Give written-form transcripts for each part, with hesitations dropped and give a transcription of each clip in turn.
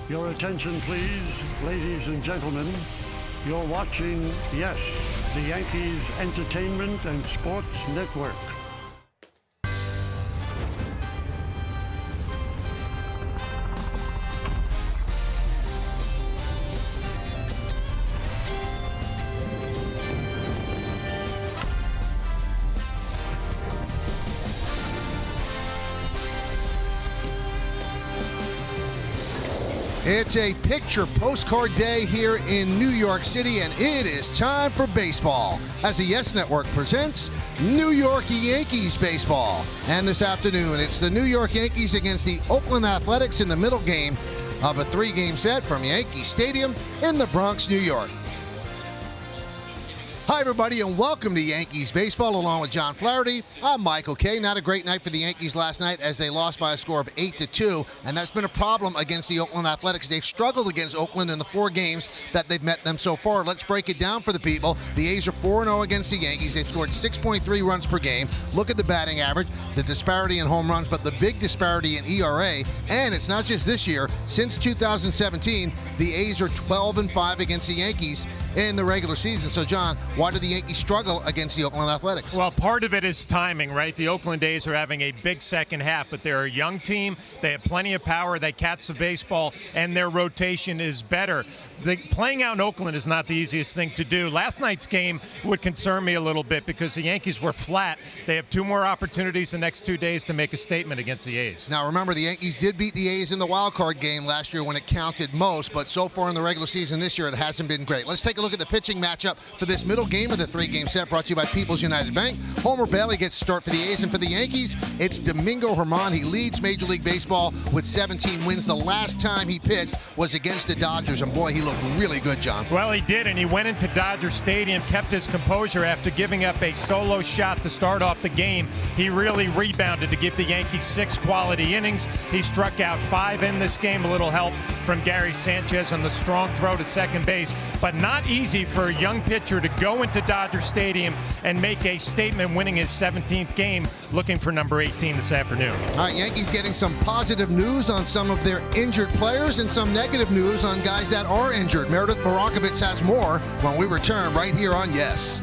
Your attention, please, ladies and gentlemen. You're watching, yes, the Yankees Entertainment and Sports Network. It's a picture postcard day here in New York City, and it is time for baseball as the Yes Network presents New York Yankees baseball. And this afternoon, it's the New York Yankees against the Oakland Athletics in the middle game of a three-game set from Yankee Stadium in the Bronx, New York. Hi, everybody, and welcome to Yankees baseball along with John Flaherty. I'm Michael Kay. Not a great night for the Yankees last night as they lost by a score of 8-2, and that's been a problem against the Oakland Athletics. They've struggled against Oakland in the 4 games that they've met them so far. Let's break it down for the people. The A's are 4-0 against the Yankees. They've scored 6.3 runs per game. Look at the batting average, the disparity in home runs, but the big disparity in ERA. And it's not just this year. Since 2017, the A's are 12-5 against the Yankees in the regular season. So, John, why do the Yankees struggle against the Oakland Athletics? Well, part of it is timing, right? The Oakland A's are having a big second half, but they're a young team. They have plenty of power. They catch the baseball, and their rotation is better. Playing out in Oakland is not the easiest thing to do. Last night's game would concern me a little bit because the Yankees were flat. They have 2 more opportunities the next 2 days to make a statement against the A's. Now, remember, the Yankees did beat the A's in the wild card game last year when it counted most, but so far in the regular season this year, it hasn't been great. Let's take a look at the pitching matchup for this middle game of the 3-game set, brought to you by People's United Bank. Homer Bailey gets to start for the A's, and for the Yankees, it's Domingo Germán. He leads Major League Baseball with 17 wins. The last time he pitched was against the Dodgers, and boy, he looked really good, John. Well, he did, and he went into Dodger Stadium, kept his composure after giving up a solo shot to start off the game. He really rebounded to give the Yankees 6 quality innings. He struck out 5 in this game, a little help from Gary Sanchez on the strong throw to second base, but not easy for a young pitcher to go into Dodger Stadium and make a statement, winning his 17th game, looking for number 18 this afternoon. All right, Yankees getting some positive news on some of their injured players and some negative news on guys that are injured. Meredith Barakovitz has more when we return right here on Yes.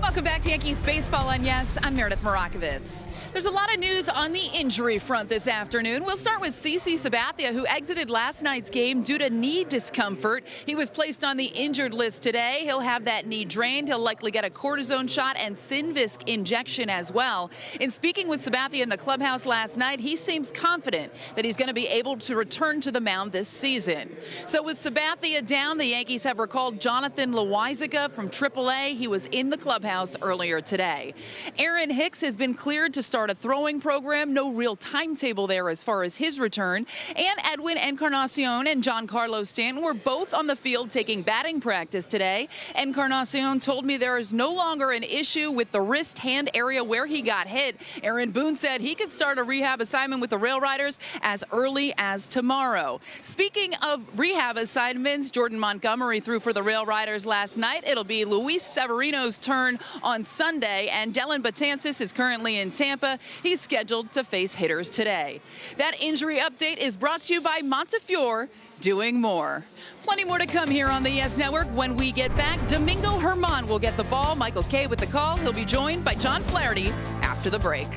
Welcome back to Yankees Baseball on Yes. I'm Meredith Barakovitz. There's a lot of news on the injury front this afternoon. We'll start with CC Sabathia, who exited last night's game due to knee discomfort. He was placed on the injured list today. He'll have that knee drained. He'll likely get a cortisone shot and Synvisc injection as well. In speaking with Sabathia in the clubhouse last night, he seems confident that he's going to be able to return to the mound this season. So with Sabathia down, the Yankees have recalled Jonathan Loaisiga from AAA. He was in the clubhouse earlier today. Aaron Hicks has been cleared to start a throwing program. No real timetable there as far as his return. And Edwin Encarnacion and Giancarlo Stanton were both on the field taking batting practice today. Encarnacion told me there is no longer an issue with the wrist hand area where he got hit. Aaron Boone said he could start a rehab assignment with the Rail Riders as early as tomorrow. Speaking of rehab assignments, Jordan Montgomery threw for the Rail Riders last night. It'll be Luis Severino's turn on Sunday, and Dellin Betances is currently in Tampa. He's scheduled to face hitters today. That injury update is brought to you by Montefiore, doing more. Plenty more to come here on the Yes Network. When we get back, Domingo Germán will get the ball. Michael Kay with the call. He'll be joined by John Flaherty after the break.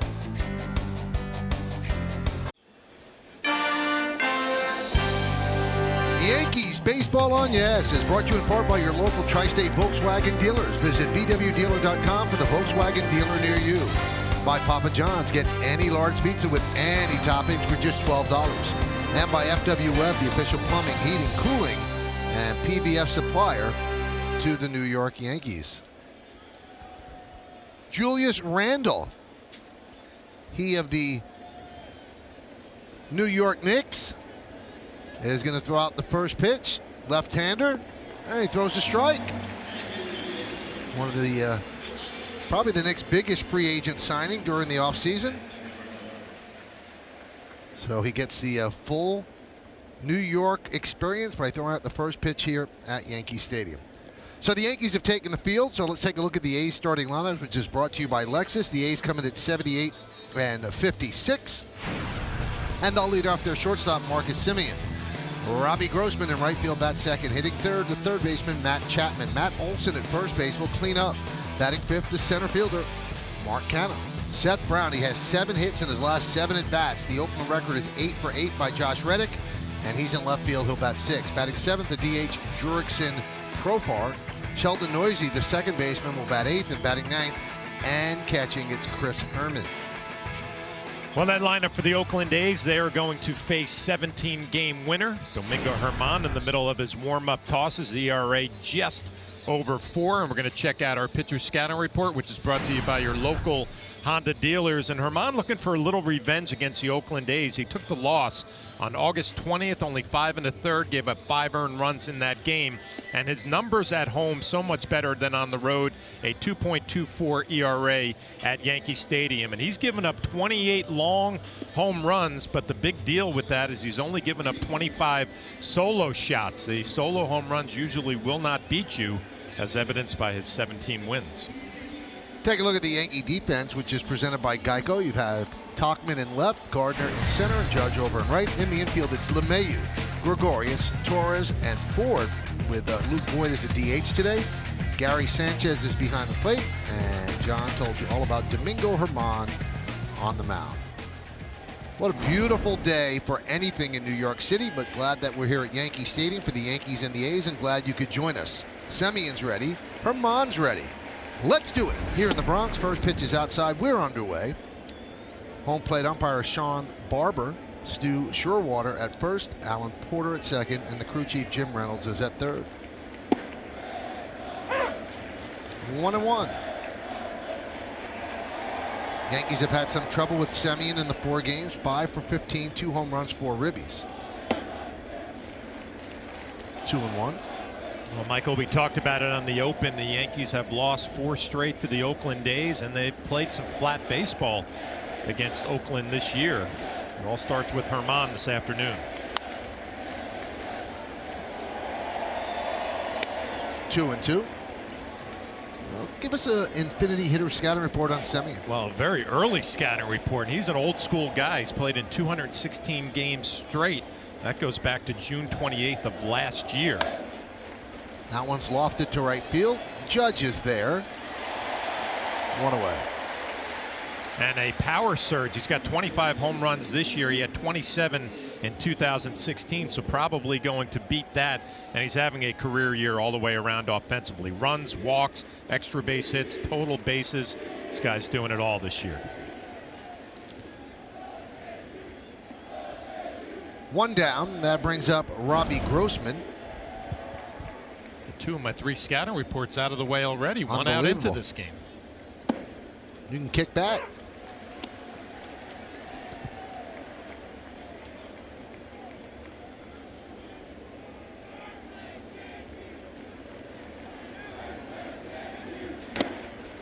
Yankees Baseball on Yes is brought to you in part by your local tri-state Volkswagen dealers. Visit VWDealer.com for the Volkswagen dealer near you. By Papa John's, get any large pizza with any toppings for just $12. And by FW Web, the official plumbing, heating, cooling, and PVF supplier to the New York Yankees. Julius Randle, he of the New York Knicks, is going to throw out the first pitch. Left-hander, and he throws a strike. One of the probably the next biggest free agent signing during the offseason. So he gets the full New York experience by throwing out the first pitch here at Yankee Stadium. So the Yankees have taken the field. So let's take a look at the A's starting lineup, which is brought to you by Lexus. The A's come in at 78 and 56. And they'll lead off their shortstop, Marcus Semien. Robbie Grossman in right field, bat second. Hitting third, the third baseman, Matt Chapman. Matt Olson at first base will clean up. Batting fifth, the center fielder, Mark Canha. Seth Brown, he has 7 hits in his last 7 at-bats. The Oakland record is 8 for 8 by Josh Reddick, and he's in left field. He'll bat 6. Batting 7th, the DH, Jurickson Profar. Sheldon Noisy, the second baseman, will bat 8th, and batting 9th and catching, it's Chris Herman. Well, that lineup for the Oakland A's, they are going to face 17-game winner Domingo Germán in the middle of his warm-up tosses. The ERA just over 4, and we're going to check out our pitcher scouting report, which is brought to you by your local Honda dealers. And Germán looking for a little revenge against the Oakland A's. He took the loss on August 20th, only 5 1/3, gave up 5 earned runs in that game. And his numbers at home so much better than on the road, a 2.24 ERA at Yankee Stadium. And he's given up 28 long home runs, but the big deal with that is he's only given up 25 solo shots. The solo home runs usually will not beat you, as evidenced by his 17 wins. Take a look at the Yankee defense, which is presented by Geico. You have Tauchman in left, Gardner in center, and Judge over in right. In the infield, it's LeMahieu, Gregorius, Torres, and Ford, with Luke Boyd as the DH today. Gary Sanchez is behind the plate, and John told you all about Domingo Germán on the mound. What a beautiful day for anything in New York City, but glad that we're here at Yankee Stadium for the Yankees and the A's, and glad you could join us. Semien's ready. Germán's ready. Let's do it. Here in the Bronx, first pitch is outside. We're underway. Home plate umpire Sean Barber. Stu Surewater at first. Alan Porter at second. And the crew chief Jim Reynolds is at third. 1-1. Yankees have had some trouble with Semien in the 4 games. 5 for 15, 2 home runs, 4 ribbies. 2-1. Well, Michael, we talked about it on the Open. The Yankees have lost 4 straight to the Oakland A's, and they've played some flat baseball against Oakland this year. It all starts with Germán this afternoon. 2-2. Well, give us an Infinity Hitter scouting report on Semien. Well, a very early scouting report. He's an old school guy. He's played in 216 games straight. That goes back to June 28th of last year. That one's lofted to right field. Judge is there. 1 away. And a power surge. He's got 25 home runs this year. He had 27 in 2016, so probably going to beat that. And he's having a career year all the way around offensively. Runs, walks, extra base hits, total bases. This guy's doing it all this year. 1 down. That brings up Robbie Grossman. 2 of my 3 scouting reports out of the way already. 1 out into this game. You can kick back.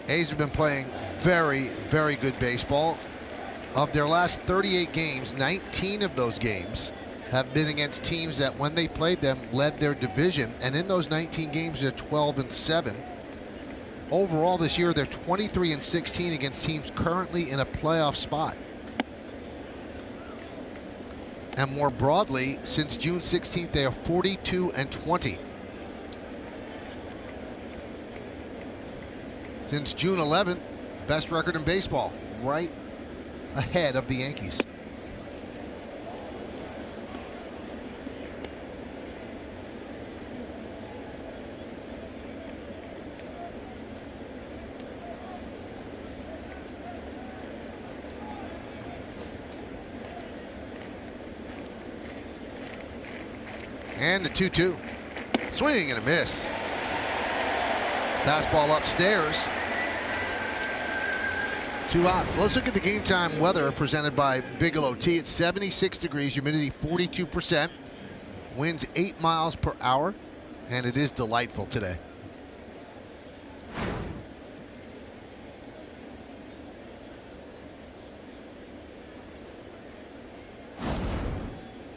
A's have been playing very, very good baseball. Of their last 38 games, 19 of those games have been against teams that, when they played them, led their division. And in those 19 games, they're 12-7. Overall this year, they're 23-16 against teams currently in a playoff spot. And more broadly, since June 16th, they are 42-20. Since June 11th, best record in baseball, right ahead of the Yankees. And the 2-2. Swing and a miss. Fastball upstairs. 2 outs. Let's look at the game time weather presented by Bigelow Tea. It's 76 degrees, humidity 42%, winds 8 miles per hour, and it is delightful today.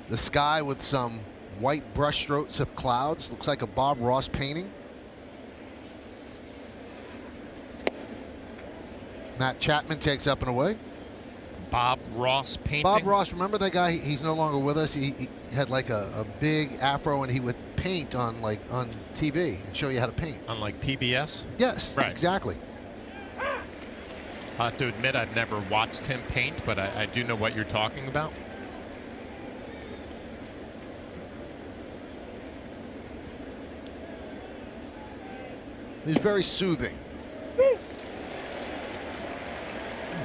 The sky with some white brush strokes of clouds. Looks like a Bob Ross painting. Matt Chapman takes up and away. Bob Ross painting. Bob Ross, remember that guy? He's no longer with us. He had like a big afro, and he would paint on TV and show you how to paint. On like PBS? Yes, right. Exactly. I have to admit I've never watched him paint, but I do know what you're talking about. He's very soothing.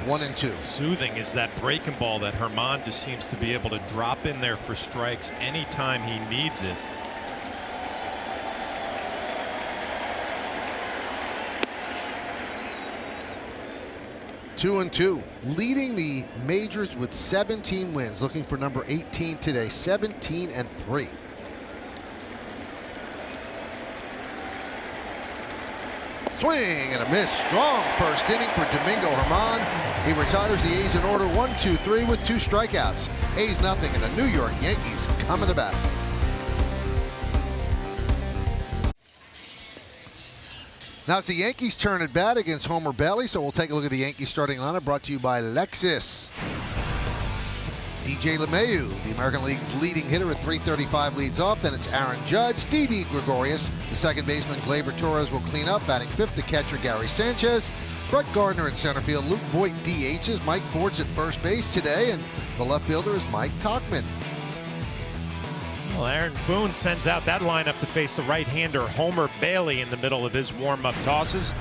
1-2. Soothing is that breaking ball that Herman just seems to be able to drop in there for strikes anytime he needs it. Two and two, leading the majors with 17 wins, looking for number 18 today. 17-3. Swing and a miss. Strong first inning for Domingo Herman. He retires the A's in order 1-2-3 with 2 strikeouts. A's nothing, and the New York Yankees coming to bat. Now it's the Yankees' turn at bat against Homer Bailey, so we'll take a look at the Yankees starting lineup, brought to you by Lexus. DJ LeMahieu, the American League's leading hitter with .335 leads off. Then it's Aaron Judge, Didi Gregorius. The second baseman, Gleyber Torres, will clean up. Batting fifth, the catcher, Gary Sanchez. Brett Gardner in center field. Luke Voigt DHs. Mike Ford's at first base today, and the left fielder is Mike Tauchman. Well, Aaron Boone sends out that lineup to face the right-hander Homer Bailey in the middle of his warm-up tosses.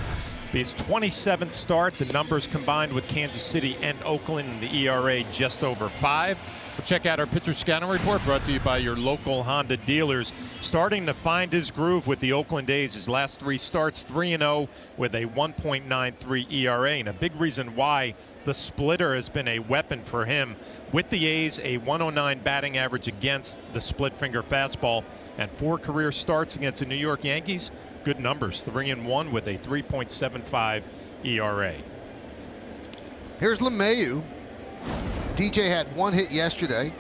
Be his 27th start. The numbers combined with Kansas City and Oakland, and the ERA just over 5. We'll check out our pitcher scouting report, brought to you by your local Honda dealers. Starting to find his groove with the Oakland A's. His last 3 starts, 3-0 with a 1.93 ERA. And a big reason why the splitter has been a weapon for him. With the A's, a 109 batting average against the split finger fastball, and 4 career starts against the New York Yankees. Good numbers, 3-1 with a 3.75 ERA. Here's LeMahieu. DJ had 1 hit yesterday.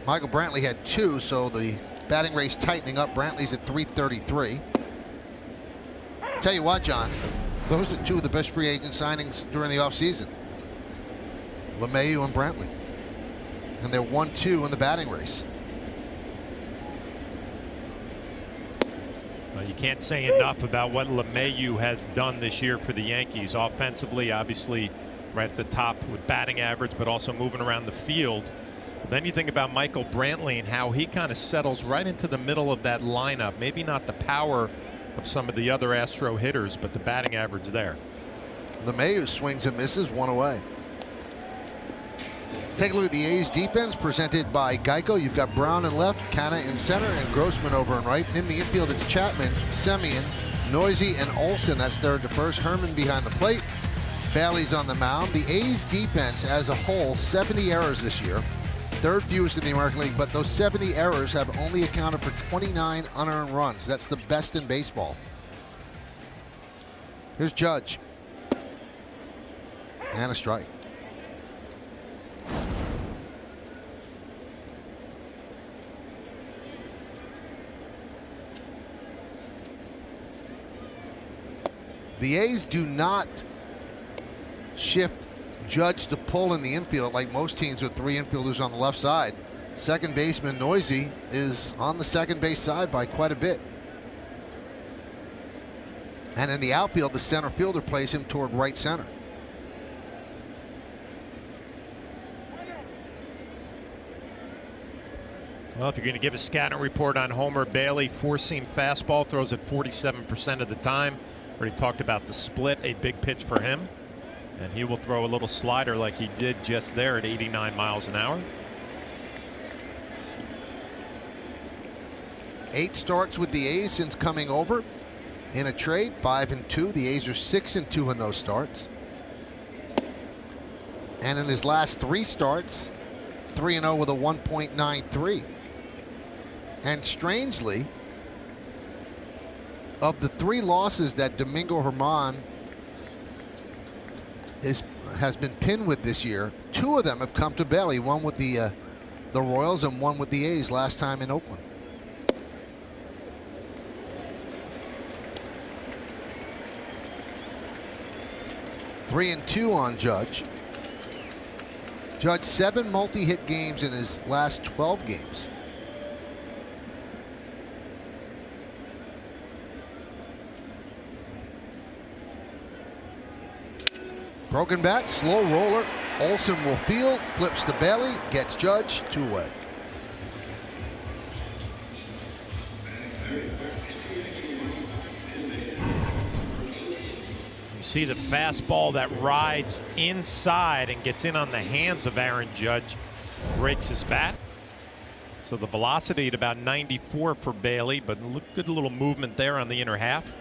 Michael Brantley had 2, so the batting race tightening up. Brantley's at .333. Tell you what, John, those are 2 of the best free agent signings during the offseason. LeMahieu and Brantley. And they're 1-2 in the batting race. Well, you can't say enough about what LeMahieu has done this year for the Yankees. Offensively, obviously, right at the top with batting average, but also moving around the field. But then you think about Michael Brantley and how he kind of settles right into the middle of that lineup. Maybe not the power of some of the other Astro hitters, but the batting average there. LeMahieu swings and misses, 1 away. Take a look at the A's defense presented by Geico. You've got Brown in left, Canna in center, and Grossman over in right. In the infield, it's Chapman, Semien, Noisy, and Olsen. That's third to first. Herman behind the plate. Bailey's on the mound. The A's defense as a whole, 70 errors this year. 3rd fewest in the American League, but those 70 errors have only accounted for 29 unearned runs. That's the best in baseball. Here's Judge. And a strike. The A's do not shift Judge to pull in the infield like most teams with 3 infielders on the left side. Second baseman Noisy is on the second base side by quite a bit. And in the outfield, the center fielder plays him toward right center. Well, if you're going to give a scouting report on Homer Bailey, 4-seam fastball, throws it 47% of the time. Already talked about the split, a big pitch for him. And he will throw a little slider like he did just there at 89 miles an hour. 8 starts with the A's since coming over in a trade, 5-2. The A's are 6-2 in those starts. And in his last 3 starts, 3-0 with a 1.93. And strangely, of the 3 losses that Domingo Herman has been pinned with this year, 2 of them have come to Bailey. One with the Royals and one with the A's last time in Oakland. 3-2 on Judge. Judge 7 multi-hit games in his last 12 games. Broken bat, slow roller. Olson will field, flips to Bailey, gets Judge, 2 away. You see the fastball that rides inside and gets in on the hands of Aaron Judge, breaks his bat. So the velocity at about 94 for Bailey, but good little movement there on the inner half.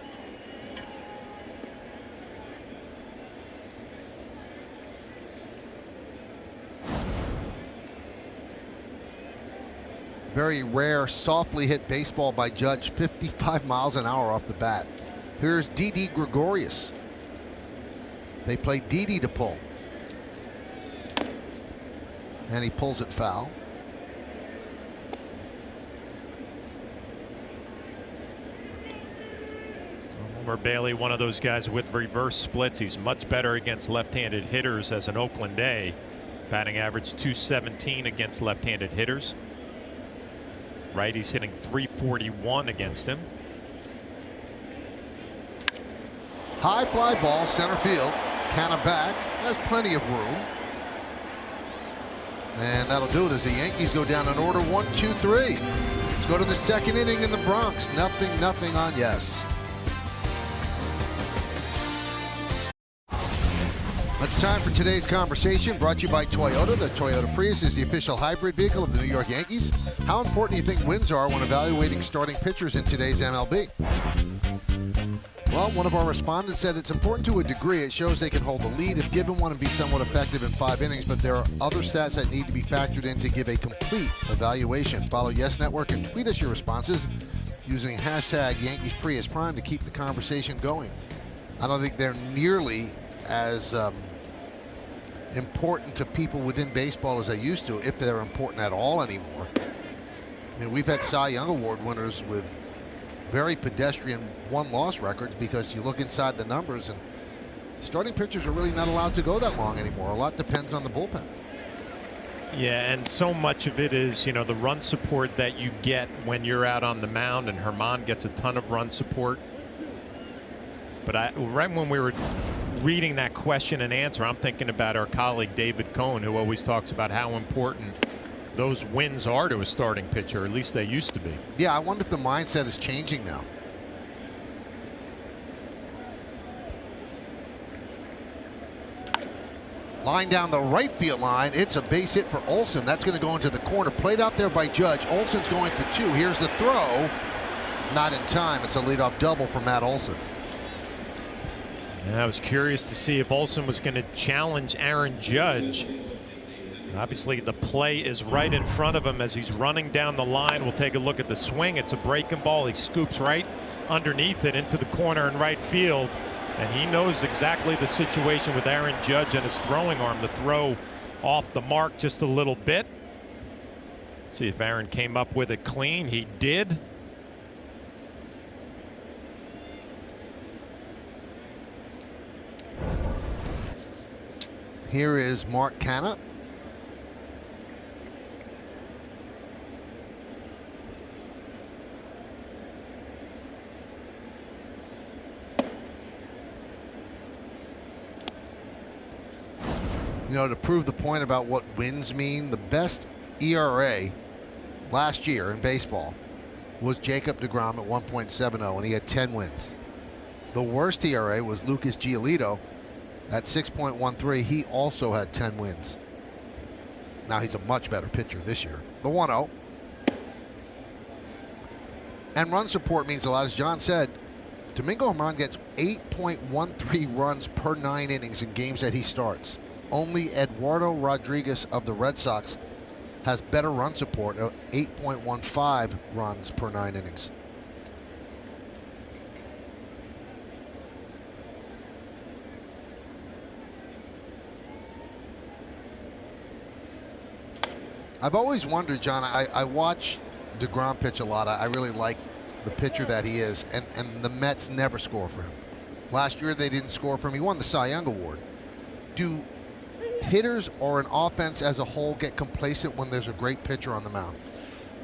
Very rare, softly hit baseball by Judge, 55 miles an hour off the bat. Here's Didi Gregorius. They play Didi to pull. And he pulls it foul. Homer Bailey, one of those guys with reverse splits. He's much better against left-handed hitters as an Oakland A. Batting average .217 against left-handed hitters. Righty's hitting .341 against him. High fly ball, center field. Canna back, has plenty of room. And that'll do it as the Yankees go down in order 1, 2, 3. Let's go to the second inning in the Bronx. Nothing on Yes. It's time for today's conversation, brought to you by Toyota. The Toyota Prius is the official hybrid vehicle of the New York Yankees. How important do you think wins are when evaluating starting pitchers in today's MLB? Well, one of our respondents said it's important to a degree. It shows they can hold a lead if given one and be somewhat effective in 5 innings, but there are other stats that need to be factored in to give a complete evaluation. Follow Yes Network and tweet us your responses using hashtag Yankees Prius Prime to keep the conversation going. I don't think they're nearly as important to people within baseball as they used to, if they're important at all anymore. I mean, we've had Cy Young Award winners with very pedestrian one-loss records because you look inside the numbers and starting pitchers are really not allowed to go that long anymore. A lot depends on the bullpen. Yeah, and so much of it is, you know, the run support that you get when you're out on the mound, and Herman gets a ton of run support. But right when we were reading that question and answer, I'm thinking about our colleague David Cohn, who always talks about how important those wins are to a starting pitcher, or at least they used to be. Yeah, I wonder if the mindset is changing now. Line down the right field line. It's a base hit for Olson. That's going to go into the corner. Played out there by Judge. Olson's going for 2. Here's the throw. Not in time. It's a leadoff double for Matt Olson. And I was curious to see if Olson was going to challenge Aaron Judge. Obviously, the play is right in front of him as he's running down the line. We'll take a look at the swing. It's a breaking ball. He scoops right underneath it into the corner in right field. And he knows exactly the situation with Aaron Judge and his throwing arm. The throw off the mark just a little bit. See if Aaron came up with it clean. He did. Here is Mark Canha. You know, to prove the point about what wins mean, the best ERA last year in baseball was Jacob deGrom at 1.70, and he had 10 wins. The worst ERA was Lucas Giolito at 6.13. He also had 10 wins. Now he's a much better pitcher this year. The 1-0. And run support means a lot. As John said, Domingo Germán gets 8.13 runs per 9 innings in games that he starts. Only Eduardo Rodriguez of the Red Sox has better run support of 8.15 runs per 9 innings. I've always wondered, John, I watch deGrom pitch a lot. I really like the pitcher that he is, and the Mets never score for him. Last year they didn't score for him. He won the Cy Young Award. do hitters or an offense as a whole get complacent when there's a great pitcher on the mound?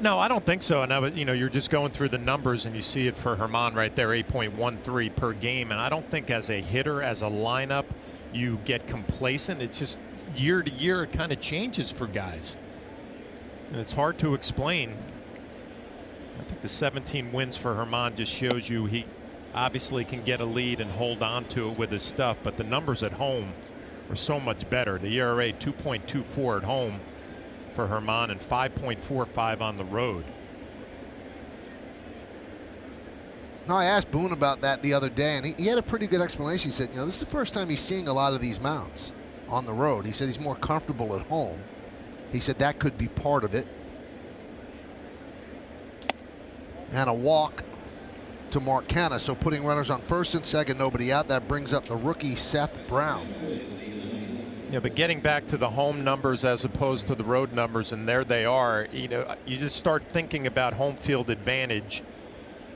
No, I don't think so. And you're just going through the numbers and you see it for Herman right there, 8.13 per game. And I don't think as a hitter, as a lineup, you get complacent. It's just year to year, it kind of changes for guys. And it's hard to explain. I think the 17 wins for Herman just shows you he obviously can get a lead and hold on to it with his stuff. But the numbers at home are so much better. The ERA 2.24 at home for Herman and 5.45 on the road. No, I asked Boone about that the other day, and he had a pretty good explanation. He said, this is the first time he's seeing a lot of these mounds on the road. He said he's more comfortable at home. He said that could be part of it. And a walk to Mark Canha, so putting runners on first and second, nobody out. That brings up the rookie Seth Brown. Yeah, but getting back to the home numbers as opposed to the road numbers, and there they are, you just start thinking about home field advantage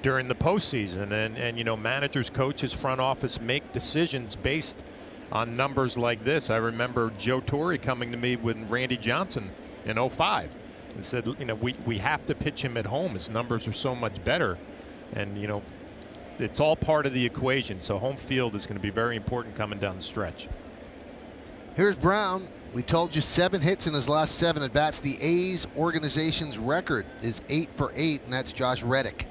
during the postseason. And managers, coaches, front office make decisions based on numbers like this. I remember Joe Torre coming to me with Randy Johnson in 05 and said, we have to pitch him at home. His numbers are so much better. And, it's all part of the equation. So home field is going to be very important coming down the stretch. Here's Brown. We told you 7 hits in his last 7 at bats. The A's organization's record is 8 for 8, and that's Josh Reddick.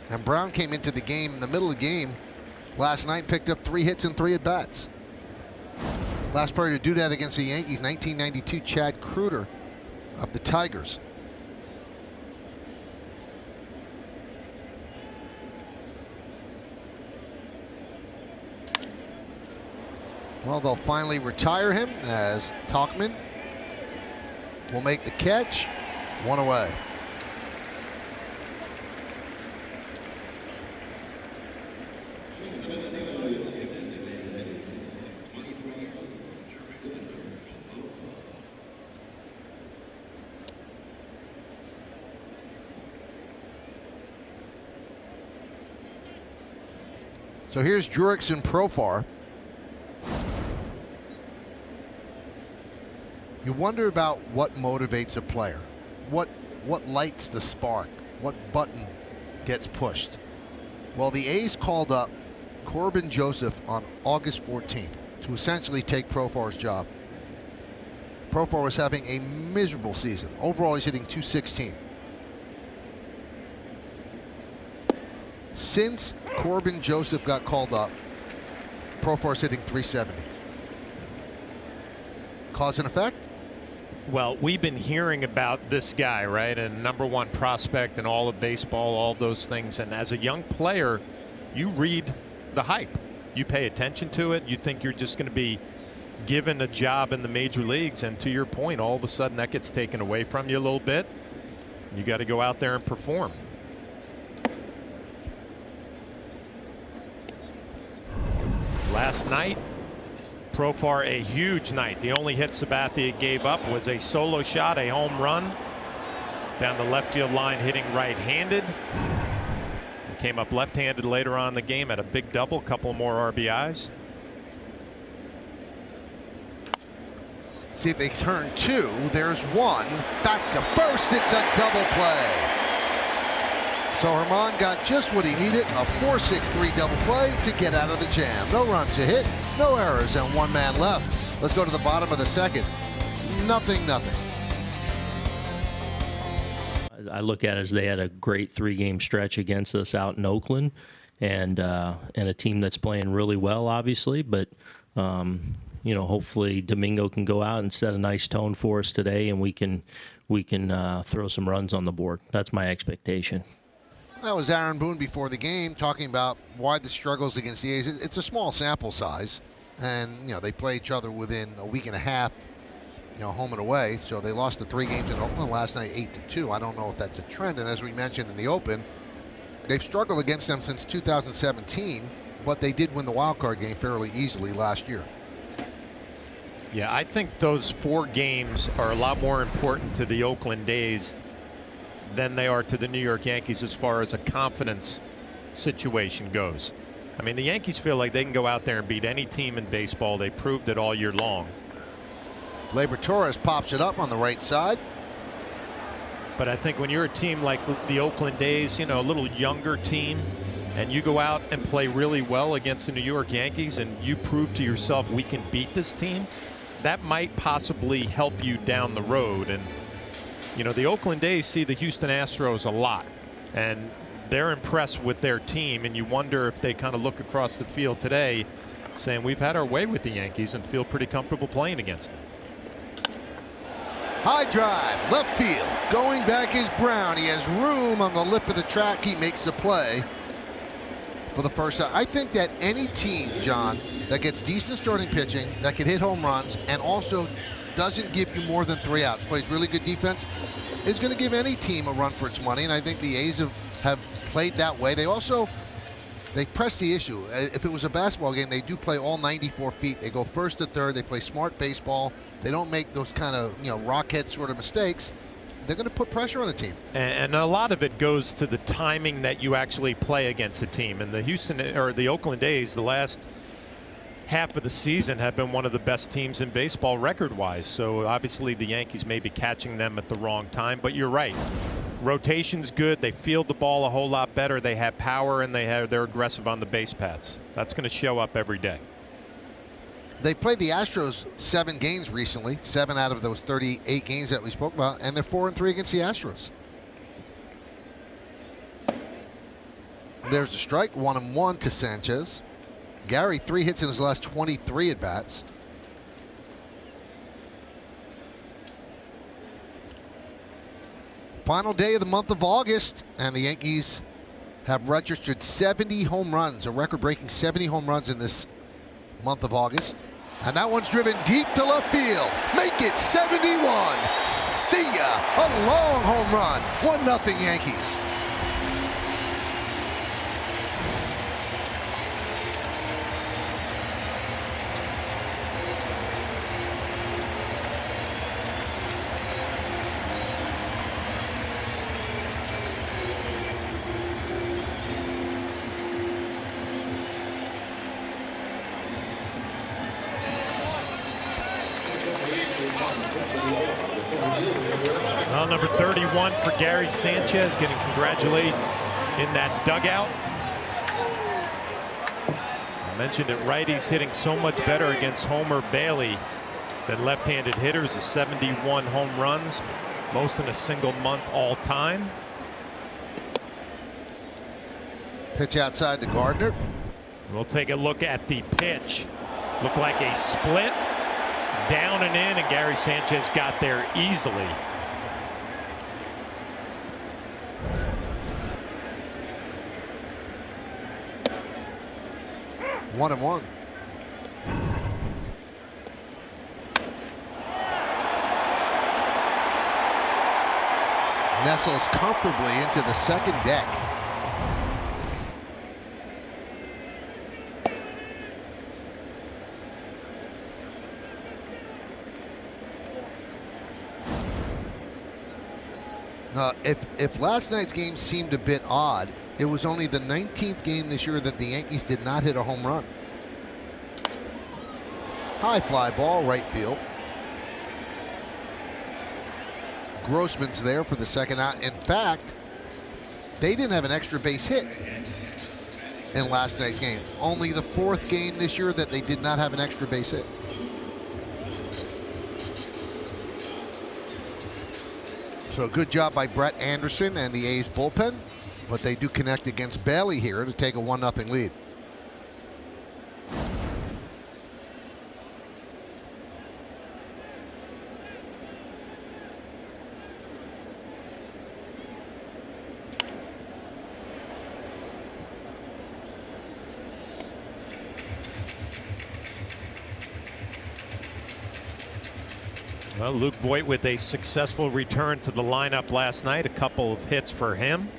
And Brown came into the game in the middle of the game last night, picked up 3 hits and 3 at bats. Last player to do that against the Yankees, 1992, Chad Kruder of the Tigers. Well, they'll finally retire him as Tauchman will make the catch. 1 away. So here's Jurickson Profar. You wonder about what motivates a player, what lights the spark, what button gets pushed. Well, the A's called up Corbin Joseph on August 14th to essentially take Profar's job. Profar was having a miserable season. Overall, he's hitting .216. Since Corbin Joseph got called up, Profar's hitting .370. Cause and effect? Well, we've been hearing about this guy, right? And #1 prospect in all of baseball, all those things. And as a young player, you read the hype. You pay attention to it. You think you're just going to be given a job in the major leagues. And to your point, all of a sudden that gets taken away from you a little bit. You got to go out there and perform. Last night, Profar, a huge night. The only hit Sabathia gave up was a solo shot, a home run down the left field line, hitting right-handed. He came up left-handed later on in the game, had a big double, couple more RBIs. See if they turn 2. There's 1. Back to first. It's a double play. So Herman got just what he needed, a 4-6-3 double play to get out of the jam. No runs to hit, no errors, and 1 man left. Let's go to the bottom of the second. Nothing. I look at it as they had a great 3-game stretch against us out in Oakland, and a team that's playing really well, obviously. But hopefully Domingo can go out and set a nice tone for us today, and we can throw some runs on the board. That's my expectation. That was Aaron Boone before the game talking about why the struggles against the A's. It's a small sample size, and they play each other within a week and a half, home and away. So they lost the 3 games in Oakland last night, 8-2. I don't know if that's a trend. And as we mentioned in the Open, they've struggled against them since 2017, but they did win the wild card game fairly easily last year. Yeah, I think those 4 games are a lot more important to the Oakland A's than they are to the New York Yankees as far as a confidence situation goes. I mean, the Yankees feel like they can go out there and beat any team in baseball. They proved it all year long. Gleyber Torres pops it up on the right side. But I think when you're a team like the Oakland A's, you know, a little younger team, and you go out and play really well against the New York Yankees and you prove to yourself we can beat this team, that might possibly help you down the road. And, you know, the Oakland A's see the Houston Astros a lot, and they're impressed with their team, and you wonder if they kind of look across the field today saying we've had our way with the Yankees and feel pretty comfortable playing against them. High drive, left field. Going back is Brown. He has room on the lip of the track. He makes the play for the first time. I think that any team, John, that gets decent starting pitching, that can hit home runs, and also doesn't give you more than 3 outs, plays really good defense, is going to give any team a run for its money. And I think the A's have played that way. They press the issue. If it was a basketball game, they do play all 94 feet. They go first to third. They play smart baseball. They don't make those kind of, you know, rockhead sort of mistakes. They're going to put pressure on the team. And a lot of it goes to the timing that you actually play against a team. And the Oakland A's, the last half of the season, have been one of the best teams in baseball record-wise. So obviously the Yankees may be catching them at the wrong time. But you're right. Rotation's good. They field the ball a whole lot better. They have power, and they're aggressive on the base paths. That's going to show up every day. They played the Astros 7 games recently, 7 out of those 38 games that we spoke about, and they're 4-3 against the Astros. There's a strike, 1-1 to Sanchez. Gary, 3 hits in his last 23 at bats. Final day of the month of August, and the Yankees have registered 70 home runs, a record-breaking 70 home runs in this month of August. And that one's driven deep to left field. Make it 71. See ya. A long home run. 1-0 Yankees. Well, number 31 for Gary Sanchez, getting congratulated in that dugout. I mentioned it, righties hitting so much better against Homer Bailey than left-handed hitters. 71 home runs, most in a single month all time. Pitch outside to Gardner. We'll take a look at the pitch. Looked like a split, down and in, and Gary Sanchez got there easily. One and one. Nestles comfortably into the second deck. If last night's game seemed a bit odd, it was only the 19th game this year that the Yankees did not hit a home run. High fly ball, right field. Grossman's there for the second out. In fact, they didn't have an extra base hit in last night's game. Only the 4th game this year that they did not have an extra base hit. So a good job by Brett Anderson and the A's bullpen, but they do connect against Bailey here to take a 1-0 lead. Well, Luke Voit with a successful return to the lineup last night. A couple of hits for him.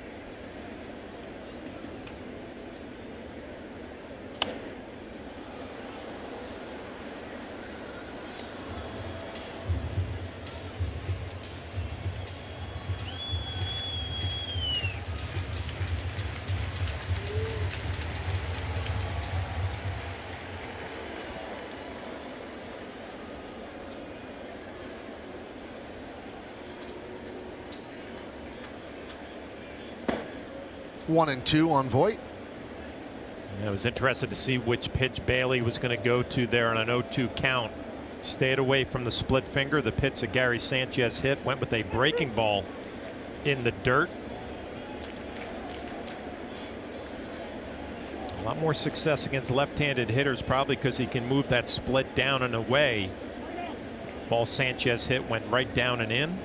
1-2 on Voit. I was interested to see which pitch Bailey was going to go to there on an 0-2 count. Stayed away from the split finger. The pitch that Gary Sanchez hit went with a breaking ball in the dirt. A lot more success against left-handed hitters, probably because he can move that split down and away. Ball Sanchez hit went right down and in.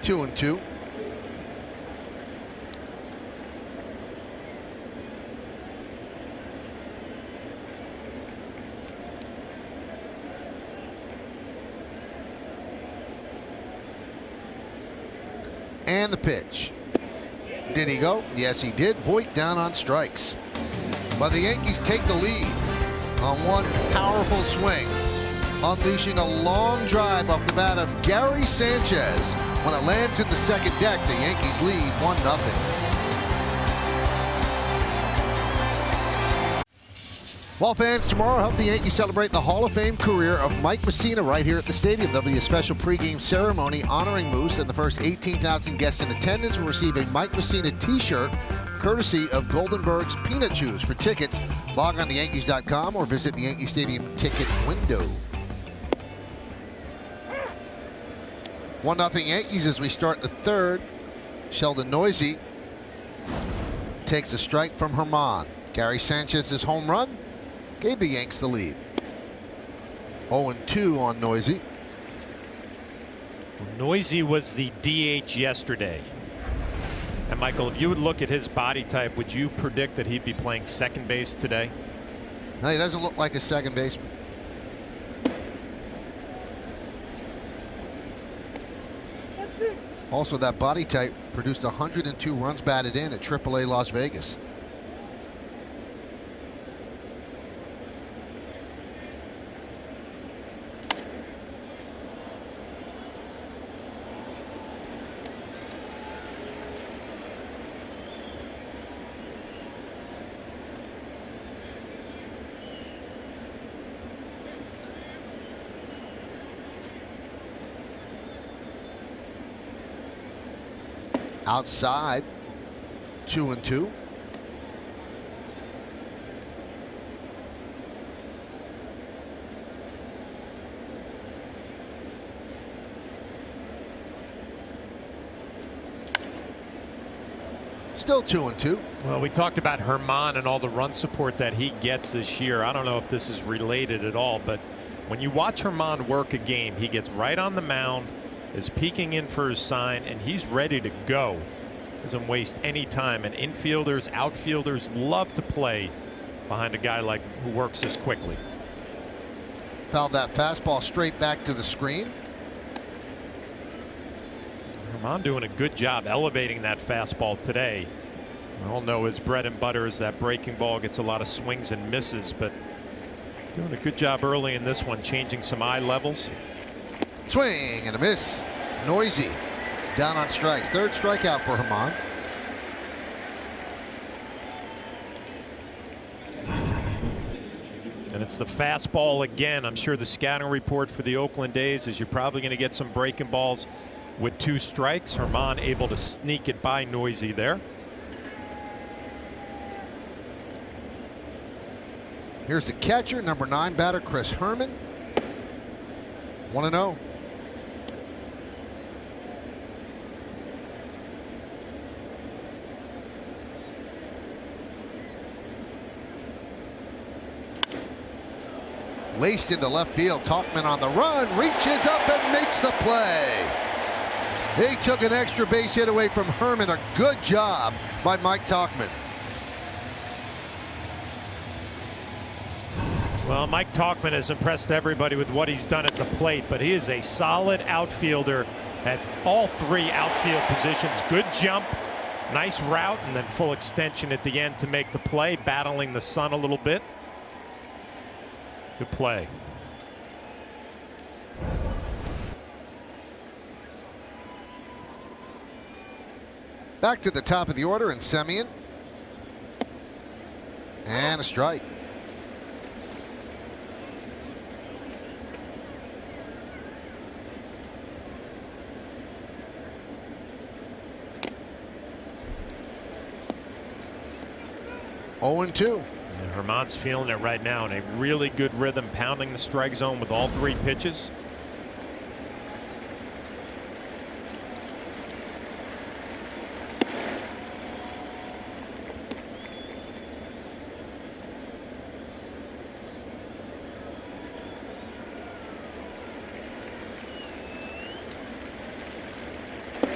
Two and two. And the pitch. Did he go? Yes, he did. Voit down on strikes. But the Yankees take the lead on one powerful swing, unleashing a long drive off the bat of Gary Sanchez. When it lands in the second deck, the Yankees lead 1-0. Well, fans, tomorrow help the Yankees celebrate the Hall of Fame career of Mike Mussina right here at the stadium. There'll be a special pregame ceremony honoring Moose, and the first 18,000 guests in attendance will receive a Mike Mussina t-shirt courtesy of Goldenberg's Peanut Chews. For tickets, log on to Yankees.com or visit the Yankee Stadium ticket window. 1-0 Yankees as we start the third. Sheldon Noisy takes a strike from Herman. Gary Sanchez's home run gave the Yanks the lead. 0-2 on Noisy. Noisy was the DH yesterday. And Michael, if you would look at his body type, would you predict that he'd be playing second base today? No, he doesn't look like a second baseman. Also, that body type produced 102 runs batted in at AAA Las Vegas. Outside, 2-2. Still 2-2. Well, we talked about Herman and all the run support that he gets this year. I don't know if this is related at all, but when you watch Herman work a game, he gets right on the mound, is peeking in for his sign, and he's ready to go. Doesn't waste any time, and infielders, outfielders love to play behind a guy like who works this quickly. Fouled that fastball straight back to the screen. Herman doing a good job elevating that fastball today. We all know his bread and butter is that breaking ball, gets a lot of swings and misses, but doing a good job early in this one, changing some eye levels. Swing and a miss. Noisy down on strikes. Third strikeout for Herman. And it's the fastball again. I'm sure the scouting report for the Oakland A's is you're probably going to get some breaking balls with 2 strikes. Herman able to sneak it by Noisy there. Here's the catcher, number 9 batter Chris Herman. 1-0. Laced into left field. Tauchman on the run, reaches up and makes the play. He took an extra base hit away from Herman. A good job by Mike Tauchman. Well, Mike Tauchman has impressed everybody with what he's done at the plate, but he is a solid outfielder at all 3 outfield positions. Good jump, nice route, and then full extension at the end to make the play, battling the sun a little bit. Good play. Back to the top of the order, and Semien And a strike. Oh and 2. And Herman's feeling it right now in a really good rhythm, pounding the strike zone with all 3 pitches.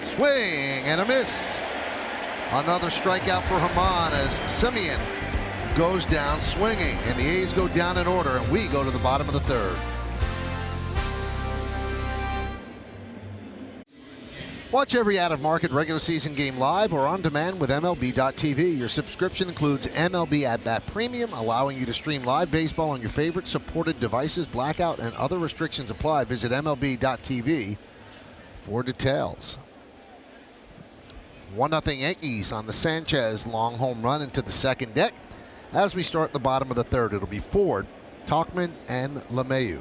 Swing and a miss. Another strikeout for Herman as Simeon goes down swinging, and the A's go down in order, and we go to the bottom of the 3rd. Watch every out-of-market regular season game live or on demand with MLB.tv. Your subscription includes MLB At-Bat Premium, allowing you to stream live baseball on your favorite supported devices. Blackout and other restrictions apply. Visit MLB.tv for details. 1-0 Yankees on the Sanchez long home run into the 2nd deck. As we start the bottom of the 3rd, it'll be Ford, Tauchman, and LeMahieu.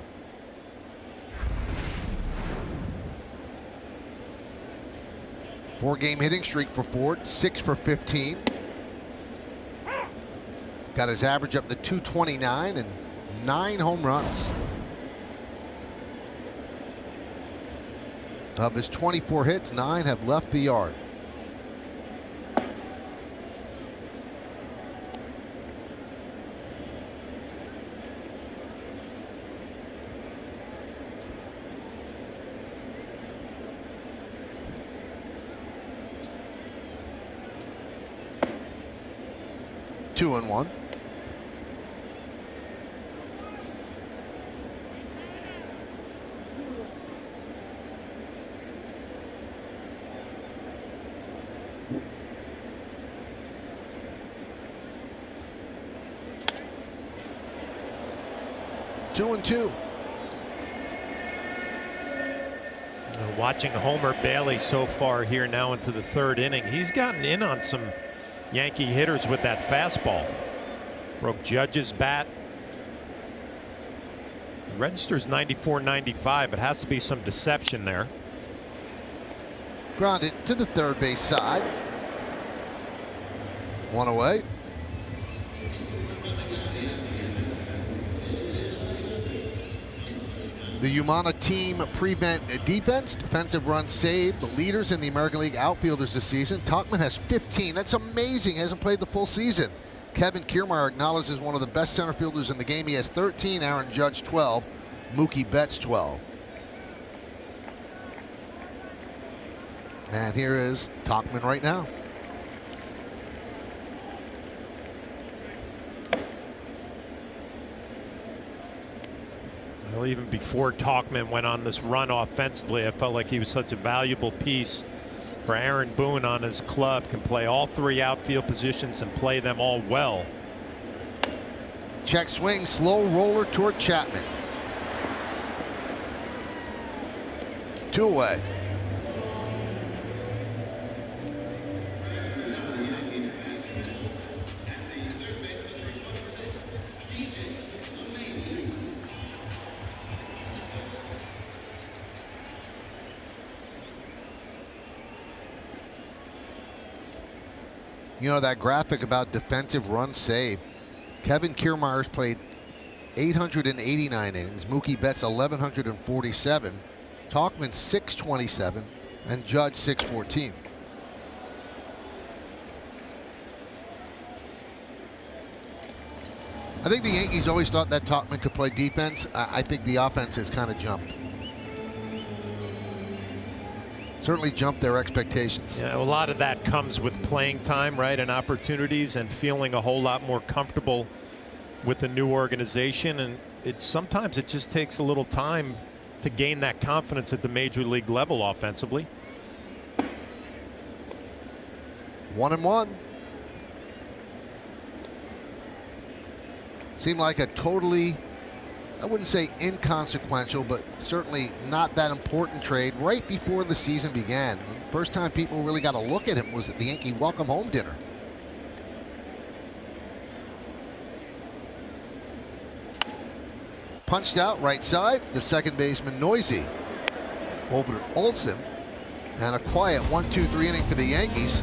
Four-game hitting streak for Ford, 6 for 15. Got his average up to 229 and 9 home runs. Of his 24 hits, 9 have left the yard. Two and 1. Two and 2. Watching Homer Bailey so far here now into the 3rd inning, he's gotten in on some Yankee hitters with that fastball. Broke Judge's bat. The register's 94-95. It has to be some deception there. Grounded to the 3rd base side. 1 away. The Umana team prevent defense, defensive runs saved, the leaders in the American League outfielders this season. Tauchman has 15. That's amazing. Hasn't played the full season. Kevin Kiermaier acknowledged as one of the best center fielders in the game. He has 13. Aaron Judge 12. Mookie Betts 12. And here is Tauchman right now. Well, even before Tauchman went on this run offensively, I felt like he was such a valuable piece for Aaron Boone on his club. Can play all 3 outfield positions and play them all well. Check swing, slow roller toward Chapman. 2 away. You know, that graphic about defensive run save. Kevin Kiermaier's played 889 innings. Mookie Betts 1,147. Tauchman 627. And Judge 614. I think the Yankees always thought that Tauchman could play defense. I think the offense has kind of jumped. Certainly jumped their expectations. Yeah, a lot of that comes with playing time, right, and opportunities, and feeling a whole lot more comfortable with the new organization. And sometimes it just takes a little time to gain that confidence at the major league level offensively. 1-1. Seemed like a totally, I wouldn't say inconsequential, but certainly not that important trade right before the season began. The first time people really got a look at him was at the Yankee welcome home dinner. punched out right side. The second baseman, Noisy, over to Olsen. And a quiet 1-2-3 inning for the Yankees.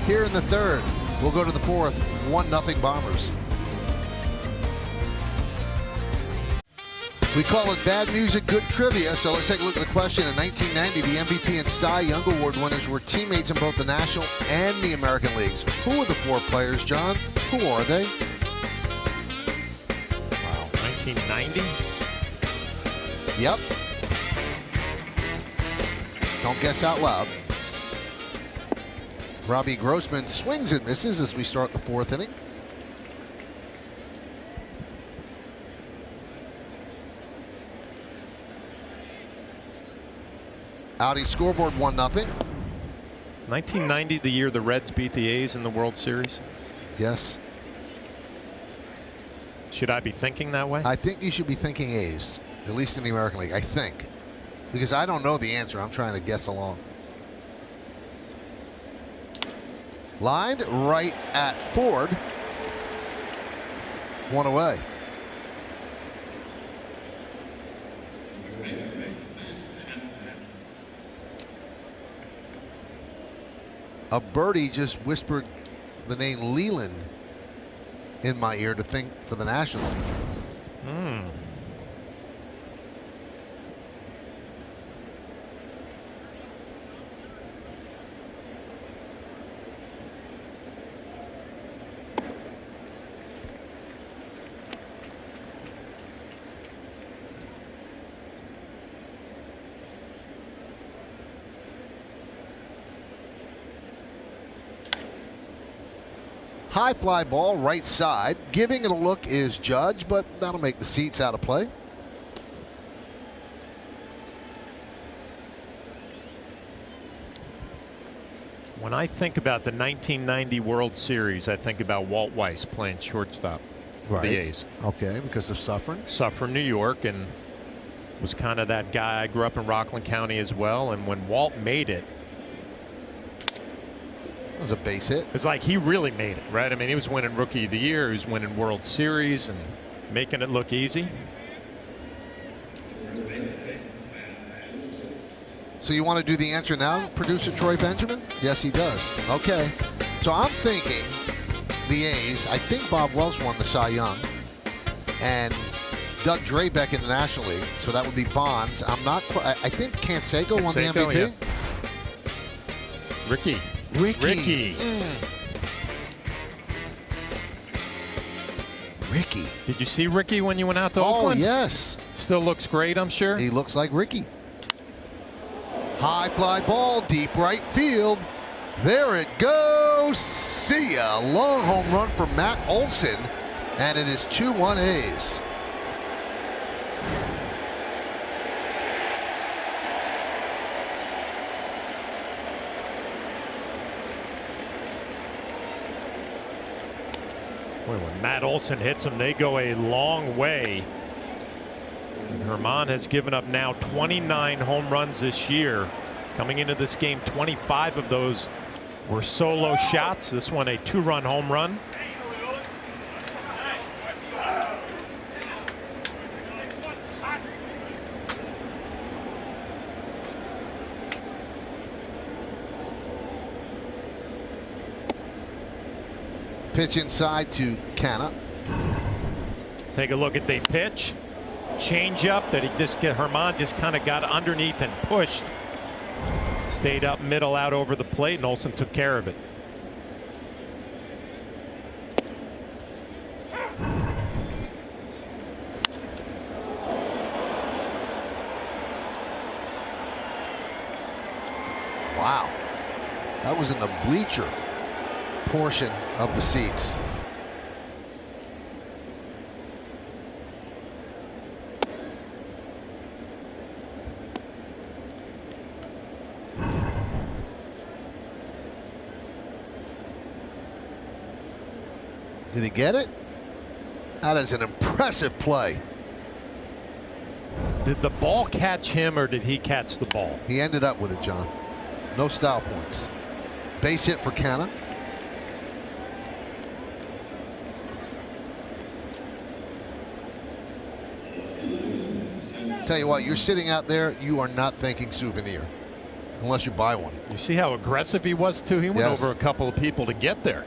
Here in the third, we'll go to the fourth. 1-0 Bombers. We call it bad music, good trivia. So let's take a look at the question. In 1990, the MVP and Cy Young Award winners were teammates in both the National and the American Leagues. Who are the four players, John? Who are they? Wow, 1990? Yep. Don't guess out loud. Robbie Grossman swings and misses as we start the fourth inning. Audi scoreboard 1-0. It's 1990, the year the Reds beat the A's in the World Series. Yes. Should I be thinking that way? I think you should be thinking A's, at least in the American League. I think. Because I don't know the answer. I'm trying to guess along. Lined right at Ford. One away. A birdie just whispered the name Leland in my ear to think for the National League. High fly ball, right side. Giving it a look is Judge, but that'll make the seats out of play. When I think about the 1990 World Series, I think about Walt Weiss playing shortstop for the A's. Okay, because of Suffern. Suffern, New York, and was kind of that guy. I grew up in Rockland County as well, and when Walt made it, it was a base hit. It's like he really made it, right? I mean, he was winning Rookie of the Year, he was winning World Series and making it look easy. So you want to do the answer now, producer Troy Benjamin? Yes, he does. Okay. So I'm thinking the A's. I think Bob Welch won the Cy Young. And Doug Drabeck in the National League. So that would be Bonds. I'm not quite. I think Canseco won the MVP. Yeah. Ricky. Ricky. Did you see Ricky when you went out to Oakland? Oh, yes. Still looks great, I'm sure. He looks like Ricky. High fly ball, deep right field. There it goes. See ya. Long home run for Matt Olson. And it is 2-1 A's. Boy, when Matt Olson hits them, they go a long way. And Herman has given up now 29 home runs this year. Coming into this game, 25 of those were solo shots. This one a 2-run home run. Pitch inside to Canna. Take a look at the pitch. Change up that Herman just kind of got underneath and pushed. Stayed up middle out over the plate, and Olson took care of it. Wow. That was in the bleacher portion of the seats. Did he get it? That is an impressive play. Did the ball catch him, or did he catch the ball? He ended up with it, John. No style points. Base hit for Canna. Tell you what, you're sitting out there, you are not thinking souvenir unless you buy one. You see how aggressive he was, too? He went over a couple of people to get there.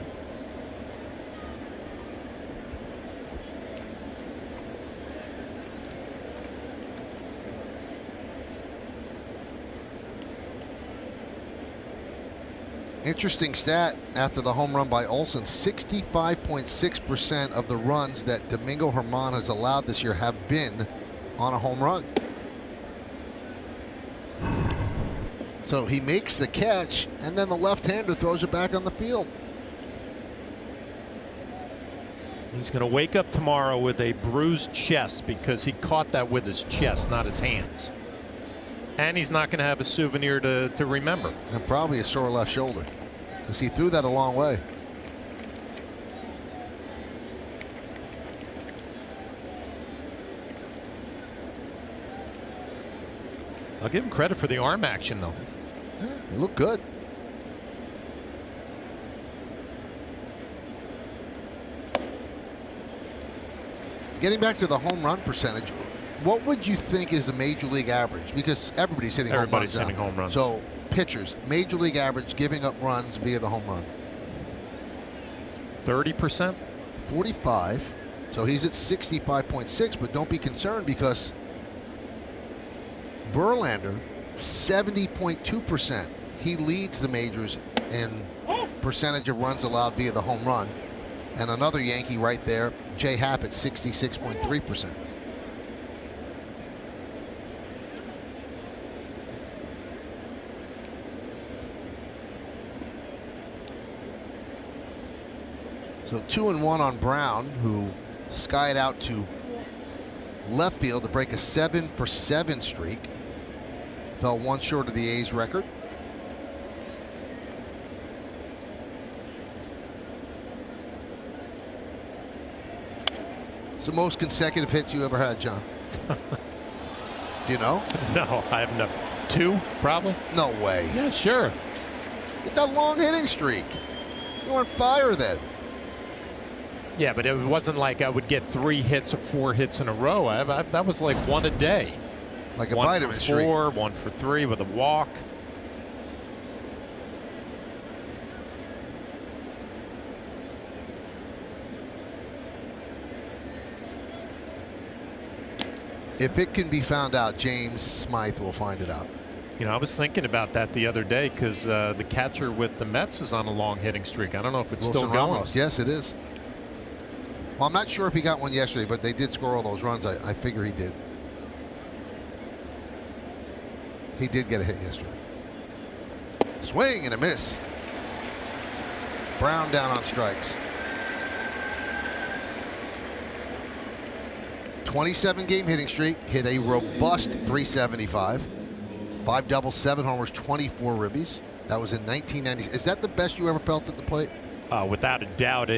Interesting stat after the home run by Olson. 65.6% of the runs that Domingo Germán has allowed this year have been on a home run. So he makes the catch, and then the left-hander throws it back on the field. He's going to wake up tomorrow with a bruised chest because he caught that with his chest, not his hands. And he's not going to have a souvenir to remember. And probably a sore left shoulder because he threw that a long way. I'll give him credit for the arm action, though. Yeah, he looked good. Getting back to the home run percentage, what would you think is the major league average? Because everybody's hitting home runs. Everybody's hitting home runs. So pitchers, major league average giving up runs via the home run. 30%? 45. So he's at 65.6, but don't be concerned because Verlander, 70.2%. He leads the majors in percentage of runs allowed via the home run. And another Yankee right there, Jay Happ, at 66.3%. So 2-1 on Brown, who skied out to left field to break a 7-for-7 streak. Fell one short of the A's record. It's the most consecutive hits you ever had, John. Do you know? No, I have no. 2, probably? No way. Yeah, sure. Get that long hitting streak. You were on fire then. Yeah, but it wasn't like I would get 3 hits or 4 hits in a row. That was like 1 a day. Like a 1 vitamin for streak. 4, 1 for 3 with a walk. If it can be found out, James Smythe will find it out. You know, I was thinking about that the other day because the catcher with the Mets is on a long hitting streak. I don't know if it's Wilson still going. Ramos. Yes, it is. Well, I'm not sure if he got one yesterday, but they did score all those runs. I figure he did. He did get a hit yesterday. Swing and a miss. Brown down on strikes. 27-game hitting streak. Hit a robust .375. 5 doubles, 7 homers, 24 ribbies. That was in 1990. Is that the best you ever felt at the plate? Without a doubt.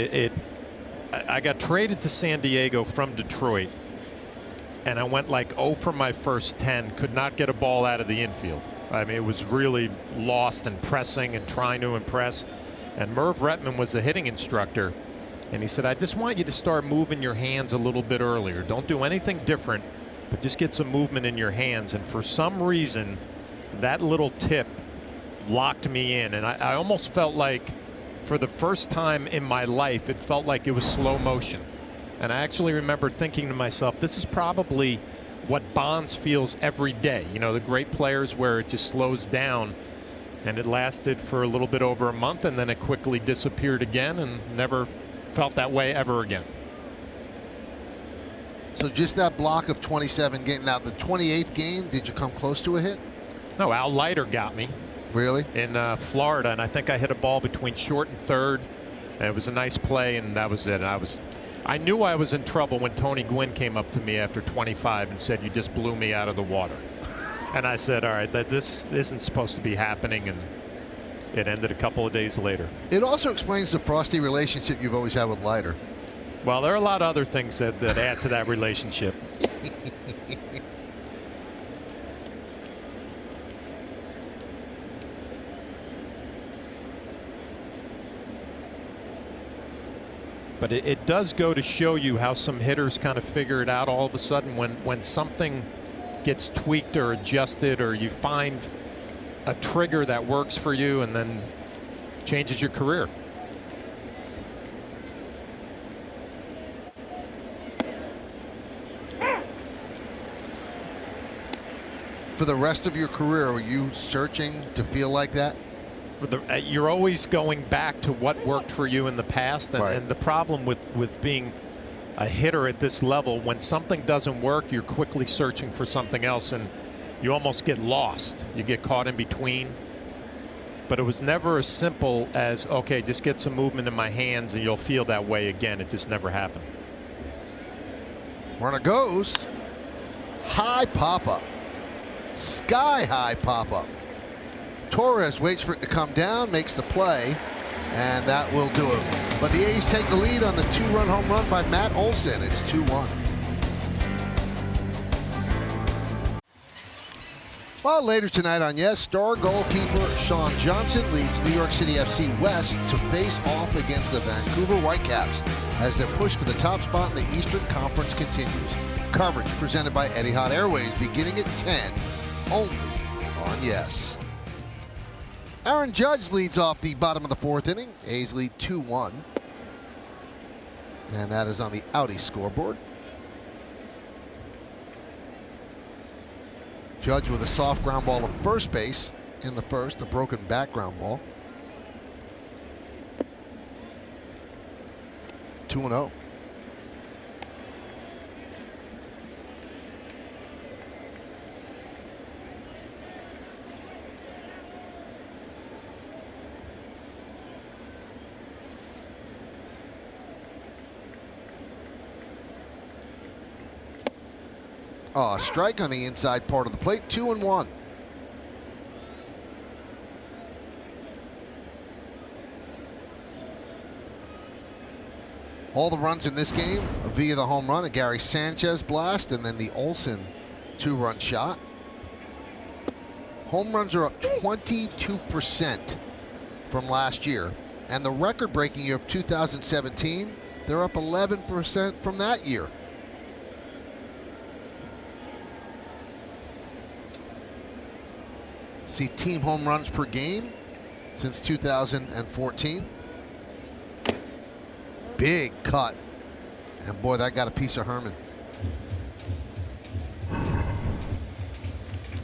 I got traded to San Diego from Detroit, and I went like 0 for my first 10. Could not get a ball out of the infield. I mean, it was really lost and pressing and trying to impress. And Merv Retman was the hitting instructor, and he said, I just want you to start moving your hands a little bit earlier. Don't do anything different, but just get some movement in your hands. And for some reason, that little tip locked me in, and I almost felt like, for the first time in my life, it felt like it was slow motion. And I actually remember thinking to myself, this is probably what Bonds feels every day. You know, the great players where it just slows down. And it lasted for a little bit over a month, and then it quickly disappeared again, and never felt that way ever again. So just that block of 27 games. Now, the 28th game, did you come close to a hit? No, Al Leiter got me. Really? In Florida, and I think I hit a ball between short and third, and it was a nice play, and that was it. I knew I was in trouble when Tony Gwynn came up to me after 25 and said, you just blew me out of the water. And I said, all right, this isn't supposed to be happening, and it ended a couple of days later. It also explains the frosty relationship you've always had with Leiter. Well, there are a lot of other things that add to that relationship. But it does go to show you how some hitters kind of figure it out all of a sudden when something gets tweaked or adjusted, or you find a trigger that works for you and then changes your career. For the rest of your career, are you searching to feel like that? You're always going back to what worked for you in the past, and, Right. and the problem with being a hitter at this level, when something doesn't work, you're quickly searching for something else, and you almost get lost. You get caught in between. But it was never as simple as, okay, just get some movement in my hands and you'll feel that way again. It just never happened. Runner goes. High pop-up. Sky-high pop-up. Torres waits for it to come down, makes the play, and that will do it. But the A's take the lead on the 2-run home run by Matt Olson. It's 2-1. Well, later tonight on Yes, star goalkeeper Sean Johnson leads New York City FC West to face off against the Vancouver Whitecaps as their push for the top spot in the Eastern Conference continues. Coverage presented by Etihad Airways beginning at 10, only on Yes. Aaron Judge leads off the bottom of the fourth inning. A's lead 2-1. And that is on the Audi scoreboard. Judge with a soft ground ball to first base in the first, a broken back ground ball. 2-0. Oh, strike on the inside part of the plate, 2-1. All the runs in this game via the home run, a Gary Sanchez blast, and then the Olson 2-run shot. Home runs are up 22% from last year, and the record-breaking year of 2017, they're up 11% from that year. See team home runs per game since 2014. Big cut. And boy, that got a piece of Herman.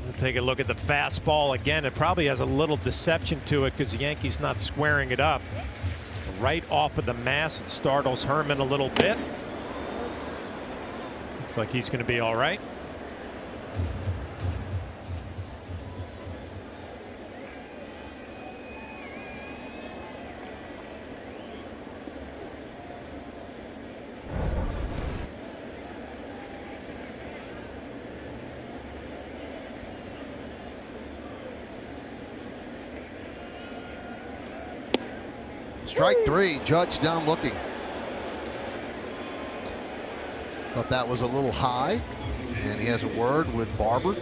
We'll take a look at the fastball again. It probably has a little deception to it because the Yankees not squaring it up. Right off of the mass, it startles Herman a little bit. Looks like he's going to be all right. Strike three, Judge down looking. Thought that was a little high, and he has a word with Barber.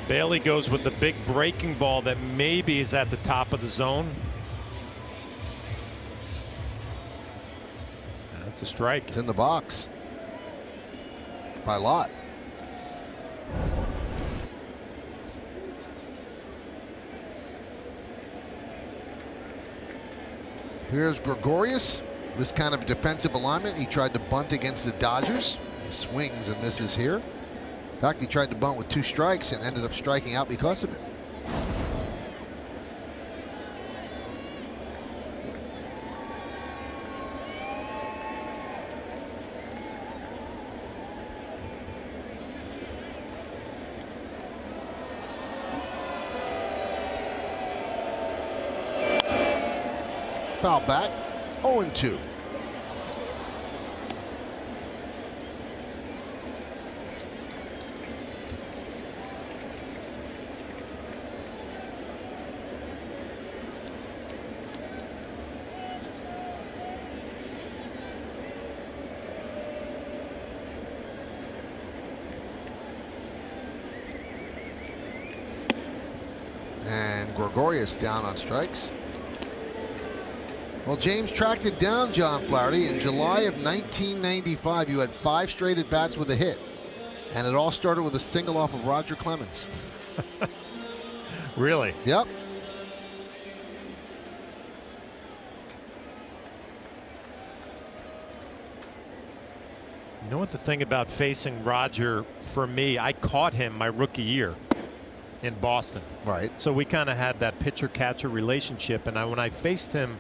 Bailey goes with the big breaking ball that maybe is at the top of the zone. That's a strike. It's in the box by a lot. Here's Gregorius. This kind of defensive alignment. He tried to bunt against the Dodgers. He swings and misses here. In fact, he tried to bunt with 2 strikes and ended up striking out because of it. Foul back, 0-2. And Gregorius down on strikes. Well, James tracked it down, John Flaherty. In July of 1995, you had 5 straight at-bats with a hit. And it all started with a single off of Roger Clemens. Really? Yep. You know what the thing about facing Roger, for me, I caught him my rookie year in Boston. Right. So we kind of had that pitcher-catcher relationship. And when I faced him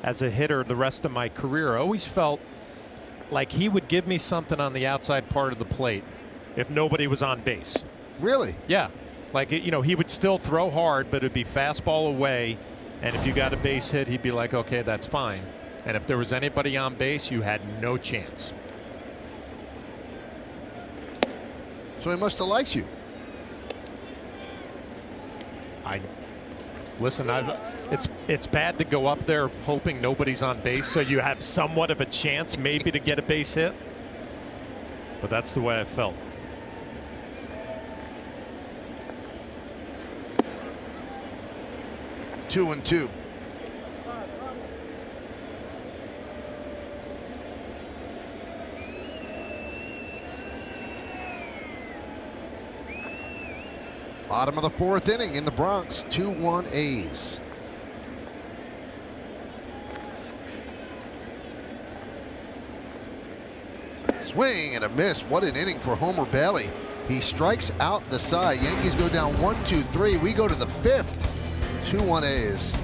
as a hitter the rest of my career, I always felt like he would give me something on the outside part of the plate if nobody was on base. Really? Yeah. Like, you know, he would still throw hard, but it'd be fastball away. And if you got a base hit, he'd be like, okay, that's fine. And if there was anybody on base, you had no chance. So he must have liked you. Listen, it's bad to go up there hoping nobody's on base so you have somewhat of a chance maybe to get a base hit. But that's the way I felt. Two and two. Bottom of the 4th inning in the Bronx. 2-1 A's. Swing and a miss. What an inning for Homer Bailey. He strikes out the side. Yankees go down 1-2-3. We go to the 5th. 2-1 A's.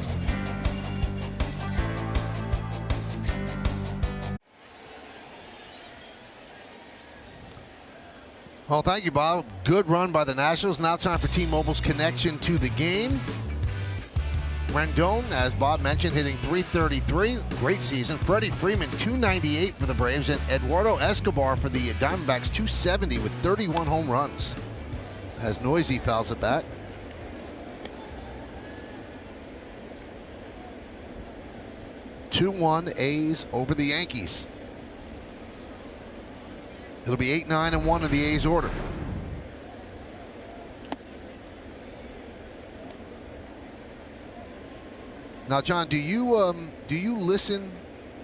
Well, thank you, Bob. Good run by the Nationals. Now time for T-Mobile's connection to the game. Rendon, as Bob mentioned, hitting .333. Great season. Freddie Freeman, .298 for the Braves. And Eduardo Escobar for the Diamondbacks, .270 with 31 home runs. As Noisy fouls it back. (2-1) A's over the Yankees. It'll be 8-9-1 in the A's order. Now, John, do you listen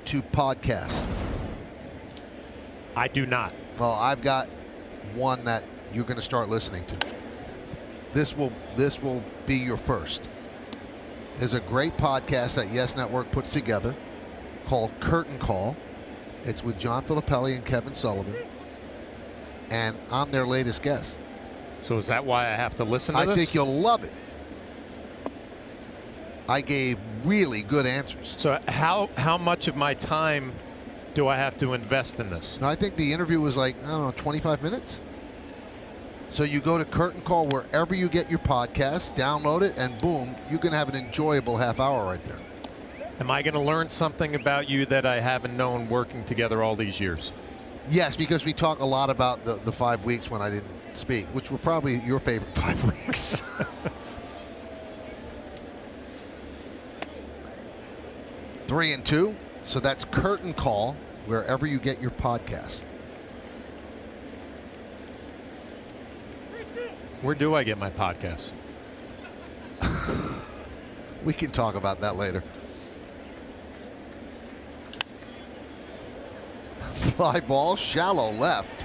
to podcasts? I do not. Well, I've got one that you're going to start listening to. This will be your first. There's a great podcast that Yes Network puts together called Curtain Call. It's with John Filippelli and Kevin Sullivan. And I'm their latest guest. So is that why I have to listen to this? I think you'll love it. I gave really good answers. So how much of my time do I have to invest in this? Now, I think the interview was like, I don't know, 25 minutes. So you go to Curtain Call wherever you get your podcast, download it, and boom, you're going to have an enjoyable half hour right there. Am I going to learn something about you that I haven't known working together all these years? Yes, because we talk a lot about the 5 weeks when I didn't speak, which were probably your favorite 5 weeks. Three and two. So that's Curtain Call wherever you get your podcast. Where do I get my podcast? We can talk about that later. Fly ball, shallow left.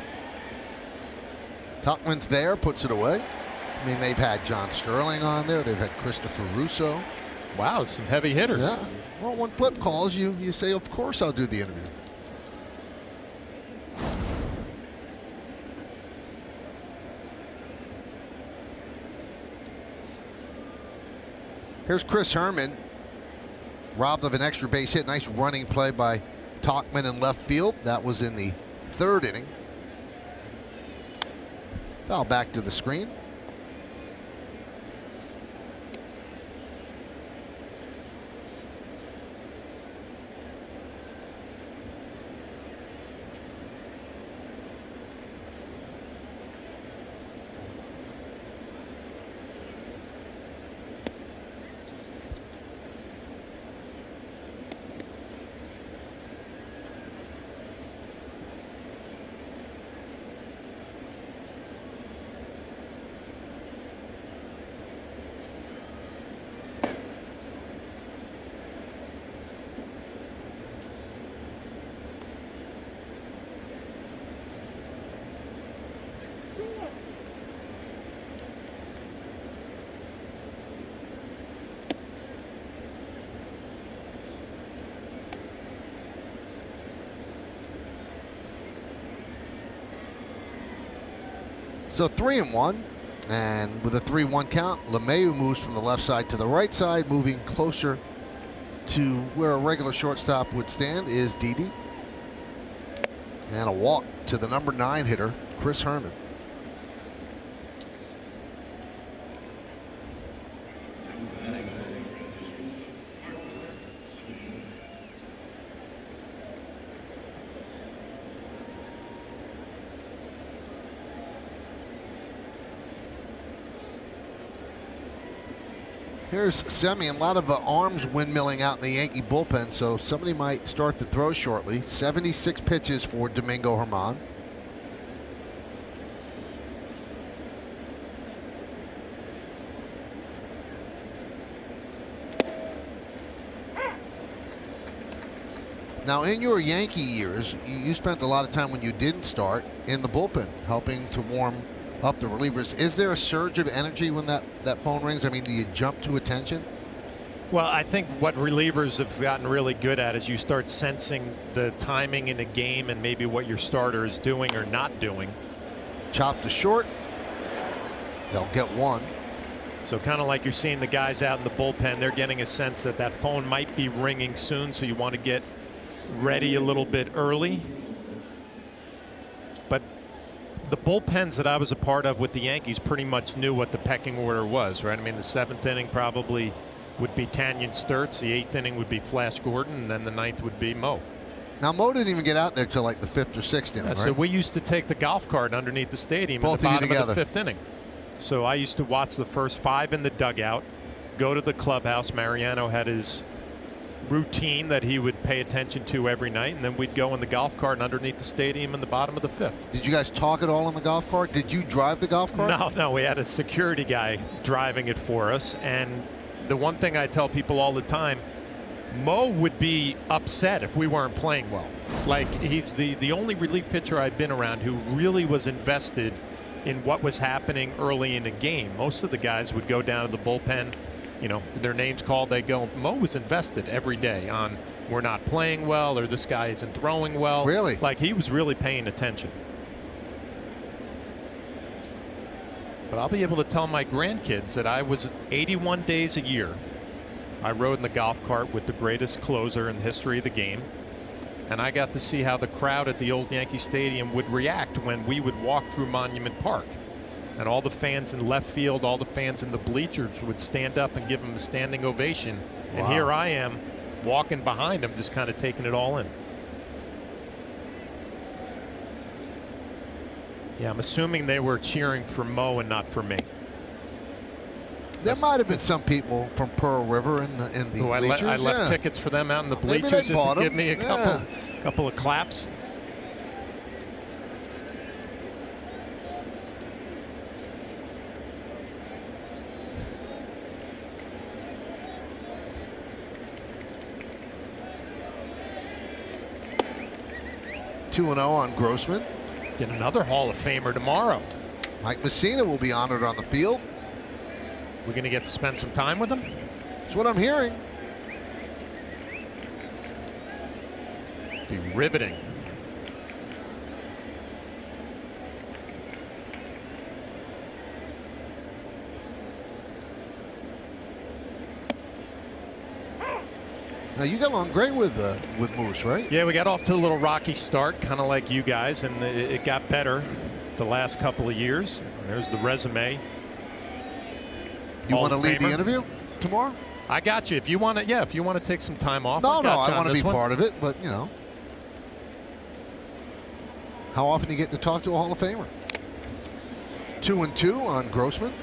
Tuckman's there, puts it away. I mean, they've had John Sterling on there. They've had Christopher Russo. Wow, some heavy hitters. Yeah. Well, when Flip calls, you say, of course I'll do the interview. Here's Chris Herman, robbed of an extra base hit. Nice running play by Tauchman in left field. That was in the 3rd inning. Foul back to the screen. So 3-1. And with a 3-1 count, LeMahieu moves from the left side to the right side, moving closer to where a regular shortstop would stand is Didi. And a walk to the number 9 hitter, Chris Herman. Here's Semien, a lot of arms windmilling out in the Yankee bullpen, so somebody might start the throw shortly. 76 pitches for Domingo Germán. Now, in your Yankee years, you spent a lot of time when you didn't start in the bullpen, helping to warm up the relievers. Is there a surge of energy when that phone rings? I mean, do you jump to attention? Well, I think what relievers have gotten really good at is you start sensing the timing in a game and maybe what your starter is doing or not doing. Chop to short. They'll get one. So kind of like you're seeing the guys out in the bullpen, they're getting a sense that that phone might be ringing soon, so you want to get ready a little bit early. But the bullpens that I was a part of with the Yankees pretty much knew what the pecking order was, right? I mean, the 7th inning probably would be Tanyan Sturtz, the 8th inning would be Flash Gordon, and then the 9th would be Mo. Now, Mo didn't even get out there till like the 5th or 6th inning, right? So we used to take the golf cart underneath the stadium Both in the of you bottom of the together. 5th inning. So I used to watch the first 5 in the dugout, go to the clubhouse. Mariano had his routine that he would pay attention to every night, and then we'd go in the golf cart underneath the stadium in the bottom of the 5th. Did you guys talk at all in the golf cart? Did you drive the golf cart? No, we had a security guy driving it for us. And the one thing I tell people all the time, Mo would be upset if we weren't playing well. Like, he's the only relief pitcher I've been around who really was invested in what was happening early in a game. Most of the guys would go down to the bullpen, you know, their names called, they go. Mo was invested every day on, we're not playing well, or this guy isn't throwing well. Really? Like, he was really paying attention. But I'll be able to tell my grandkids that I was 81 days a year. I rode in the golf cart with the greatest closer in the history of the game. And I got to see how the crowd at the old Yankee Stadium would react when we would walk through Monument Park. And all the fans in left field, all the fans in the bleachers would stand up and give him a standing ovation. Wow. And here I am walking behind him, just kind of taking it all in. Yeah, I'm assuming they were cheering for Mo and not for me. There might have been some people from Pearl River in the bleachers. I left tickets for them out in the Maybe bleachers they just bought to give them. me a couple of claps. Two 2-0 on Grossman. Get another Hall of Famer tomorrow. Mike Messina will be honored on the field. We're going to get to spend some time with him. That's what I'm hearing. Be riveting. Now, you got along great with Moose, right? Yeah, we got off to a little rocky start, kind of like you guys, and it got better the last couple of years. There's the resume. You want to lead the interview tomorrow? I got you. If you want to, yeah. If you want to take some time off, No, I want to be part of it. But you know, how often do you get to talk to a Hall of Famer? 2-2 on Grossman.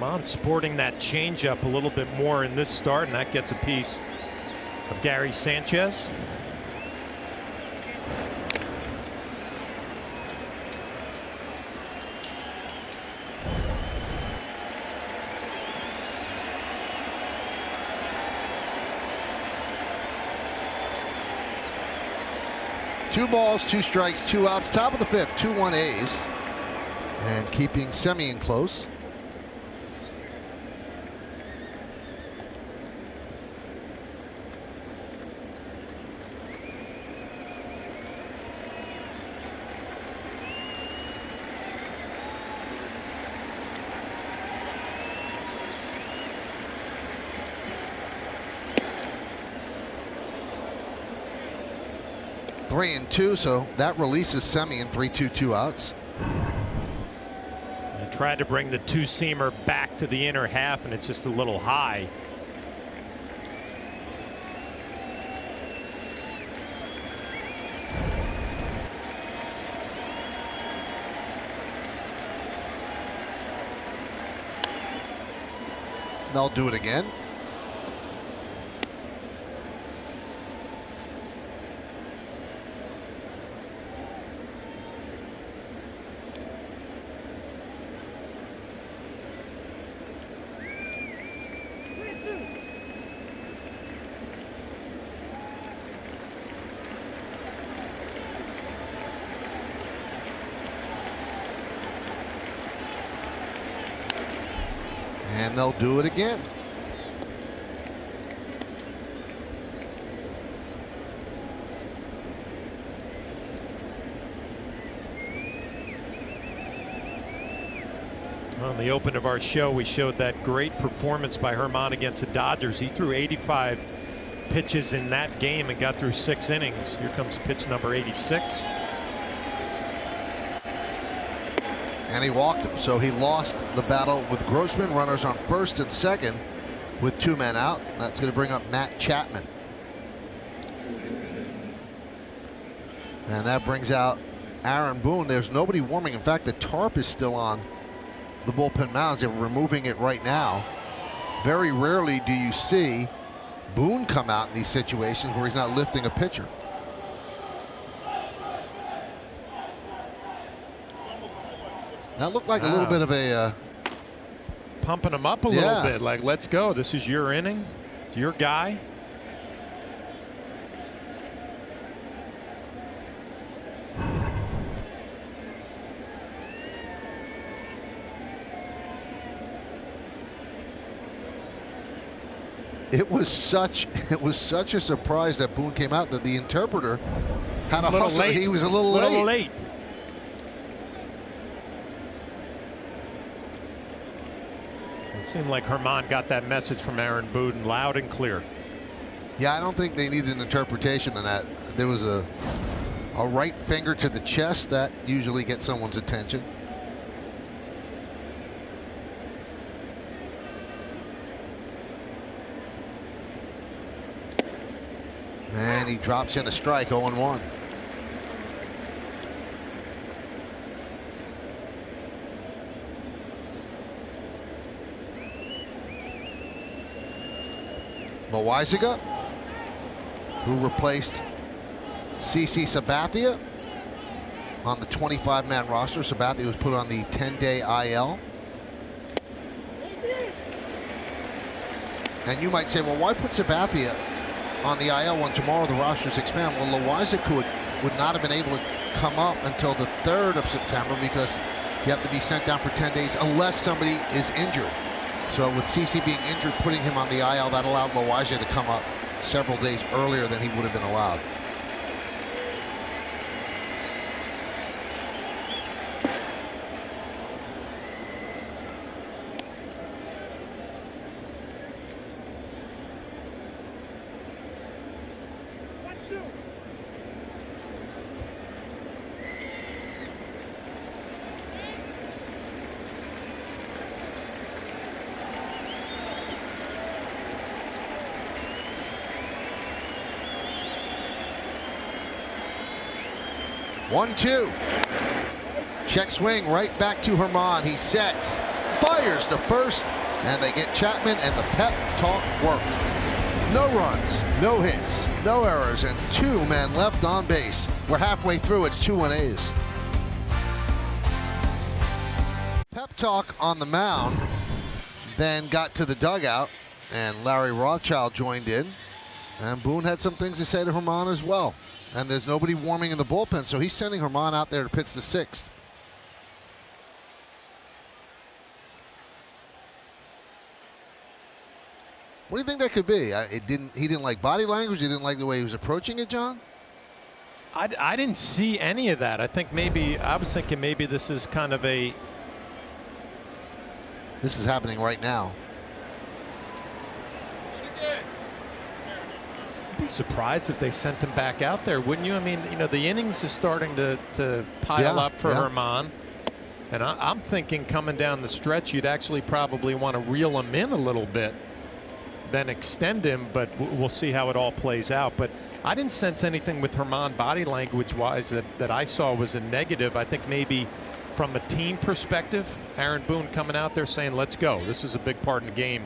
Germán sporting that changeup a little bit more in this start, and that gets a piece of Gary Sanchez. Two balls, 2 strikes, 2 outs. Top of the 5th, 2-1 A's, and keeping Semien close. 3-2, so that releases Semien 3-2, 2 outs. I tried to bring the two-seamer back to the inner half, and it's just a little high. They'll do it again. And they'll do it again. On the open of our show, we showed that great performance by Germán against the Dodgers. He threw 85 pitches in that game and got through 6 innings. Here comes pitch number 86. And he walked him, so he lost the battle with Grossman. Runners on first and second with 2 men out. That's going to bring up Matt Chapman. And that brings out Aaron Boone. There's nobody warming. In fact, the tarp is still on the bullpen mounds. They're removing it right now. Very rarely do you see Boone come out in these situations where he's not lifting a pitcher. That looked like a little bit of a pumping him up a little bit, like, let's go, this is your inning, your guy. It was such a surprise that Boone came out that the interpreter had a hustle. Late. He was a little late. It seemed like Germán got that message from Aaron Boone loud and clear. Yeah, I don't think they needed an interpretation on that. There was a right finger to the chest that usually gets someone's attention. And he drops in a strike, 0-1. Loaizaga, who replaced CC Sabathia on the 25-man roster. Sabathia was put on the 10-day IL. And you might say, well, why put Sabathia on the IL when tomorrow the rosters expand? Well, Loaizaga would not have been able to come up until the 3rd of September because you have to be sent down for 10 days unless somebody is injured. So with CC being injured, putting him on the IL, that allowed Loaizaga to come up several days earlier than he would have been allowed. One-two. Check swing right back to Germán. He sets, fires to first, and they get Chapman, and the pep talk worked. No runs, no hits, no errors, and 2 men left on base. We're halfway through. It's 2-1 A's. Pep talk on the mound, then got to the dugout, and Larry Rothschild joined in, and Boone had some things to say to Germán as well. And there's nobody warming in the bullpen, so he's sending Germán out there to pitch the 6th. What do you think that could be? He didn't like body language. He didn't like the way he was approaching it, John? I didn't see any of that. I was thinking maybe this is kind of a. This is happening right now. Be be surprised if they sent him back out there, wouldn't you? I mean, you know, the innings is starting to pile up for Herman. And I'm thinking coming down the stretch, you'd actually probably want to reel him in a little bit, then extend him, but we'll see how it all plays out. But I didn't sense anything with Herman body language-wise that I saw was a negative. I think maybe from a team perspective, Aaron Boone coming out there saying, let's go. This is a big part in the game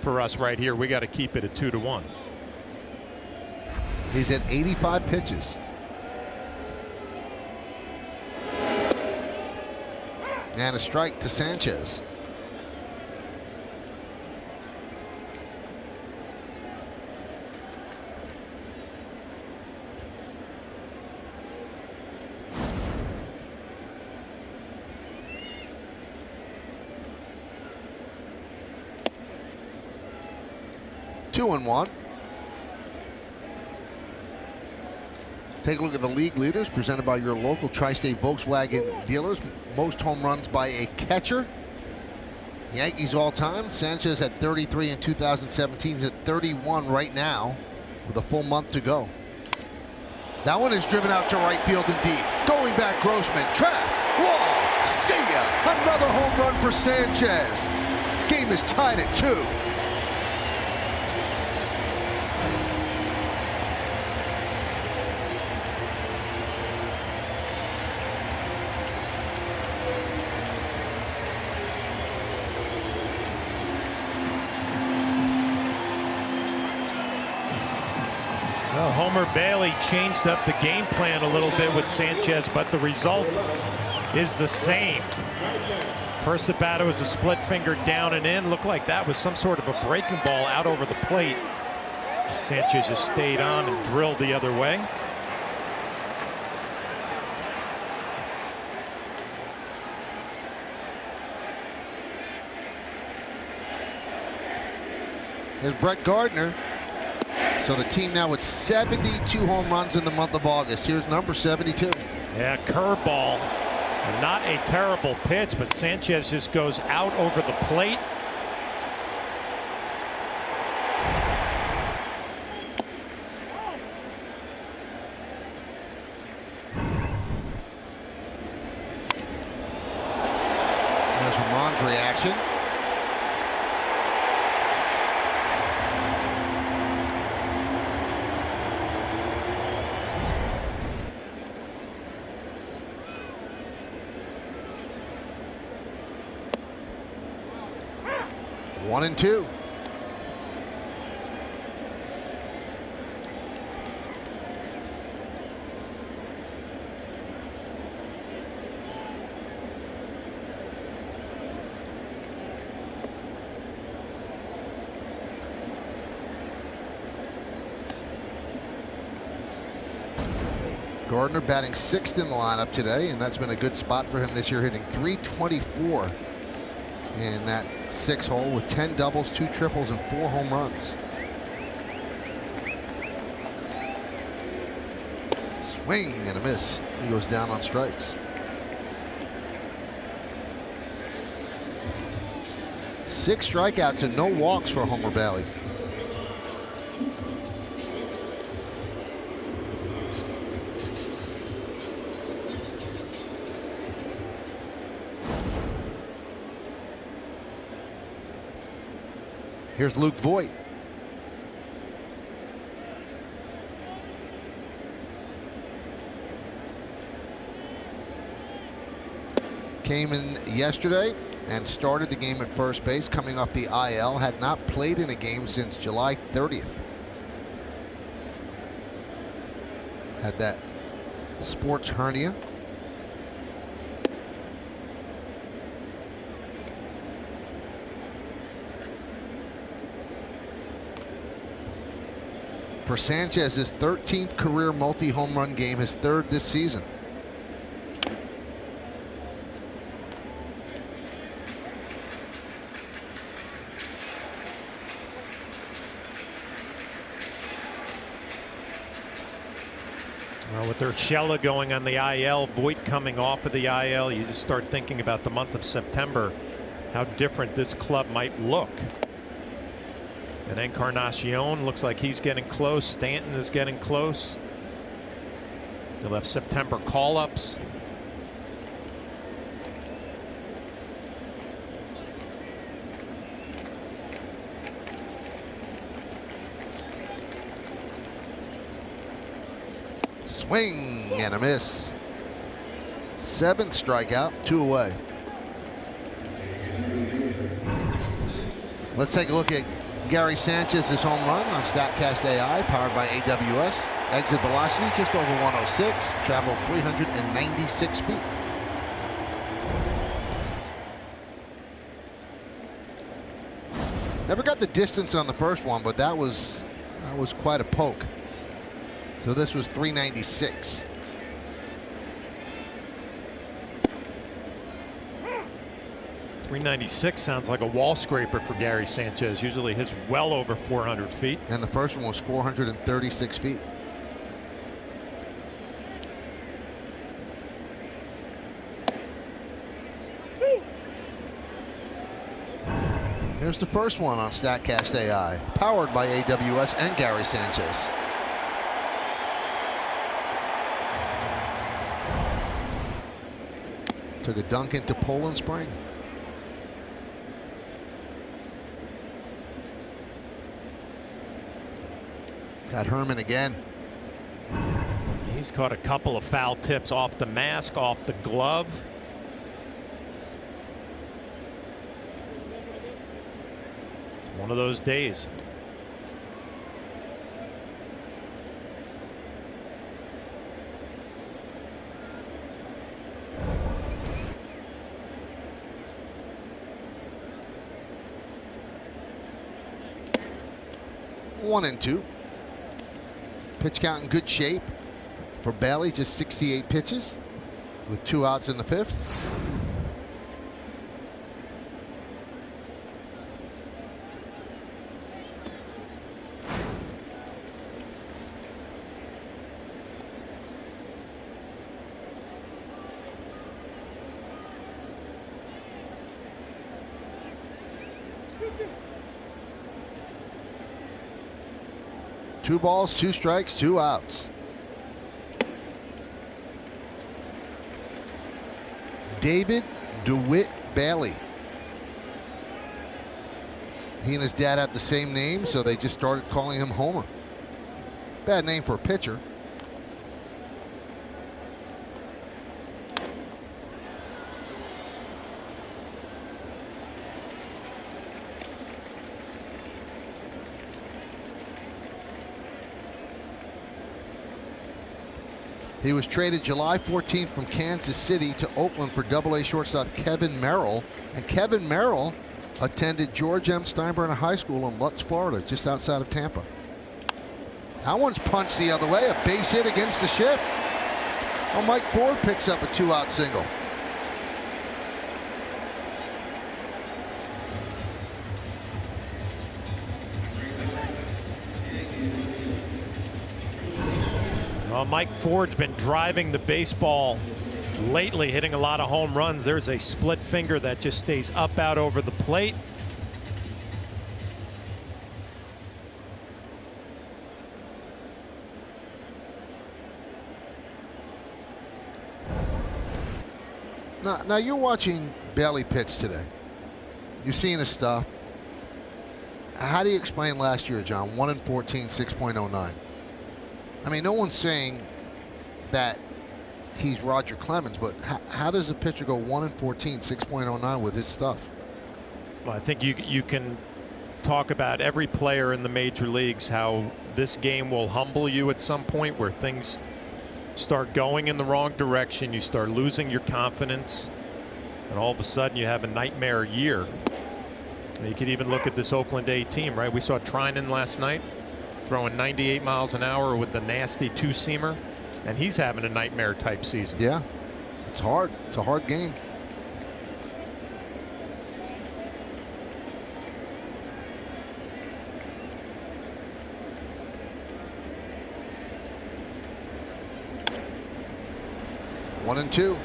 for us right here. We got to keep it at 2-1. He's at 85 pitches. And a strike to Sanchez. Two and one. Take a look at the league leaders presented by your local Tri-State Volkswagen dealers. Most home runs by a catcher. Yankees all time. Sanchez at 33 in 2017. He's at 31 right now with a full month to go. That one is driven out to right field and deep. Going back, Grossman. Track. Wall. See ya. Another home run for Sanchez. Game is tied at 2. Well, Homer Bailey changed up the game plan a little bit with Sanchez, but the result is the same. First at bat, it was a split finger down and in. Looked like that was some sort of a breaking ball out over the plate. Sanchez just stayed on and drilled the other way. There's Brett Gardner. So the team now with 72 home runs in the month of August. Here's number 72. Yeah, curveball. Not a terrible pitch, but Sanchez just goes out over the plate. There's Herman's reaction. One and two. Gardner batting 6th in the lineup today, and that's been a good spot for him this year, hitting .324 in that 6 hole with 10 doubles, 2 triples, and 4 home runs. Swing and a miss. He goes down on strikes. 6 strikeouts and no walks for Homer Bailey. Here's Luke Voigt. Came in yesterday and started the game at first base, coming off the IL. Had not played in a game since July 30th. Had that sports hernia. For Sanchez, his 13th career multi-home run game, his 3rd this season. Well, with Urshela going on the IL, Voigt coming off of the IL, you just start thinking about the month of September, how different this club might look. And Encarnacion looks like he's getting close. Stanton is getting close. They'll have September call-ups. Swing and a miss. 7th strikeout, 2 away. Let's take a look at Gary Sanchez's home run on StatCast AI, powered by AWS. Exit velocity just over 106, traveled 396 feet. Never got the distance on the first one, but that was quite a poke. So this was 396. .396 sounds like a wall scraper for Gary Sanchez. Usually his well over 400 feet. And the first one was 436 feet. Here's the first one on StatCast AI, powered by AWS and Gary Sanchez. Took a dunk into Poland Spring. Got Herman again. He's caught a couple of foul tips off the mask, off the glove. It's one of those days. One and two. Pitch count in good shape for Bailey, just 68 pitches with 2 outs in the 5th. Two balls, 2 strikes, 2 outs. David DeWitt Bailey. He and his dad have the same name, so they just started calling him Homer. Bad name for a pitcher. He was traded July 14th from Kansas City to Oakland for AA shortstop Kevin Merrill. And Kevin Merrill attended George M. Steinbrenner High School in Lutz, Florida, just outside of Tampa. That one's punched the other way. A base hit against the shift. Well, Mike Ford picks up a 2-out single. Well, Mike Ford's been driving the baseball lately, hitting a lot of home runs. There's a split finger that just stays up out over the plate. Now you're watching Bailey pitch today. You're seeing his stuff. How do you explain last year, John? 1 in 14, 6.09. I mean, no one's saying that he's Roger Clemens, but how does a pitcher go 1 in 14, 6.09 with his stuff? Well, I think you can talk about every player in the major leagues, how this game will humble you at some point where things start going in the wrong direction. You start losing your confidence, and all of a sudden you have a nightmare year. And you could even look at this Oakland A team, right? We saw Trinan last night throwing 98 miles an hour with the nasty 2-seamer, and he's having a nightmare type season. Yeah, it's hard. It's a hard game. One and two.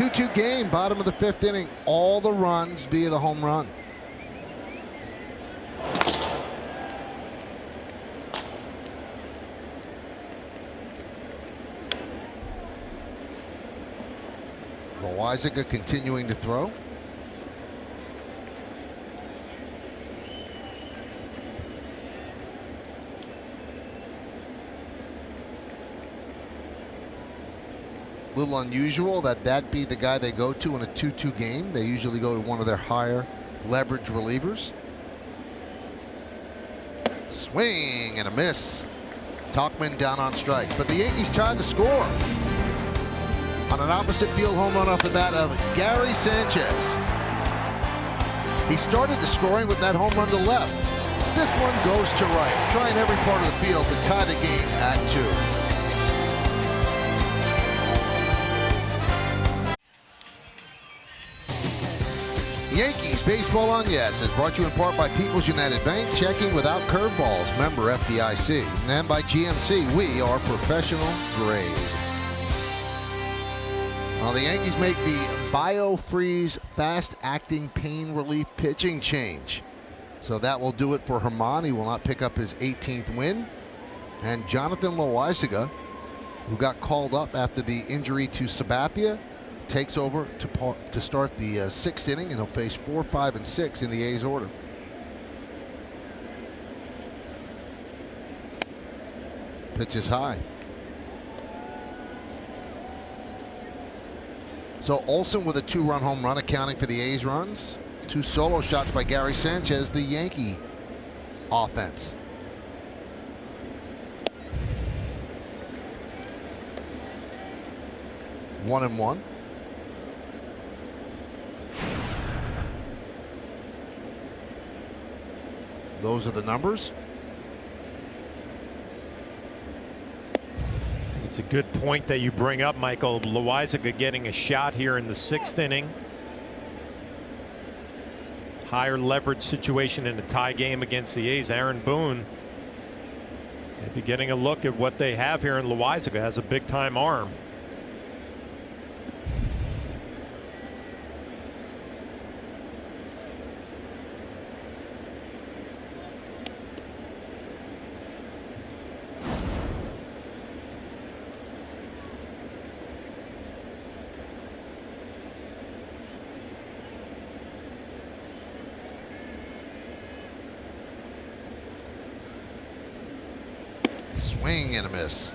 2-2 game, bottom of the 5th inning. All the runs via the home run. Loizaga continuing to throw. Little unusual that be the guy they go to in a 2-2 game. They usually go to one of their higher leverage relievers. Swing and a miss. Tauchman down on strikes, but the Yankees tied the score on an opposite field home run off the bat of Gary Sanchez. He started the scoring with that home run to left. This one goes to right, trying every part of the field to tie the game at 2. Yankees Baseball on Yes is brought to you in part by People's United Bank, checking without curveballs, member FDIC, and by GMC. We are professional grade. Well, the Yankees make the BioFreeze fast-acting pain relief pitching change. So that will do it for Herman. He will not pick up his 18th win. And Jonathan Loizaga, who got called up after the injury to Sabathia, takes over to start the 6th inning, and he'll face 4, 5, and 6 in the A's order. Pitch is high. So Olsen with a 2-run home run, accounting for the A's runs. 2 solo shots by Gary Sanchez, the Yankee offense. One and one. Those are the numbers. It's a good point that you bring up, Michael. Loizaga getting a shot here in the 6th inning. Higher leverage situation in a tie game against the A's. Aaron Boone maybe getting a look at what they have here, and Loizaga has a big time arm. Swing and a miss.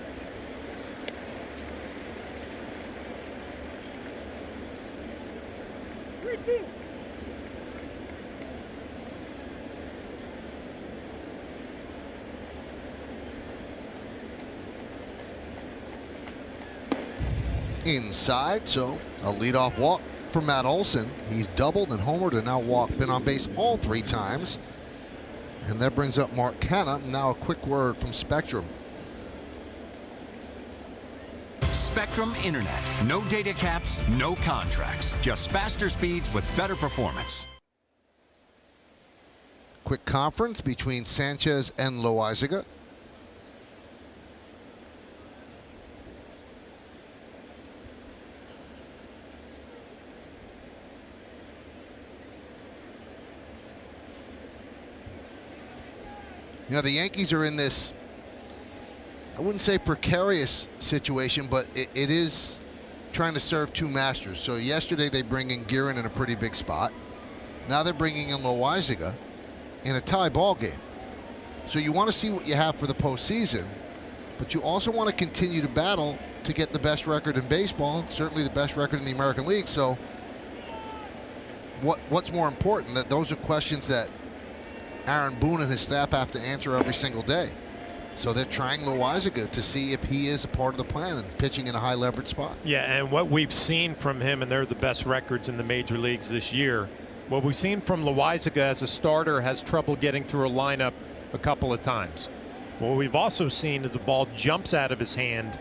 Inside, so a leadoff walk for Matt Olson. He's doubled and homered and now been on base all 3 times. And that brings up Mark Canha. Now a quick word from Spectrum. Spectrum Internet. No data caps, no contracts. Just faster speeds with better performance. Quick conference between Sanchez and Loizaga. You know, the Yankees are in this, I wouldn't say precarious situation, but it is trying to serve 2 masters. So yesterday they bring in Guerin in a pretty big spot. Now they're bringing in Loizaga in a tie ball game. So you want to see what you have for the postseason, but you also want to continue to battle to get the best record in baseball, certainly the best record in the American League. So what's more important? That those are questions that Aaron Boone and his staff have to answer every single day. So they're trying Loizaga to see if he is a part of the plan and pitching in a high leverage spot. Yeah, and what we've seen from him, and they're the best records in the major leagues this year, what we've seen from Loizaga as a starter has trouble getting through a lineup a couple of times. What we've also seen is the ball jumps out of his hand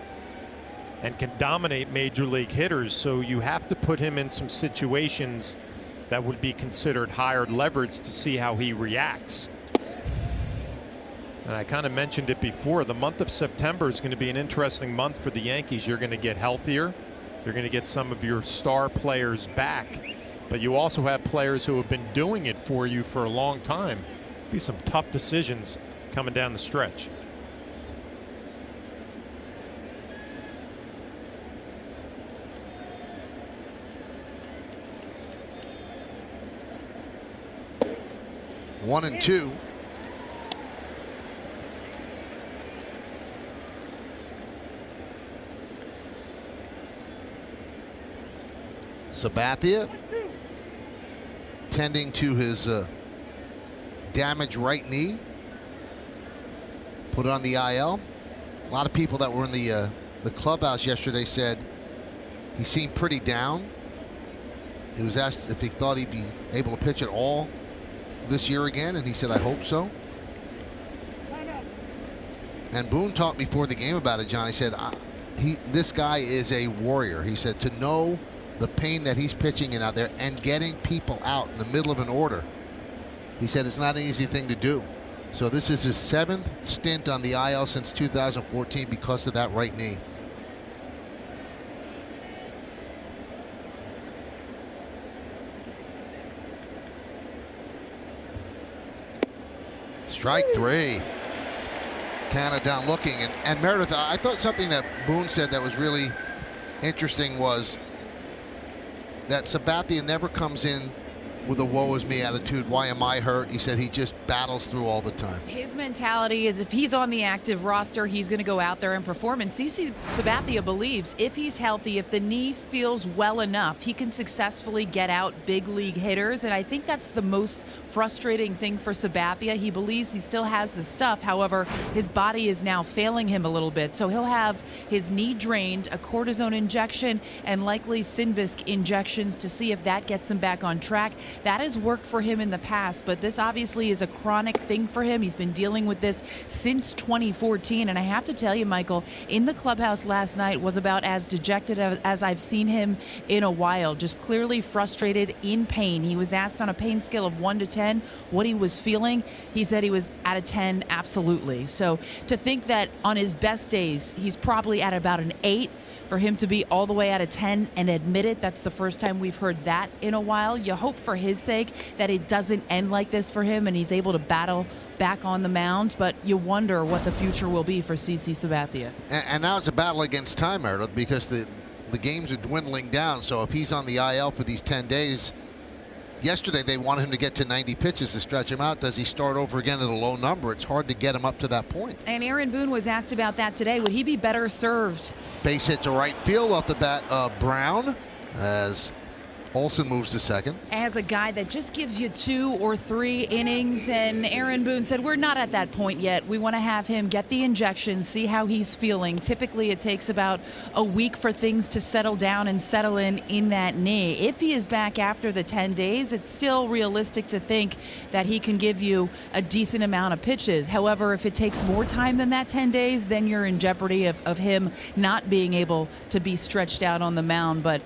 and can dominate major league hitters. So you have to put him in some situations that would be considered higher leverage to see how he reacts. And I kind of mentioned it before, the month of September is going to be an interesting month for the Yankees. You're going to get healthier. You're going to get some of your star players back, but you also have players who have been doing it for you for a long time. Be some tough decisions coming down the stretch. One and two. Sabathia tending to his damaged right knee. Put it on the IL. A lot of people that were in the clubhouse yesterday said he seemed pretty down. He was asked if he thought he'd be able to pitch at all this year again, and he said, I hope so. And Boone talked before the game about it, John. He said, this guy is a warrior. He said to know the pain that he's pitching in out there and getting people out in the middle of an order. He said it's not an easy thing to do. So this is his 7th stint on the IL since 2014 because of that right knee. Strike 3. Canada down looking. And Meredith, I thought something that Boone said that was really interesting was that Sabathia never comes in with a woe is me attitude. Why am I hurt? He said he just battles through all the time. His mentality is if he's on the active roster, he's going to go out there and perform. And CC Sabathia believes if he's healthy, if the knee feels well enough, he can successfully get out big league hitters. And I think that's the most frustrating thing for Sabathia. He believes he still has the stuff. However, his body is now failing him a little bit. So he'll have his knee drained, a cortisone injection, and likely Synvisc injections to see if that gets him back on track. That has worked for him in the past, but this obviously is a chronic thing for him. He's been dealing with this since 2014. And I have to tell you, Michael, in the clubhouse last night was about as dejected as I've seen him in a while, just clearly frustrated, in pain. He was asked on a pain scale of 1 to 10 what he was feeling. He said he was at a 10, absolutely. So to think that on his best days, he's probably at about an 8, for him to be all the way at a 10 and admit it, that's the first time we've heard that in a while. You hope for his sake that it doesn't end like this for him and he's able to battle back on the mound, but you wonder what the future will be for CC Sabathia. And now it's a battle against time, Meredith, because the games are dwindling down. So if he's on the IL for these 10 days, yesterday they wanted him to get to 90 pitches to stretch him out. Does he start over again at a low number? It's hard to get him up to that point. And Aaron Boone was asked about that today. Would he be better served? Base hit to right field off the bat of Brown as Olsen moves to second. As a guy that just gives you 2 or 3 innings, and Aaron Boone said, we're not at that point yet. We want to have him get the injection, see how he's feeling. Typically, it takes about a week for things to settle down and settle in that knee. If he is back after the 10 days, it's still realistic to think that he can give you a decent amount of pitches. However, if it takes more time than that 10 days, then you're in jeopardy of him not being able to be stretched out on the mound. But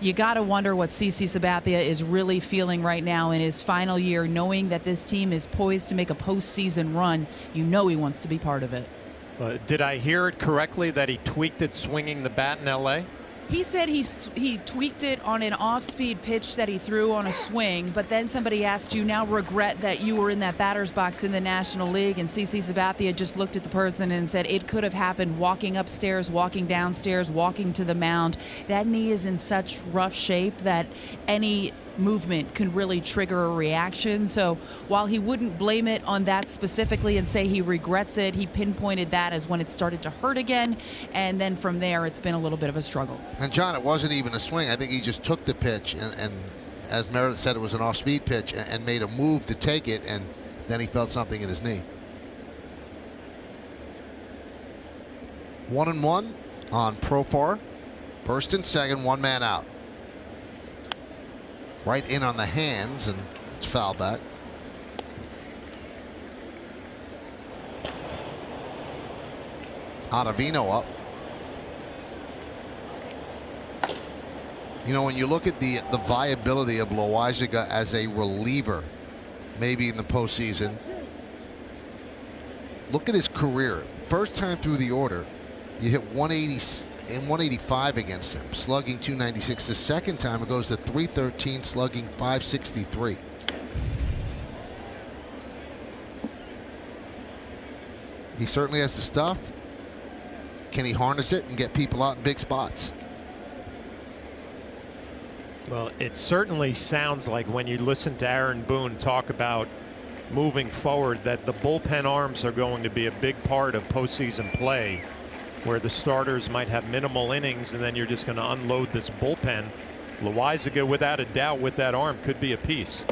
you got to wonder what CC Sabathia is really feeling right now in his final year, knowing that this team is poised to make a postseason run. You know he wants to be part of it. Did I hear it correctly that he tweaked it swinging the bat in L.A.? He said he tweaked it on an off-speed pitch that he threw on a swing, but then somebody asked, you now regret that you were in that batter's box in the National League, and CC Sabathia just looked at the person and said it could have happened walking upstairs, walking downstairs, walking to the mound. That knee is in such rough shape that any movement can really trigger a reaction. So while he wouldn't blame it on that specifically and say he regrets it, he pinpointed that as when it started to hurt again, and then from there it's been a little bit of a struggle. And John, it wasn't even a swing. I think he just took the pitch and as Meredith said, it was an off-speed pitch and made a move to take it, and then he felt something in his knee. 1-1 on Profar. First and second, 1 man out. Right in on the hands, and it's foul back. Ottavino up. You know, when you look at the viability of Loaisiga as a reliever, maybe in the postseason, look at his career. First time through the order, you hit 180 and 185 against him, slugging 296. The second time it goes to 313, slugging 563. He certainly has the stuff. Can he harness it and get people out in big spots? Well, it certainly sounds like when you listen to Aaron Boone talk about moving forward that the bullpen arms are going to be a big part of postseason play, where the starters might have minimal innings and then you're just going to unload this bullpen. Loaisiga, without a doubt, with that arm could be a piece.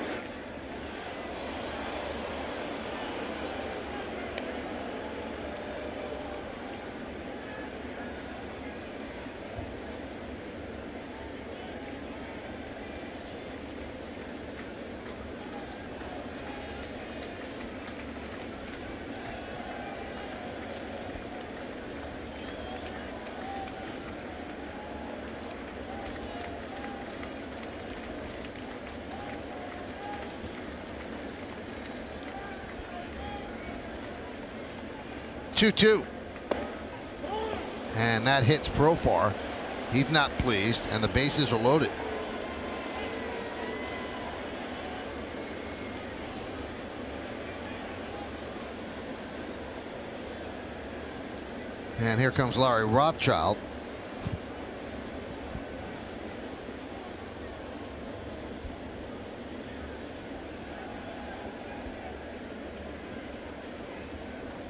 Two. And that hits Profar. He's not pleased, and the bases are loaded. And here comes Larry Rothschild.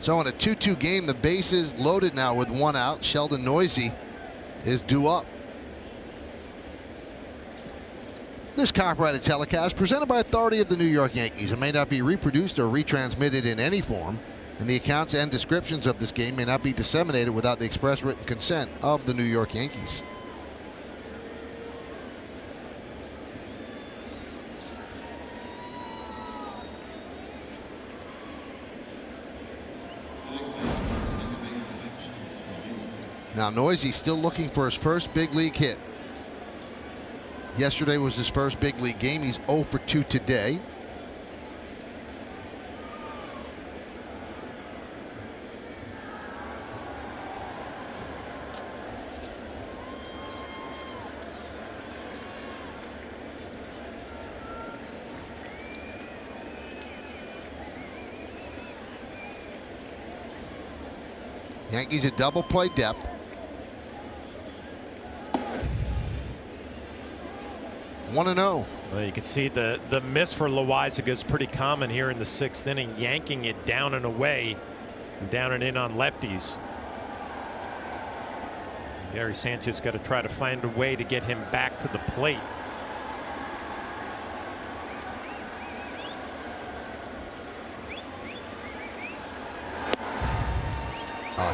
So in a 2-2 game, the bases loaded now with one out. Sheldon Noisy is due up. This copyrighted telecast presented by authority of the New York Yankees. It may not be reproduced or retransmitted in any form, and the accounts and descriptions of this game may not be disseminated without the express written consent of the New York Yankees. Now Noisy still looking for his first big league hit. Yesterday was his first big league game. He's 0 for 2 today. Yankees a double play depth. One and 0. Well, you can see the miss for Loaisiga is pretty common here in the 6th inning, yanking it down and away, and down and in on lefties. Gary Sanchez got to try to find a way to get him back to the plate.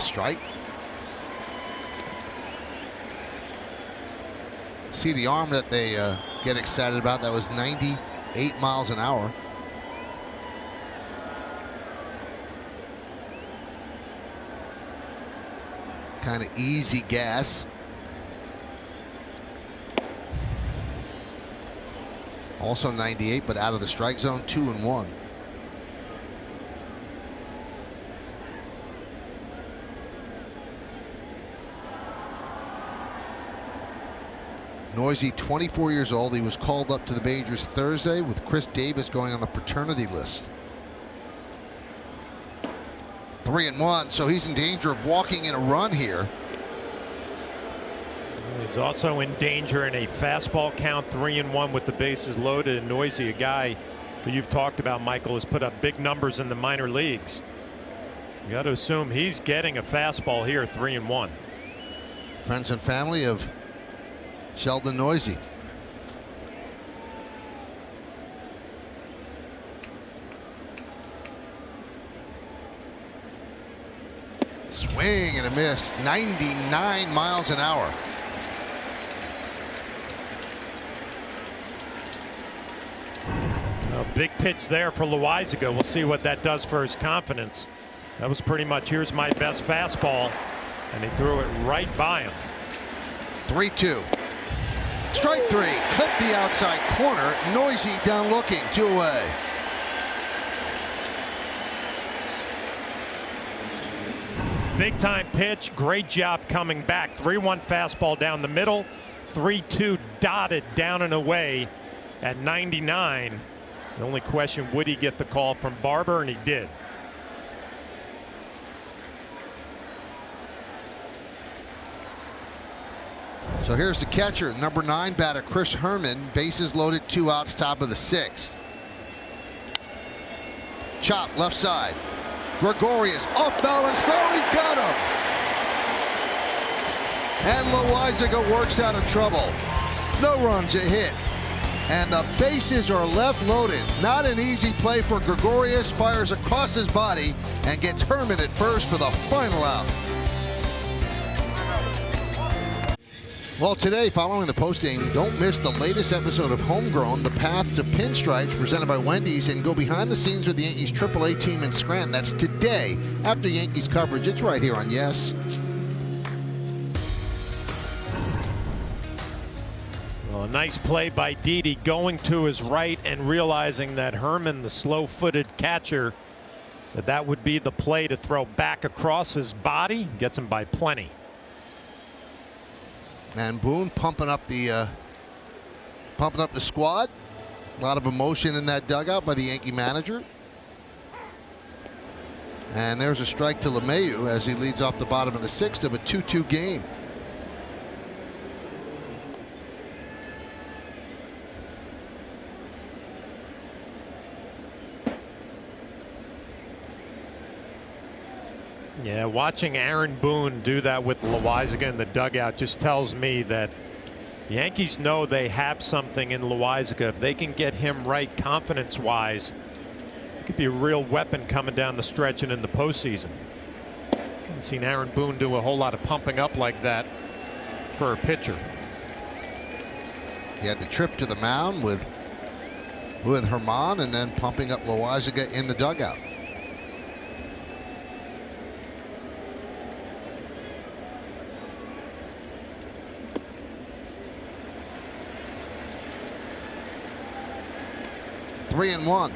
Strike. See the arm that they get excited about. That was 98 miles an hour. Kind of easy gas. Also 98, but out of the strike zone, 2-1. Noisy, 24 years old. He was called up to the majors Thursday with Chris Davis going on the paternity list. 3-1, so he's in danger of walking in a run here. He's also in danger in a fastball count, 3-1 with the bases loaded. And Noisy, a guy who you've talked about, Michael, has put up big numbers in the minor leagues. You got to assume he's getting a fastball here, 3-1. Friends and family of Sheldon Noisy. Swing and a miss. 99 miles an hour. A big pitch there for Loaisiga. We'll see what that does for his confidence. That was pretty much, here's my best fastball, and he threw it right by him. 3-2. Strike 3. Clip the outside corner. Noisy down looking. 2 away. Big time pitch. Great job coming back. 3-1 fastball down the middle. 3-2 dotted down and away at 99. The only question, would he get the call from Barber? And he did. So here's the catcher, number 9 batter Chris Herman. Bases loaded, 2 outs, top of the 6th. Chop left side. Gregorius off balance throw. He got him. And Loizaga works out of trouble. No runs, a hit. And the bases are left loaded. Not an easy play for Gregorius. Fires across his body and gets Herman at first for the final out. Well, today, following the postgame, don't miss the latest episode of Homegrown, The Path to Pinstripes, presented by Wendy's, and go behind the scenes with the Yankees AAA team in Scranton. That's today, after Yankees coverage. It's right here on Yes. Well, a nice play by Didi, going to his right and realizing that Herman, the slow-footed catcher, that would be the play to throw back across his body. Gets him by plenty. And Boone pumping up the squad. A lot of emotion in that dugout by the Yankee manager. And there's a strike to LeMahieu as he leads off the bottom of the 6th of a 2-2 game. Yeah, watching Aaron Boone do that with Loizaga in the dugout just tells me that the Yankees know they have something in Loizaga. If they can get him right confidence-wise, it could be a real weapon coming down the stretch and in the postseason. Haven't seen Aaron Boone do a whole lot of pumping up like that for a pitcher. He had the trip to the mound with Herman and then pumping up Loizaga in the dugout. Three and one.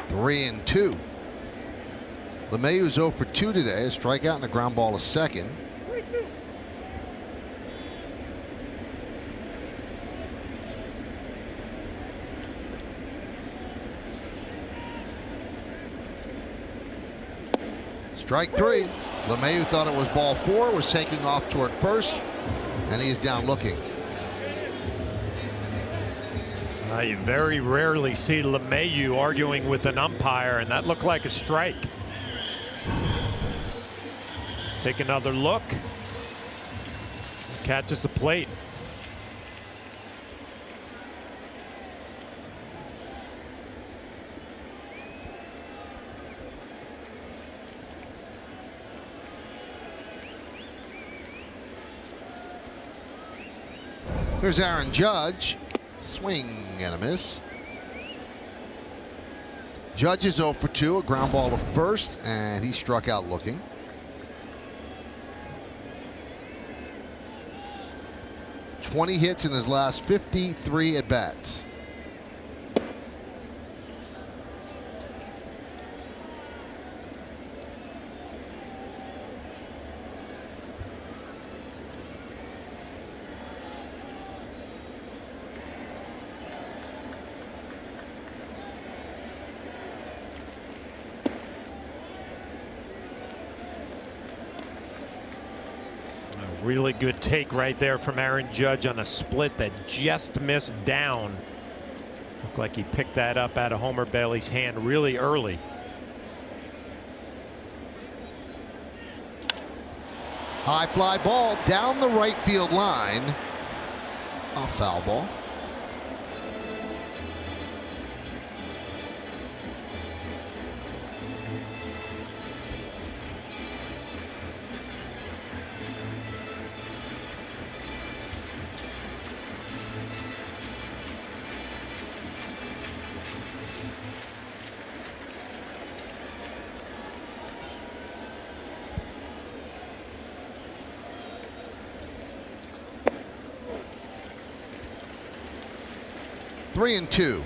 Three and two. LeMahieu's 0 for 2 today. A strikeout and a ground ball to second. Strike 3. LeMahieu thought it was ball 4, was taking off toward first, and he is down looking. You very rarely see LeMahieu arguing with an umpire, and that looked like a strike. Take another look. Catches the plate. Here's Aaron Judge. Swing and a miss. Judge is 0 for 2, a ground ball to first, and he struck out looking. "20 hits in his last 53 at-bats. Really good take right there from Aaron Judge on a split that just missed down. Looked like he picked that up out of Homer Bailey's hand really early. High fly ball down the right field line. A foul ball. 3-2.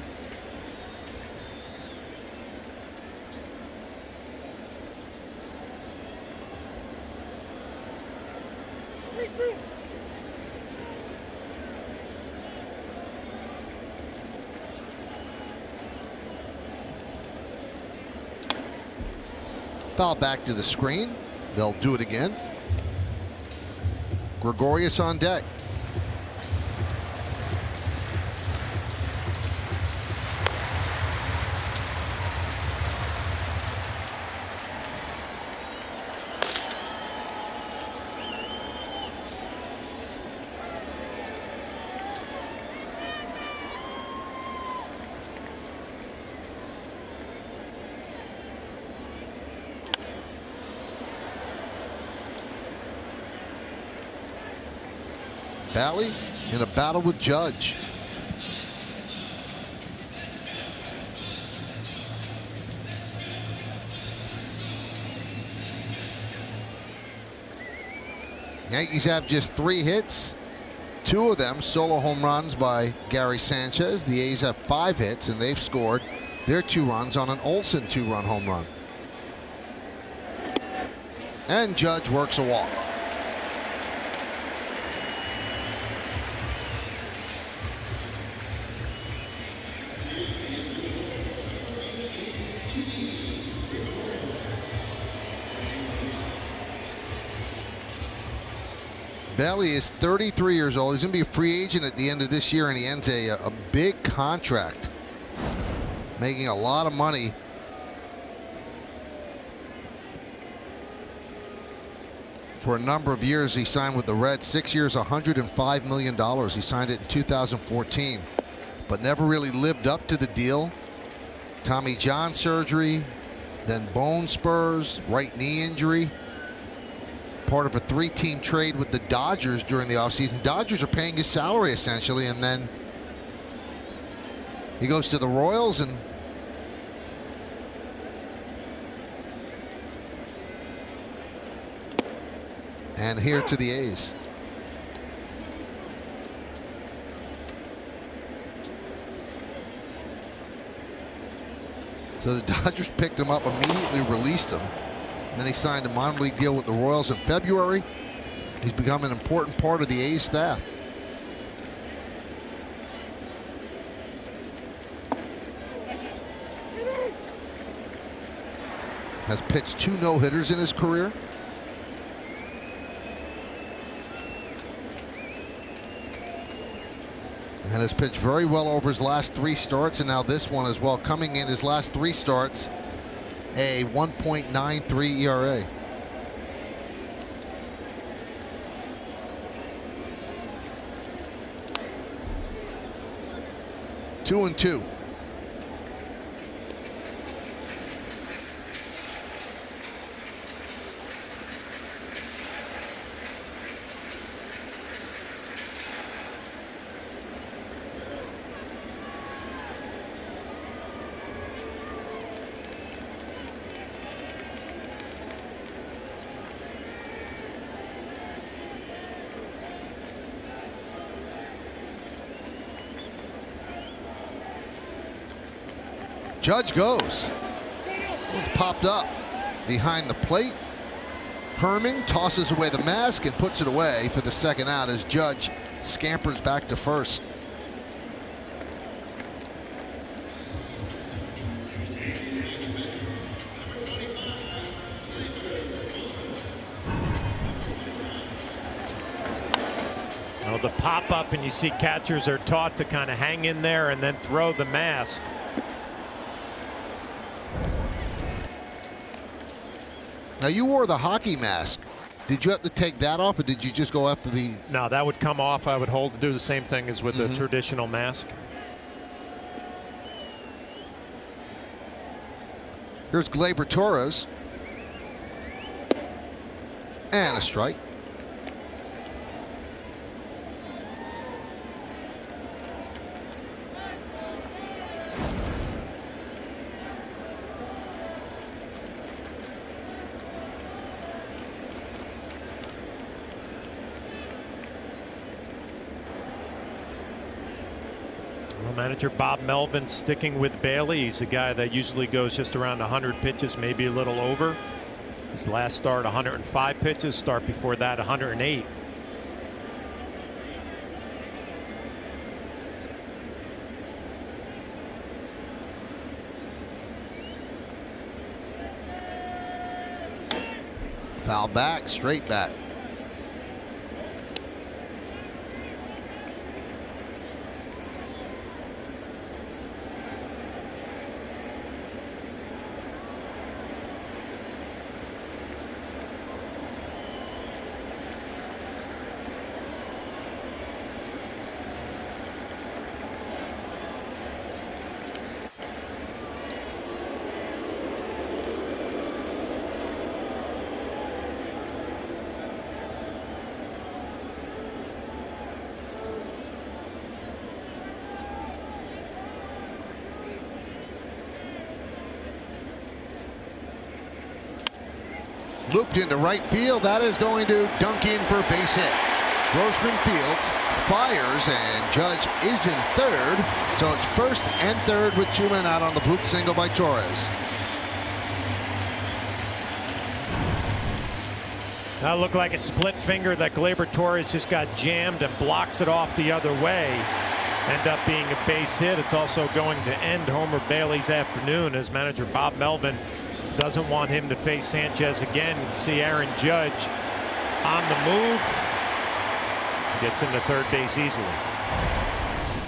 Foul back to the screen. They'll do it again. Gregorius on deck. Bally in a battle with Judge. Yankees have just 3 hits. 2 of them solo home runs by Gary Sanchez. The A's have 5 hits, and they've scored their 2 runs on an Olsen 2-run home run. And Judge works a walk. Bailey is 33 years old. He's going to be a free agent at the end of this year, and he ends a big contract, making a lot of money. For a number of years, he signed with the Reds. 6 years, $105 million. He signed it in 2014, but never really lived up to the deal. Tommy John surgery, then bone spurs, right knee injury. Part of a 3-team trade with the Dodgers during the offseason. Dodgers are paying his salary essentially, and then he goes to the Royals and here to the A's. So the Dodgers picked him up, immediately released him. And then he signed a minor league deal with the Royals in February. He's become an important part of the A's staff. Has pitched 2 no-hitters in his career. And has pitched very well over his last 3 starts, and now this one as well. Coming in his last 3 starts, a 1.93 ERA. Two and two. Judge goes. It's popped up behind the plate. Herman tosses away the mask and puts it away for the second out as Judge scampers back to first. The pop up, and you see catchers are taught to kind of hang in there and then throw the mask. Now, you wore the hockey mask. Did you have to take that off, or did you just go after the... No, that would come off. I would hold to do the same thing as with the traditional mask. Here's Gleyber Torres. And a strike. Manager Bob Melvin sticking with Bailey. He's a guy that usually goes just around 100 pitches, maybe a little over. His last start 105 pitches, start before that 108. Foul back, straight back. Looped into right field. That is going to dunk in for a base hit. Grossman fields, fires, and Judge is in third. So it's first and third with 2 men out on the bloop single by Torres. That looked like a split finger that Gleyber Torres just got jammed and blocks it off the other way. End up being a base hit. It's also going to end Homer Bailey's afternoon as manager Bob Melvin doesn't want him to face Sanchez again. You see Aaron Judge on the move. Gets into third base easily.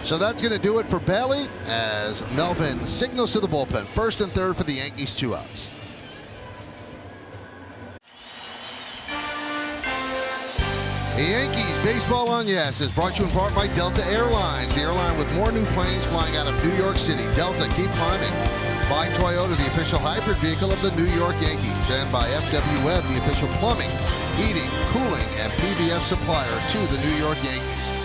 So that's going to do it for Bailey as Melvin signals to the bullpen. First and third for the Yankees, 2 outs. The Yankees Baseball on Yes is brought to you in part by Delta Airlines, the airline with more new planes flying out of New York City. Delta, keep climbing. By Toyota, the official hybrid vehicle of the New York Yankees, and by FW Webb, the official plumbing, heating, cooling, and PVF supplier to the New York Yankees.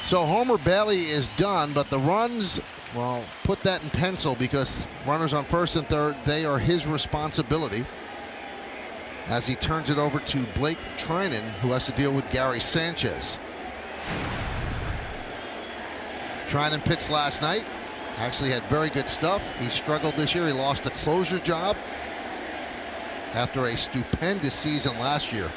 So Homer Bailey is done, but the runs, well, put that in pencil because runners on first and third, they are his responsibility. As he turns it over to Blake Trinan, who has to deal with Gary Sanchez. Trinan pitched last night. Actually had very good stuff. He struggled this year. He lost a closer job after a stupendous season last year.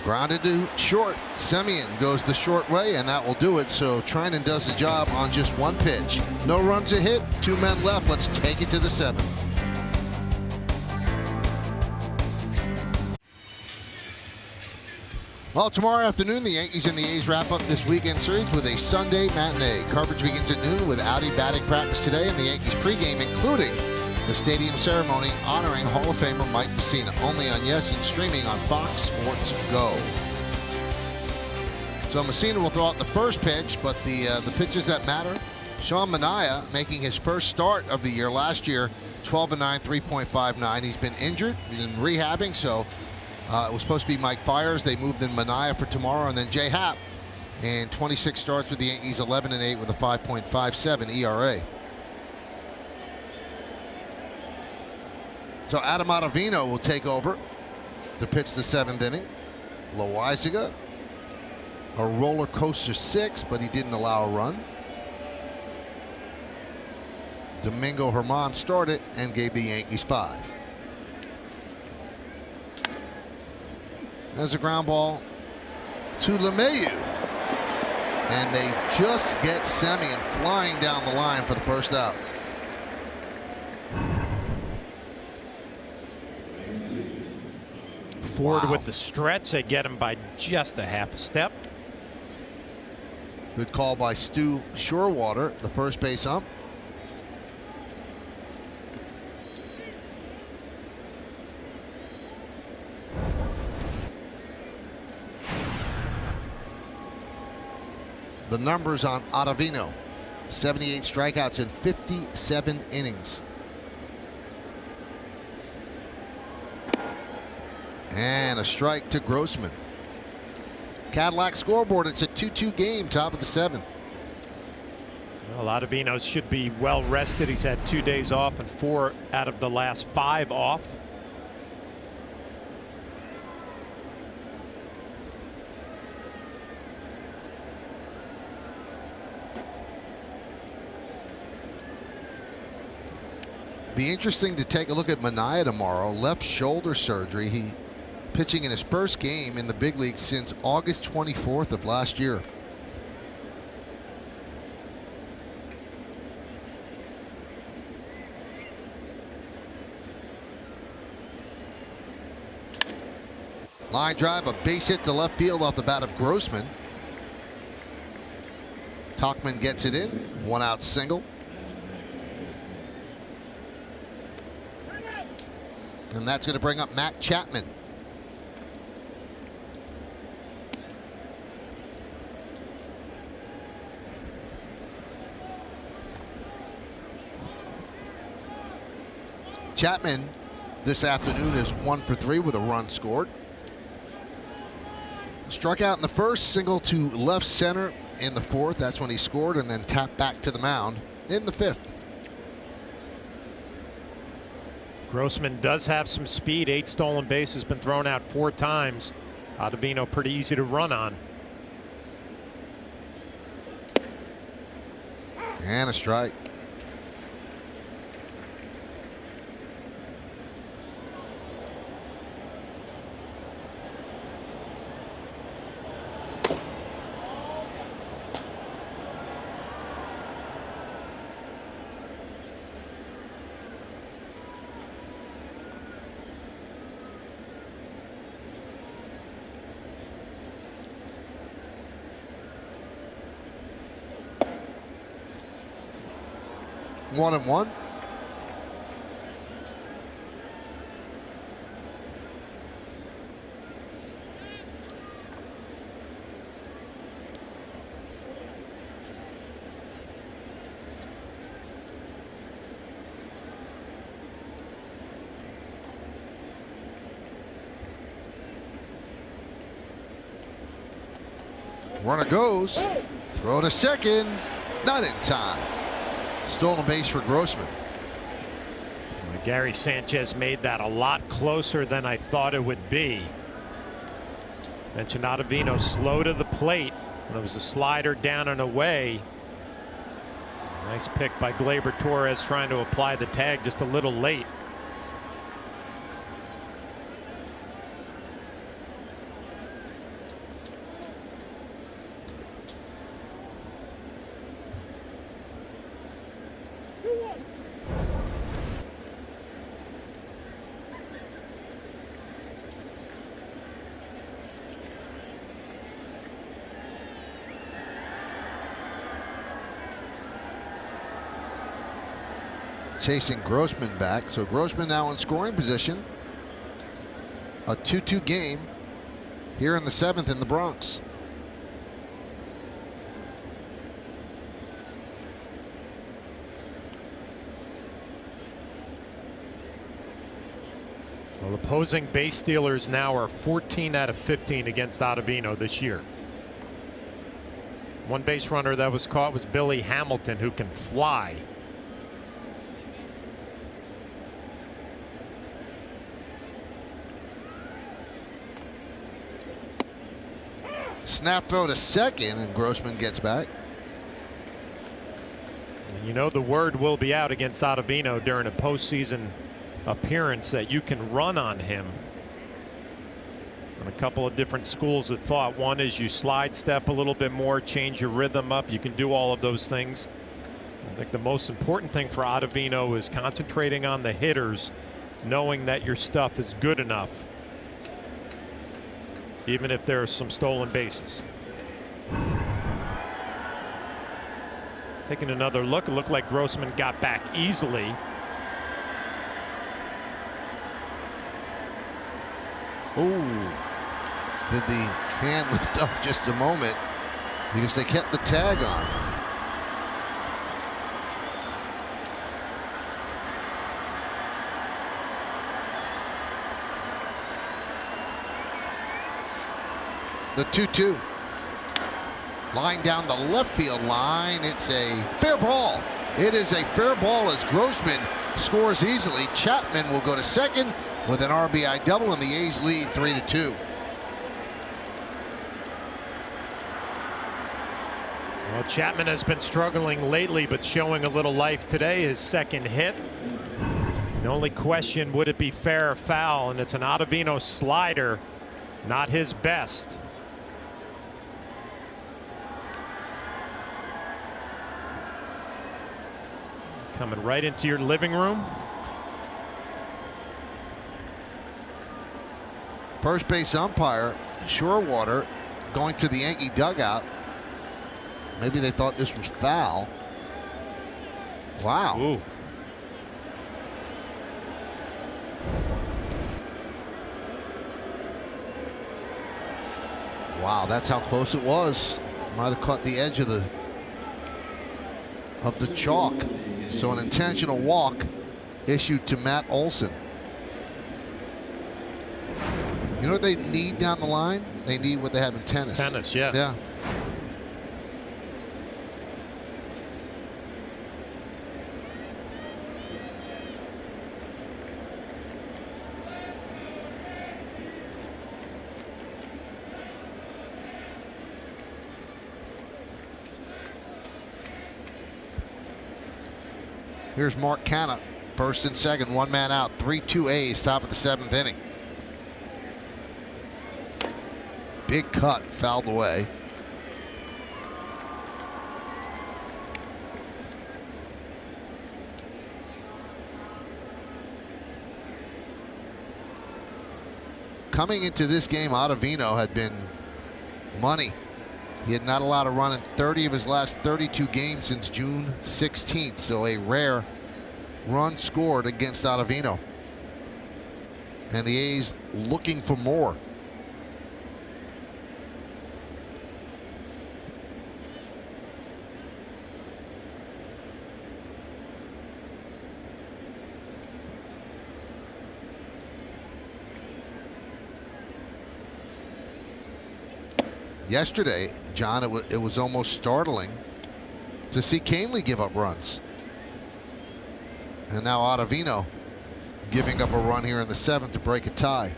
Grounded to short. Semien goes the short way, and that will do it. So Trinan does the job on just 1 pitch. No runs a hit. 2 men left. Let's take it to the 7th. Well, tomorrow afternoon, the Yankees and the A's wrap up this weekend series with a Sunday matinee. Coverage begins at noon with Audi batting practice today and the Yankees pregame, including the stadium ceremony honoring Hall of Famer Mike Mussina. Only on Yes and streaming on Fox Sports Go. So Mussina will throw out the first pitch, but the pitches that matter. Sean Manaea making his first start of the year last year, 12-9, 3.59. He's been injured, he's been rehabbing, so it was supposed to be Mike Fiers. They moved in Manaea for tomorrow, and then Jay Happ in 26 starts with the Yankees, 11-8 with a 5.57 ERA. So Adam Ottavino will take over to pitch the 7th inning. Loaizaga, a roller coaster 6, but he didn't allow a run. Domingo Germán started and gave the Yankees 5. There's a ground ball to LeMahieu. And they just get Semien flying down the line for the first out. Ford with the stretch. They get him by just a half a step. Good call by Stu Shorewater, the first base ump. The numbers on Ottavino: 78 strikeouts in 57 innings. And a strike to Grossman. Cadillac scoreboard, it's a 2-2 game, top of the 7th. Well, Ottavino should be well rested. He's had 2 days off and 4 out of the last 5 off. Be interesting to take a look at Manaea tomorrow. Left shoulder surgery. He pitching in his first game in the big league since August 24th of last year. Line drive, a base hit to left field off the bat of Grossman. Tauchman gets it in. 1 out single. And that's going to bring up Matt Chapman. Chapman this afternoon is 1 for 3 with a run scored. Struck out in the first, single to left center in the fourth. That's when he scored, and then tapped back to the mound in the fifth. Grossman does have some speed. 8 stolen bases, been thrown out 4 times. Ottavino pretty easy to run on. And a strike. One and one. Runner goes. Throw to second. Not in time. Stolen base for Grossman. Gary Sanchez made that a lot closer than I thought it would be. Mentioned Ottavino slow to the plate. And it was a slider down and away. Nice pick by Gleyber Torres, trying to apply the tag just a little late. Chasing Grossman back. So Grossman now in scoring position. A 2-2 game here in the 7th in the Bronx. Well, opposing base stealers now are 14 out of 15 against Ottavino this year. One base runner that was caught was Billy Hamilton, who can fly. Snap throw to second, and Grossman gets back. And you know the word will be out against Ottavino during a postseason appearance that you can run on him. And a couple of different schools of thought. One is you slide step a little bit more, change your rhythm up. You can do all of those things. I think the most important thing for Ottavino is concentrating on the hitters, knowing that your stuff is good enough, even if there are some stolen bases. Taking another look, it looked like Grossman got back easily. Ooh. Did the hand lift up just a moment because they kept the tag on. The 2-2. Line down the left field line. It's a fair ball. It is a fair ball as Grossman scores easily. Chapman will go to second with an RBI double, and the A's lead 3-2. Well, Chapman has been struggling lately, but showing a little life today. His second hit. The only question, would it be fair or foul? And it's an Ottavino slider, not his best. Coming right into your living room. First base umpire, Shorewater, going to the Yankee dugout. Maybe they thought this was foul. Wow. Ooh. Wow, that's how close it was. Might have caught the edge of the chalk. So an intentional walk issued to Matt Olson. You know what they need down the line? They need what they have in tennis. Tennis, yeah. Yeah. Here's Mark Canha, first and second, one man out, 3-2 A's, top of the 7th inning. Big cut, fouled away. Coming into this game, Ottavino had been money. He had not allowed a run in 30 of his last 32 games since June 16th, so a rare run scored against Ottavino. And the A's looking for more. Yesterday, John, it was almost startling to see Canely give up runs. And now Ottavino giving up a run here in the 7th to break a tie.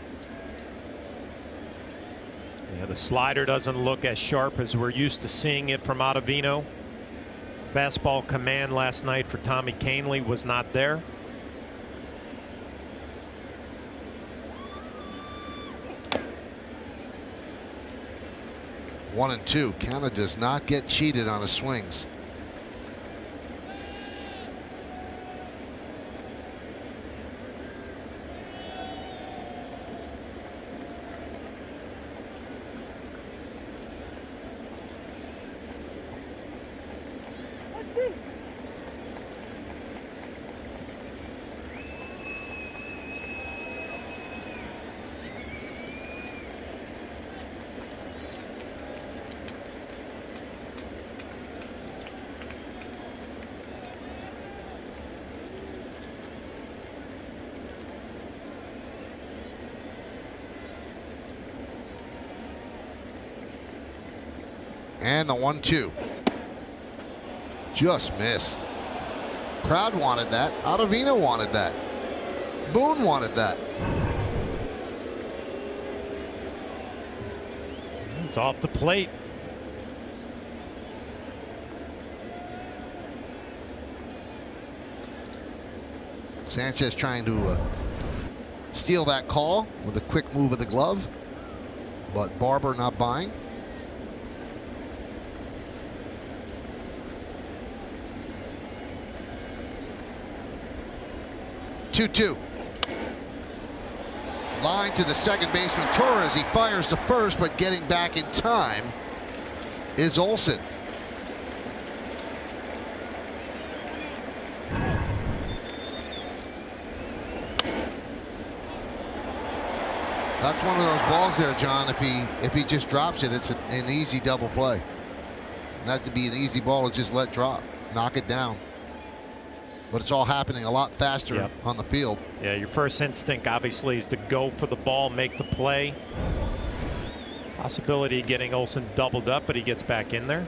Yeah, the slider doesn't look as sharp as we're used to seeing it from Ottavino. Fastball command last night for Tommy Canely was not there. One and two. Canha does not get cheated on his swings. And the 1-2. Just missed. Crowd wanted that. Ottavino wanted that. Boone wanted that. It's off the plate. Sanchez trying to steal that call with a quick move of the glove, but Barber not buying. Two. Line to the second baseman Torres. He fires to first, but getting back in time is Olson. That's one of those balls there, John. If he just drops it, it's an easy double play. Not to be an easy ball to just let drop, knock it down. But it's all happening a lot faster on the field. Yeah, your first instinct obviously is to go for the ball, make the play. Possibility of getting Olsen doubled up, but he gets back in there.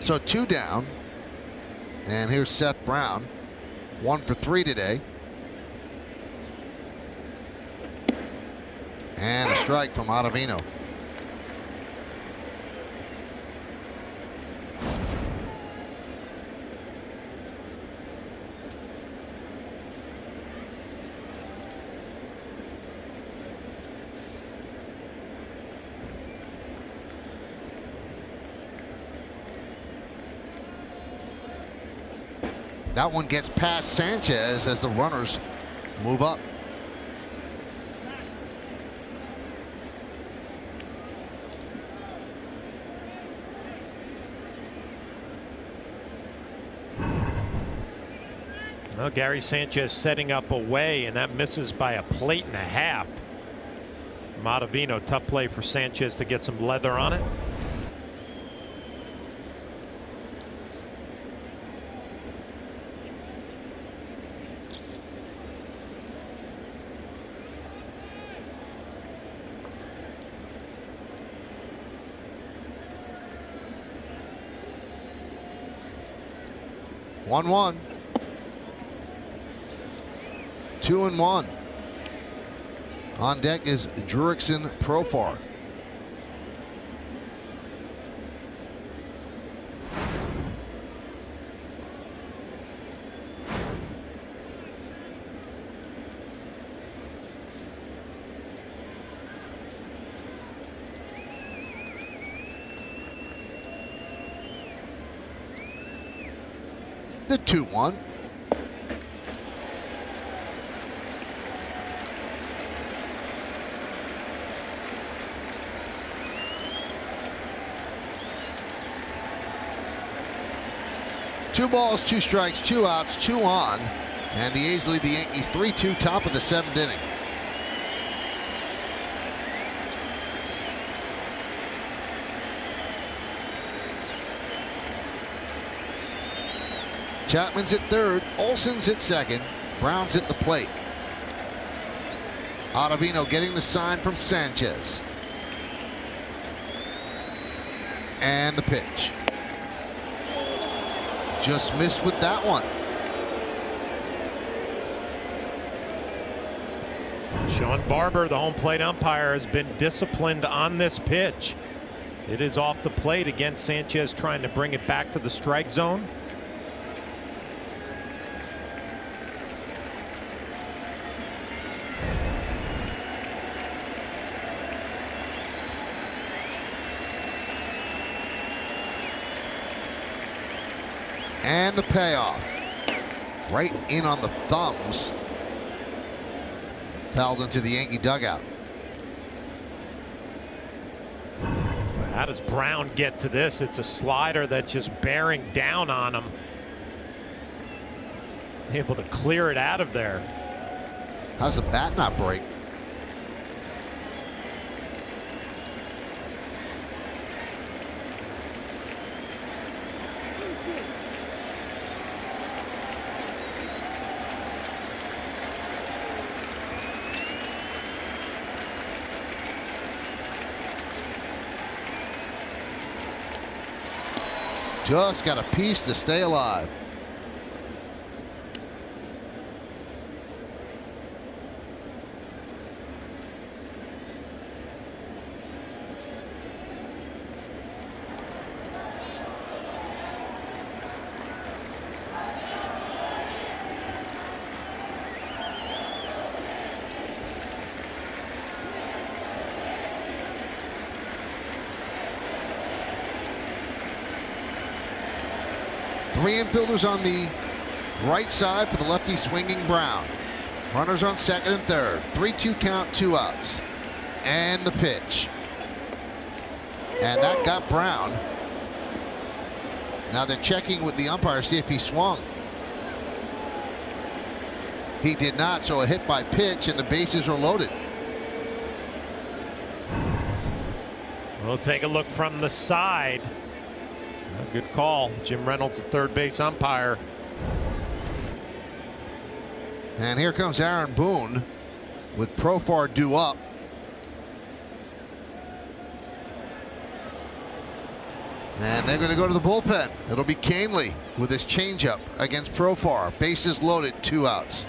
So 2 down. And here's Seth Brown. 1 for 3 today. And a strike from Ottavino. That one gets past Sanchez as the runners move up. Well, Gary Sanchez setting up away, and that misses by a plate and a half. Ottavino, tough play for Sanchez to get some leather on it. One. 2-1. On deck is Jurickson Profar. The 2-1. Two balls, 2 strikes, 2 outs, 2 on. And the A's lead the Yankees 3-2, top of the 7th inning. Chapman's at third, Olsen's at second, Brown's at the plate. Ottavino getting the sign from Sanchez. And the pitch. Just missed with that one. Sean Barber, the home plate umpire, has been disciplined on this pitch. It is off the plate again. Sanchez trying to bring it back to the strike zone. And the payoff. Right in on the thumbs. Fouled into the Yankee dugout. How does Brown get to this? It's a slider that's just bearing down on him. Able to clear it out of there. How's the bat not break? Just got a piece to stay alive. Three infielders on the right side for the lefty swinging Brown. Runners on second and third. 3-2 count, 2 outs. And the pitch. And that got Brown. Now they're checking with the umpire to see if he swung. He did not, so a hit by pitch and the bases are loaded. We'll take a look from the side. Good call. Jim Reynolds, the third base umpire. And here comes Aaron Boone with Profar due up. And they're going to go to the bullpen. It'll be Canely with his changeup against Profar. Bases loaded, 2 outs.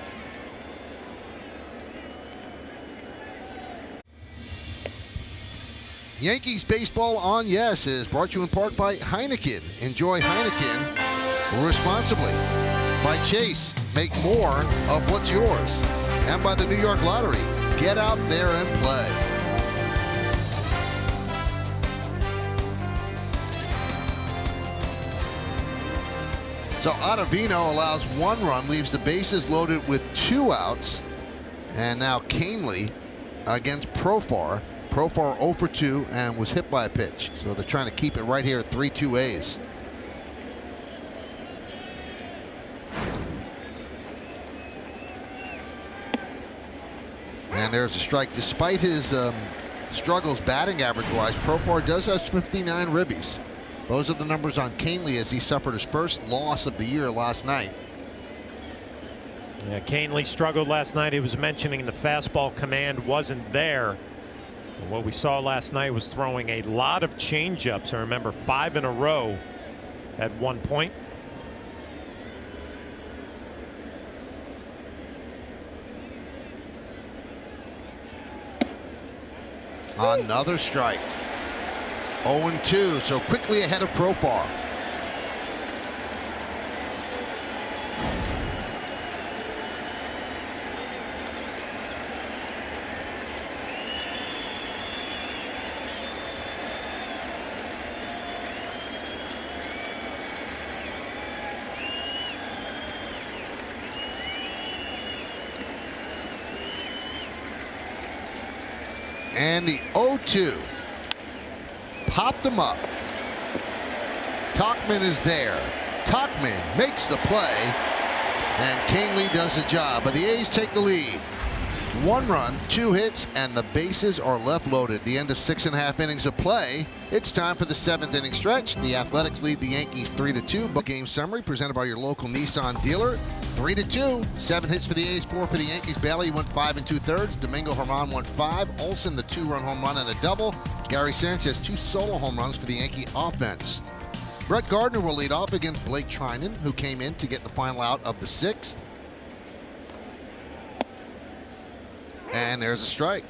Yankees Baseball on Yes is brought to you in part by Heineken. Enjoy Heineken responsibly. By Chase, make more of what's yours. And by the New York Lottery, get out there and play. So Ottavino allows 1 run, leaves the bases loaded with 2 outs. And now Canely against Profar. Profar 0 for 2 and was hit by a pitch. So they're trying to keep it right here at 3-2 A's. And there's a strike. Despite his struggles batting average-wise, Profar does have 59 ribbies. Those are the numbers on Canely as he suffered his first loss of the year last night. Yeah, Canely struggled last night. He was mentioning the fastball command wasn't there. And what we saw last night was throwing a lot of changeups. I remember 5 in a row at one point. Another strike. 0-2, so quickly ahead of Profar. And the 0-2. Popped him up. Tauchman is there. Tauchman makes the play. And Canely does the job. But the A's take the lead. 1 run, 2 hits, and the bases are left loaded. The end of 6.5 innings of play. It's time for the 7th inning stretch. The Athletics lead the Yankees 3-2. Book game summary presented by your local Nissan dealer. 3-2. 7 hits for the A's, 4 for the Yankees. Bailey went 5 2/3. Domingo Germán went 5. Olsen, the 2-run home run and a double. Gary Sanchez, 2 solo home runs for the Yankee offense. Brett Gardner will lead off against Blake Trinan, who came in to get the final out of the 6th. And there's a strike.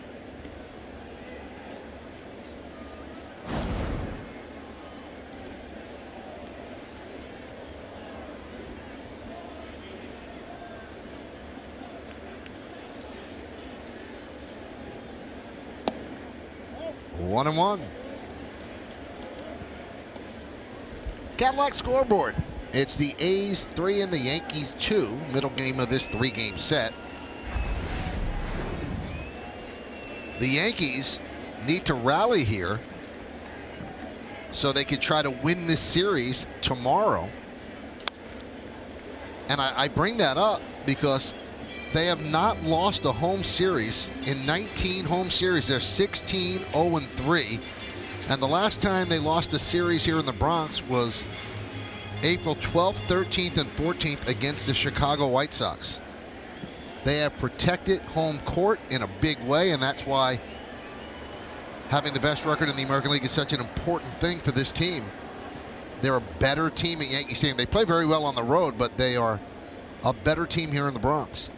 One and one. Cadillac scoreboard. It's the A's 3 and the Yankees 2. Middle game of this 3-game set. The Yankees need to rally here so they could try to win this series tomorrow. And I bring that up because they have not lost a home series in 19 home series. They're 16-0-3. And the last time they lost a series here in the Bronx was April 12th, 13th, and 14th against the Chicago White Sox. They have protected home court in a big way, and that's why having the best record in the American League is such an important thing for this team. They're a better team at Yankee Stadium. They play very well on the road, but they are a better team here in the Bronx.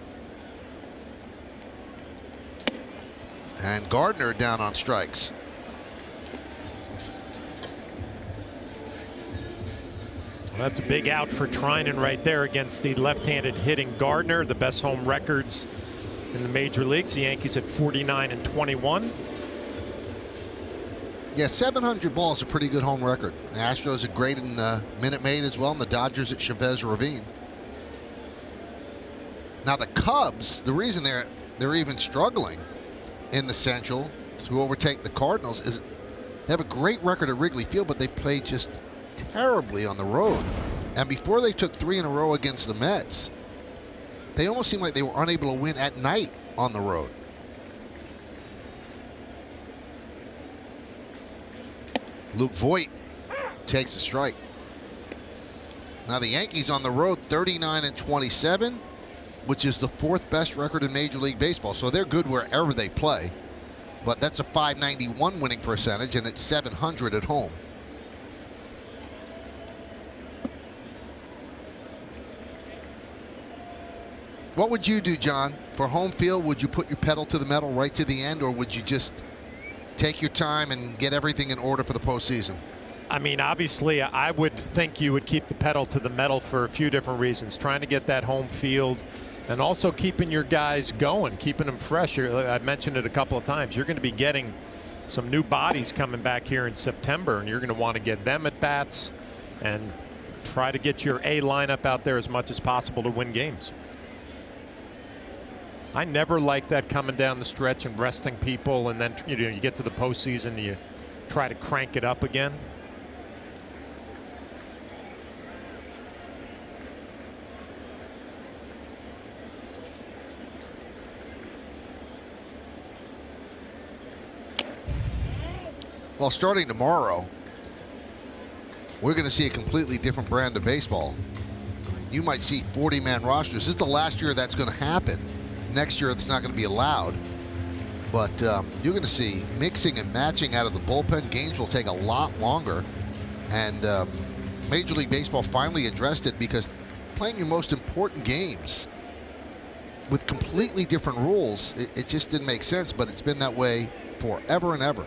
And Gardner down on strikes. Well, that's a big out for Trinan right there against the left-handed hitting Gardner. The best home records in the major leagues. The Yankees at 49-21. Yeah, 700 ball is a pretty good home record. The Astros are great in Minute Maid as well, and the Dodgers at Chavez Ravine. Now the Cubs, the reason they're even struggling in the Central to overtake the Cardinals is they have a great record at Wrigley Field, but they play just terribly on the road. And before they took 3 in a row against the Mets, they almost seemed like they were unable to win at night on the road. Luke Voit takes a strike. Now the Yankees on the road 39-27, which is the 4th best record in Major League Baseball. So they're good wherever they play. But that's a .591 winning percentage, and it's .700 at home. What would you do, John? For home field, would you put your pedal to the metal right to the end, or would you just take your time and get everything in order for the postseason? I mean, obviously, I would think you would keep the pedal to the metal for a few different reasons. Trying to get that home field, and also keeping your guys going, keeping them fresh. I've mentioned it a couple of times. You're going to be getting some new bodies coming back here in September, and you're going to want to get them at bats and try to get your A lineup out there as much as possible to win games. I never like that coming down the stretch and resting people, and then you get to the postseason and you try to crank it up again. Well, starting tomorrow, we're going to see a completely different brand of baseball. You might see 40-man rosters. This is the last year that's going to happen. Next year, it's not going to be allowed. But you're going to see mixing and matching out of the bullpen. Games will take a lot longer. And Major League Baseball finally addressed it, because playing your most important games with completely different rules, it just didn't make sense. But it's been that way forever and ever.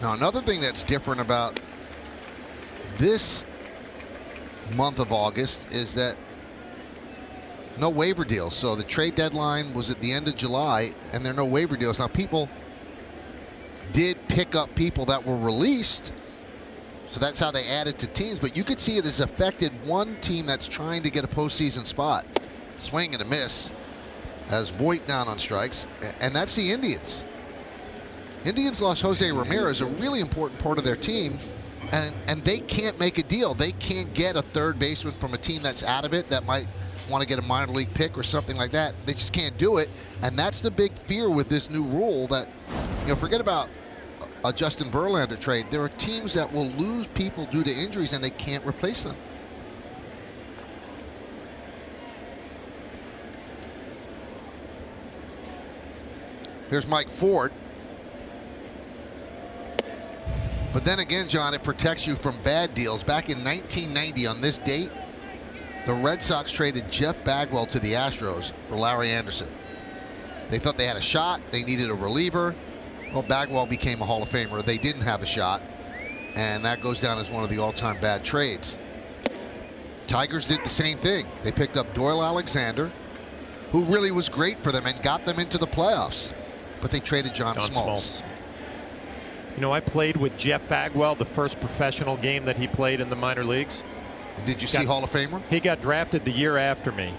Now, another thing that's different about this month of August is that no waiver deals. So the trade deadline was at the end of July, and there are no waiver deals. Now, people did pick up people that were released, so that's how they added to teams. But you could see it has affected one team that's trying to get a postseason spot. Swing and a miss as Voit down on strikes, and that's the Indians. Indians lost Jose Ramirez, a really important part of their team, and they can't make a deal. They can't get a third baseman from a team that's out of it that might want to get a minor league pick or something like that. They just can't do it, and that's the big fear with this new rule that, forget about a Justin Verlander trade. There are teams that will lose people due to injuries, and they can't replace them. Here's Mike Ford. But then again, John, it protects you from bad deals. Back in 1990, on this date, the Red Sox traded Jeff Bagwell to the Astros for Larry Anderson. They thought they had a shot. They needed a reliever. Well, Bagwell became a Hall of Famer. They didn't have a shot, and that goes down as one of the all-time bad trades. Tigers did the same thing. They picked up Doyle Alexander, who really was great for them and got them into the playoffs. But they traded John Smoltz. I played with Jeff Bagwell the first professional game that he played in the minor leagues. Did you see Hall of Famer? He got drafted the year after me.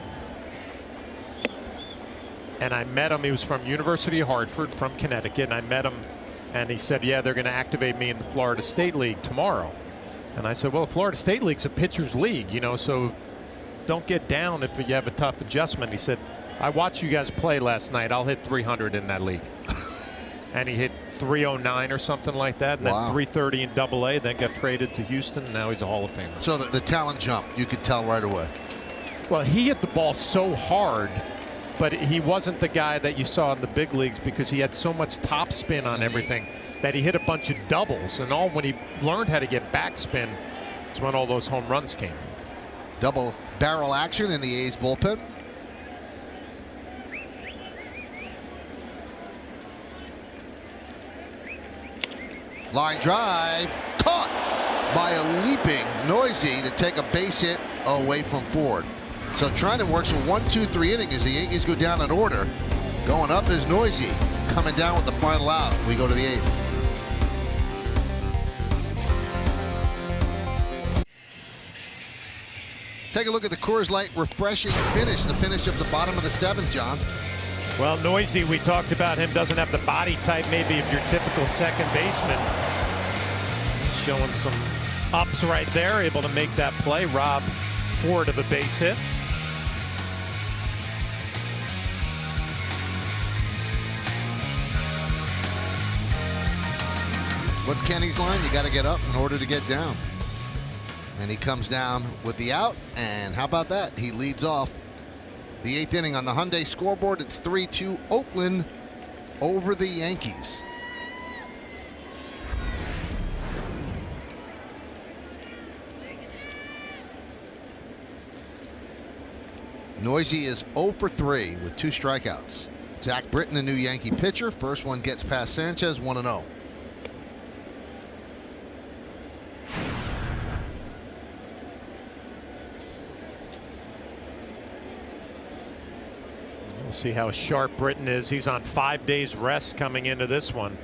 And I met him. He was from University of Hartford, from Connecticut. And I met him, and he said, yeah, they're going to activate me in the Florida State League tomorrow. And I said, well, Florida State League's a pitcher's league, so don't get down if you have a tough adjustment. He said, I watched you guys play last night. I'll hit 300 in that league. And he hit 309 or something like that, and then 330 in Double-A, then got traded to Houston, and now he's a Hall of Famer. So the talent jumped. You could tell right away. Well, he hit the ball so hard, but he wasn't the guy that you saw in the big leagues, because he had so much top spin on everything that he hit a bunch of doubles, and all when he learned how to get backspin is when all those home runs came. Double barrel action in the A's bullpen. Line drive, caught by a leaping Noisy to take a base hit away from Ford. So Trinan works a 1-2-3 inning as the Yankees go down in order. Going up is Noisy, coming down with the final out. We go to the 8th. take a look at the Coors Light refreshing finish, the finish of the bottom of the 7th, John. Well, Noisy, we talked about him, doesn't have the body type maybe of your typical second baseman. Showing some ups right there, able to make that play, rob Ford of a base hit. What's Kenny's line? You got to get up in order to get down. And he comes down with the out, and how about that? He leads off the 8th inning on the Hyundai scoreboard. It's 3-2 Oakland over the Yankees. Noisy is 0 for 3 with 2 strikeouts. Zach Britton, a new Yankee pitcher. First one gets past Sanchez, 1-0. We'll see how sharp Britton is. He's on 5 days rest coming into this one.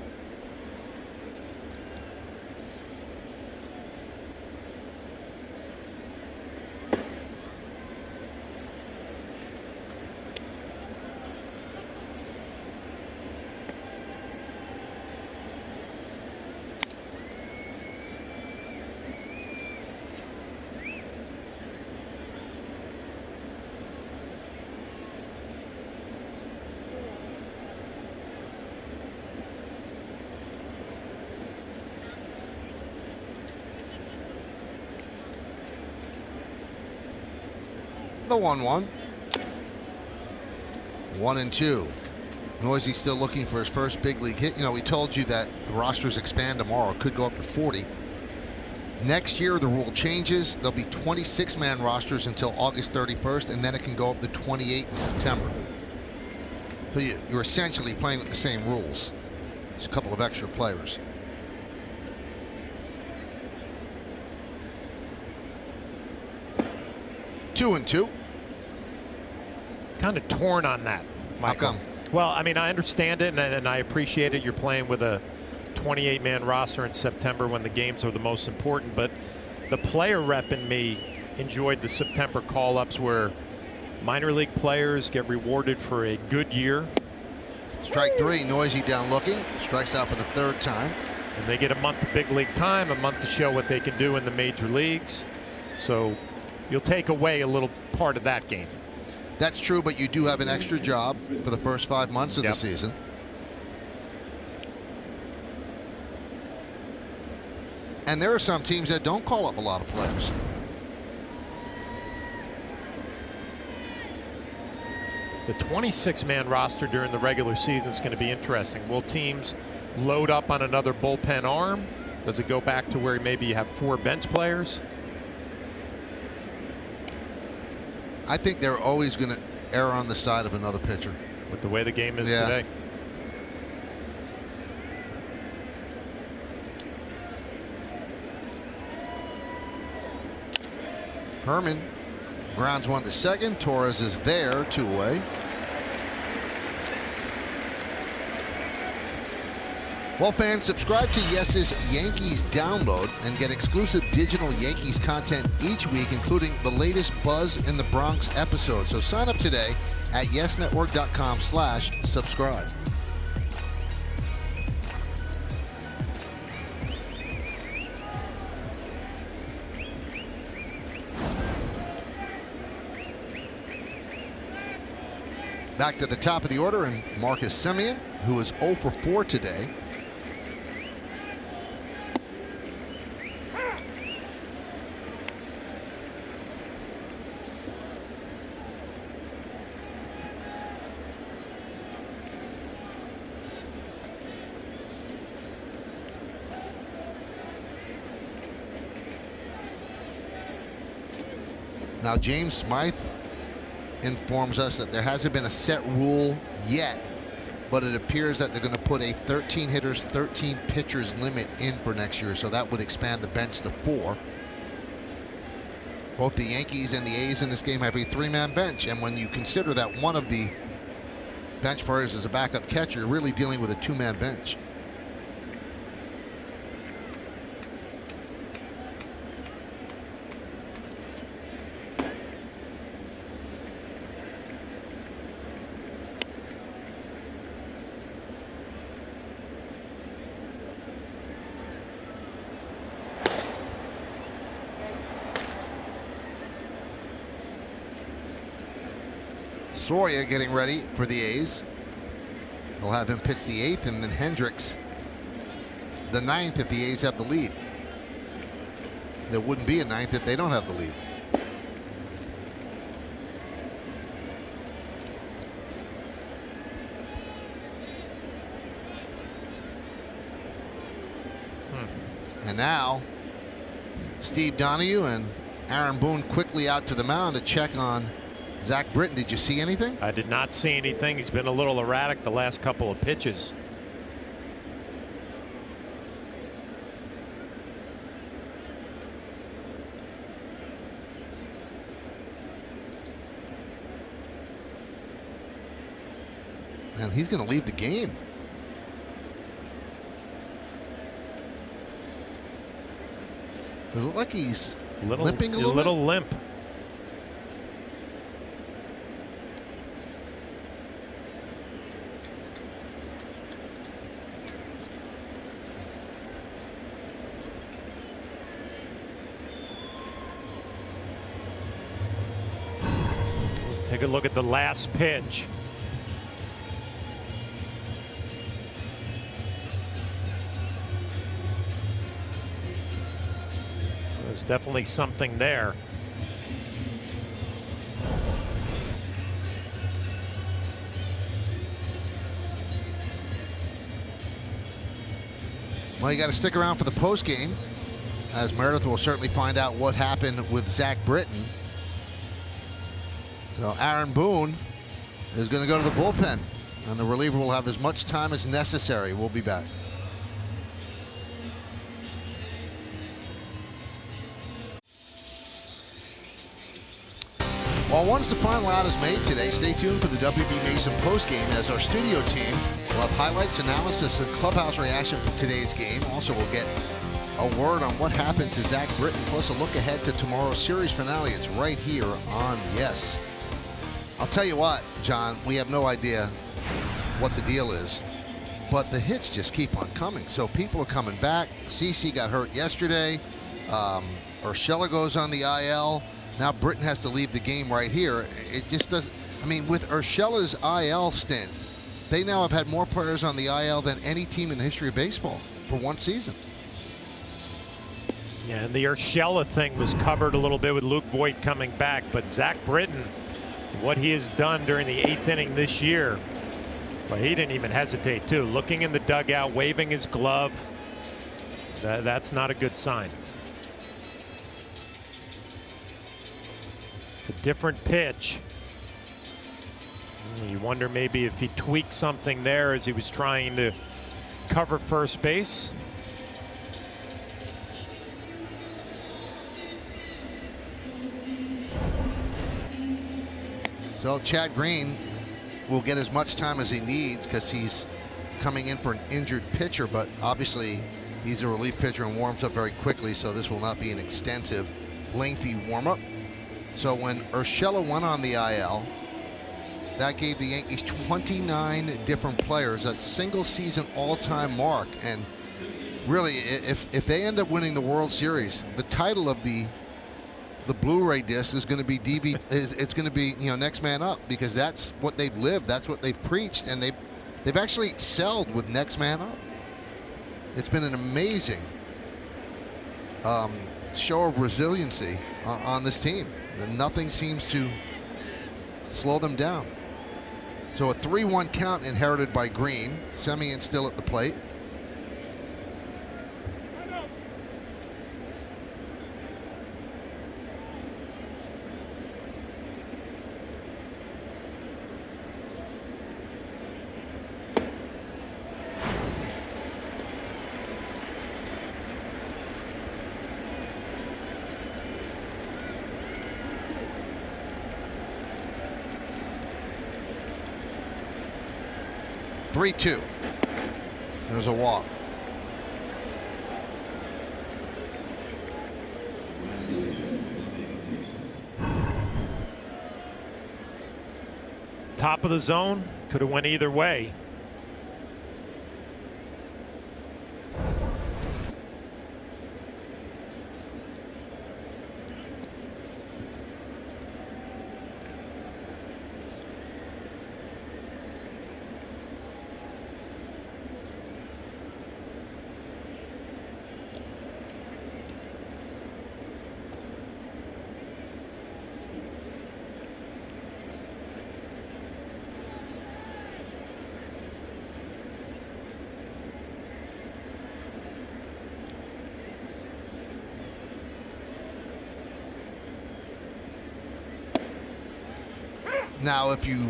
The 1-1. 1-2. Noisy still looking for his first big league hit. You know, we told you that the rosters expand tomorrow. Could go up to 40. Next year, the rule changes. There'll be 26-man rosters until August 31st, and then it can go up to 28 in September. So you're essentially playing with the same rules. There's a couple of extra players. Two and two. Kind of torn on that, Michael. How come? Well, I mean, I understand it, and I appreciate it. You're playing with a 28-man roster in September when the games are the most important, but the player rep in me enjoyed the September call-ups where minor league players get rewarded for a good year. Strike 3, Noisy down looking. Strikes out for the 3rd time. And they get a month of big league time, a month to show what they can do in the major leagues. So you'll take away a little part of that game. That's true, but you do have an extra job for the first 5 months of the season. And there are some teams that don't call up a lot of players. The 26-man roster during the regular season is going to be interesting. Will teams load up on another bullpen arm? Does it go back to where maybe you have 4 bench players? I think they're always going to err on the side of another pitcher. With the way the game is today. Herman grounds one to second. Torres is there, 2 away. Well, fans, subscribe to Yes's Yankees download and get exclusive digital Yankees content each week, including the latest Buzz in the Bronx episode. So sign up today at yesnetwork.com/subscribe. Back to the top of the order, and Marcus Semien, who is 0 for 4 today. Now, James Smythe informs us that there hasn't been a set rule yet, but it appears that they're going to put a 13 hitters, 13 pitchers limit in for next year, so that would expand the bench to 4. Both the Yankees and the A's in this game have a 3-man bench, and when you consider that one of the bench players is a backup catcher, you're really dealing with a 2-man bench. Soria getting ready for the A's. They'll have him pitch the 8th, and then Hendricks the 9th if the A's have the lead. There wouldn't be a 9th if they don't have the lead. And now Steve Donahue and Aaron Boone quickly out to the mound to check on Zach Britton. Did you see anything? I did not see anything. He's been a little erratic the last couple of pitches. And he's going to leave the game. Does it look like he's limping a little? A little limp. Take a look at the last pitch. There's definitely something there. Well, you got to stick around for the post game, as Meredith will certainly find out what happened with Zach Britton. So Aaron Boone is going to go to the bullpen, and the reliever will have as much time as necessary. We'll be back. Well, once the final out is made today, stay tuned for the WB Mason postgame as our studio team will have highlights, analysis, and clubhouse reaction from today's game. Also, we'll get a word on what happened to Zach Britton, plus a look ahead to tomorrow's series finale. It's right here on Yes. I'll tell you what, John, we have no idea what the deal is, but the hits just keep on coming. So people are coming back. CeCe got hurt yesterday. Urshela goes on the IL. Now Britton has to leave the game right here. It just doesn't. I mean, with Urshela's IL stint, they now have had more players on the IL than any team in the history of baseball for one season. Yeah, and the Urshela thing was covered a little bit with Luke Voigt coming back, but Zach Britton, what he has done during the 8th inning this year, well, he didn't even hesitate too. Looking in the dugout, waving his glove. That's not a good sign. It's a different pitch. You wonder maybe if he tweaked something there as he was trying to cover first base. So Chad Green will get as much time as he needs because he's coming in for an injured pitcher, but obviously he's a relief pitcher and warms up very quickly, so this will not be an extensive, lengthy warm-up. So when Urshela went on the IL, that gave the Yankees 29 different players, a single season all-time mark. And really, if they end up winning the World Series, the title of the Blu-ray disc is going to be it's going to be, you know, next man up, because that's what they've lived, that's what they've preached, and they've actually excelled with next man up. It's been an amazing show of resiliency on this team. And nothing seems to slow them down. So a 3-1 count inherited by Green. Semien still at the plate. Three-2. There's a walk. Top of the zone, could have went either way. Now, if you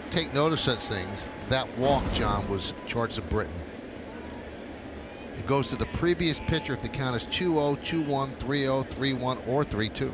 take note of such things, that walk, John, was charged of Britain. It goes to the previous pitcher if the count is 2-0, 2-1, 3-0, 3-1, or 3-2.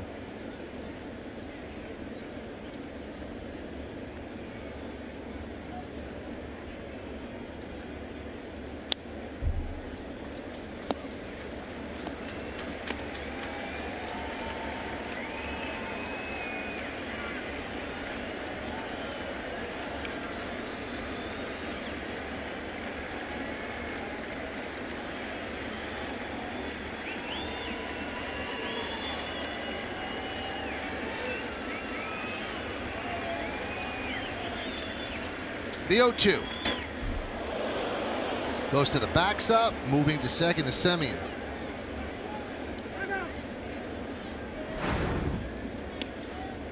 The 0-2. Goes to the backstop, moving to second to Semien.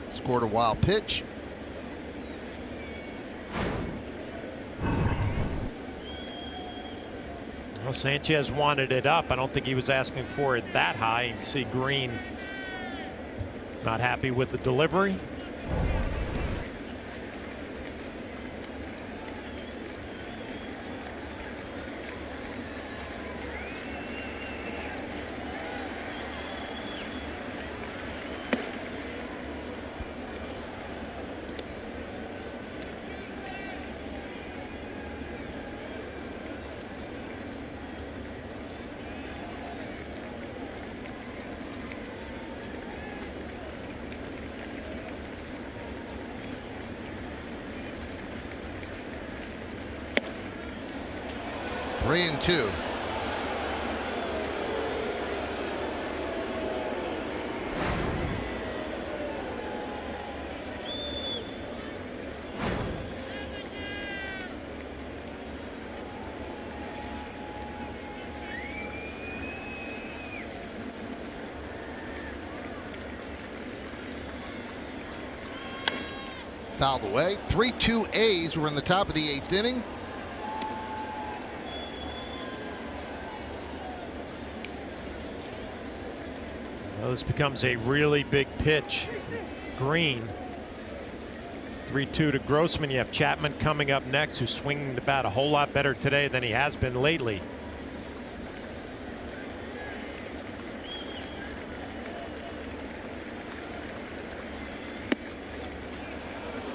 Scored a wild pitch. Well, Sanchez wanted it up. I don't think he was asking for it that high. You can see Green not happy with the delivery. Three and two. Fouled away. 3-2 A's were in the top of the 8th inning. Well, this becomes a really big pitch. Green. 3-2 to Grossman. You have Chapman coming up next, who's swinging the bat a whole lot better today than he has been lately.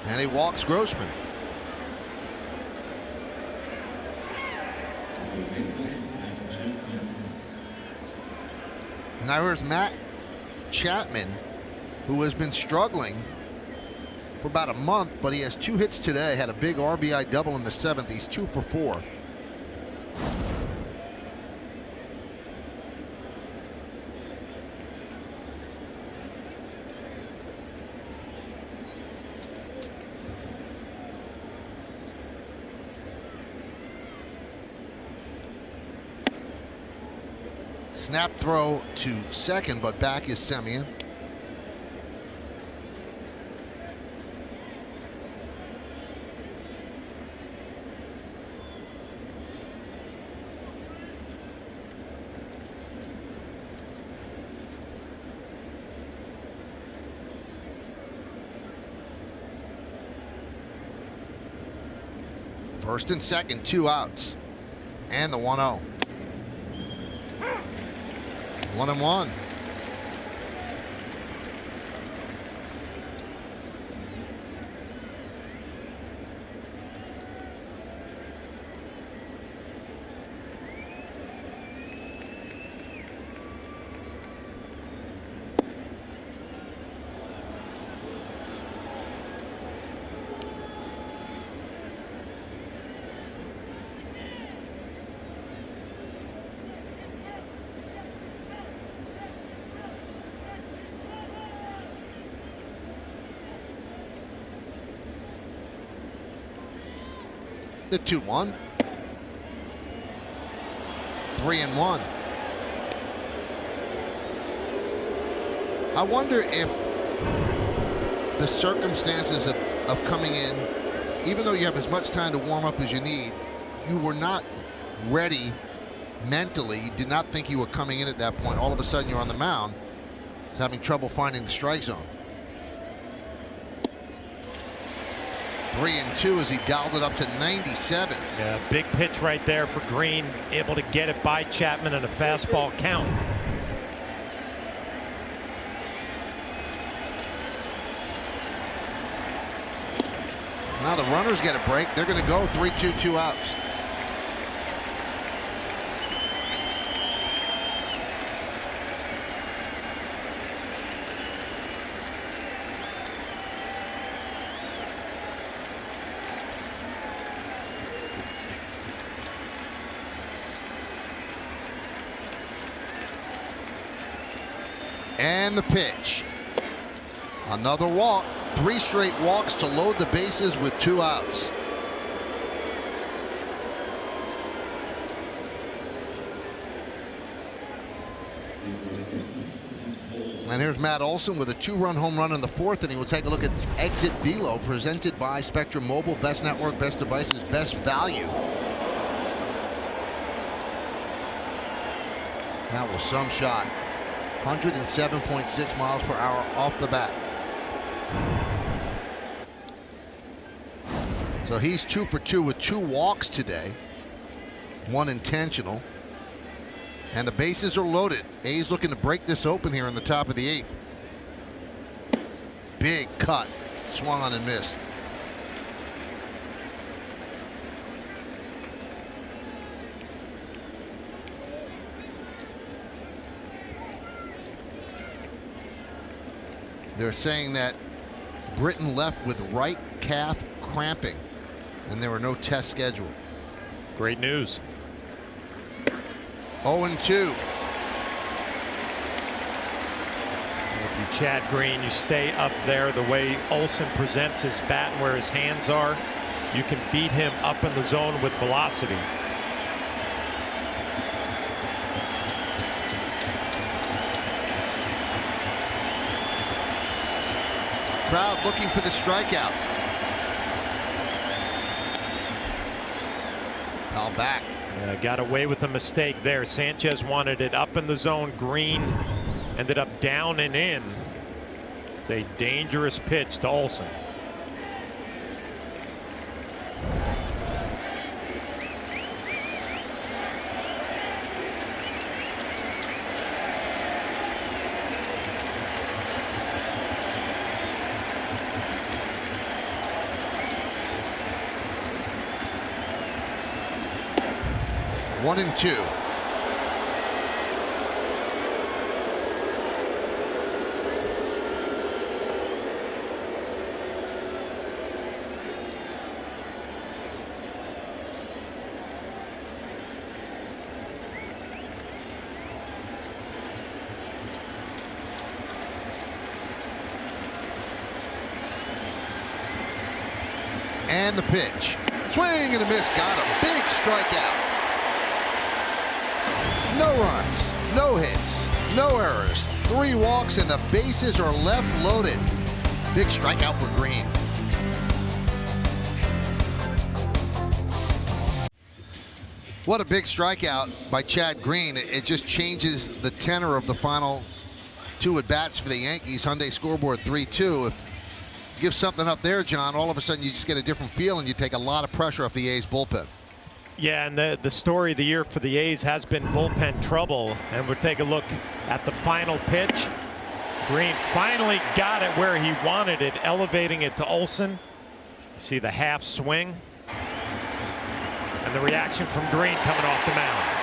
And he walks Grossman. And now here's Matt Chapman, who has been struggling for about a month, but he has 2 hits today. Had a big RBI double in the 7th. He's 2 for 4. Snap throw to second, but back is Semien. First and second, 2 outs. And the 1-0. 1-1. The 2-1. 3-1. I wonder if the circumstances of coming in, even though you have as much time to warm up as you need, you were not ready mentally. You did not think you were coming in at that point. All of a sudden you're on the mound, having trouble finding the strike zone. 3-2 as he dialed it up to 97. Yeah, big pitch right there for Green, able to get it by Chapman in a fastball count. Now the runners get a break. They're going to go 3-2, 2 outs. And the pitch. Another walk. 3 straight walks to load the bases with 2 outs. And here's Matt Olson with a 2-run home run in the 4th inning. We'll take a look at this exit velo presented by Spectrum Mobile. Best network, best devices, best value. That was some shot. 107.6 miles per hour off the bat. So he's 2 for 2 with 2 walks today. 1 intentional. And the bases are loaded. A's looking to break this open here in the top of the 8th. Big cut. Swung on and missed. They're saying that Britton left with right calf cramping, and there were no tests scheduled. Great news. 0-2. If you're Chad Green, you stay up there the way Olson presents his bat and where his hands are. You can beat him up in the zone with velocity. Crowd looking for the strikeout. Foul back. Got away with a mistake there. Sanchez wanted it up in the zone. Green ended up down and in. It's a dangerous pitch to Olson. One and 2. And the pitch. Swing and a miss. Got a big strikeout. No runs, no hits, no errors. 3 walks and the bases are left loaded. Big strikeout for Green. What a big strikeout by Chad Green. It just changes the tenor of the final 2 at-bats for the Yankees. Hyundai scoreboard 3-2. If you give something up there, John, all of a sudden you just get a different feel and you take a lot of pressure off the A's bullpen. Yeah, and the story of the year for the A's has been bullpen trouble. And we'll take a look at the final pitch. Green finally got it where he wanted it, elevating it to Olson. You see the half swing. And the reaction from Green coming off the mound.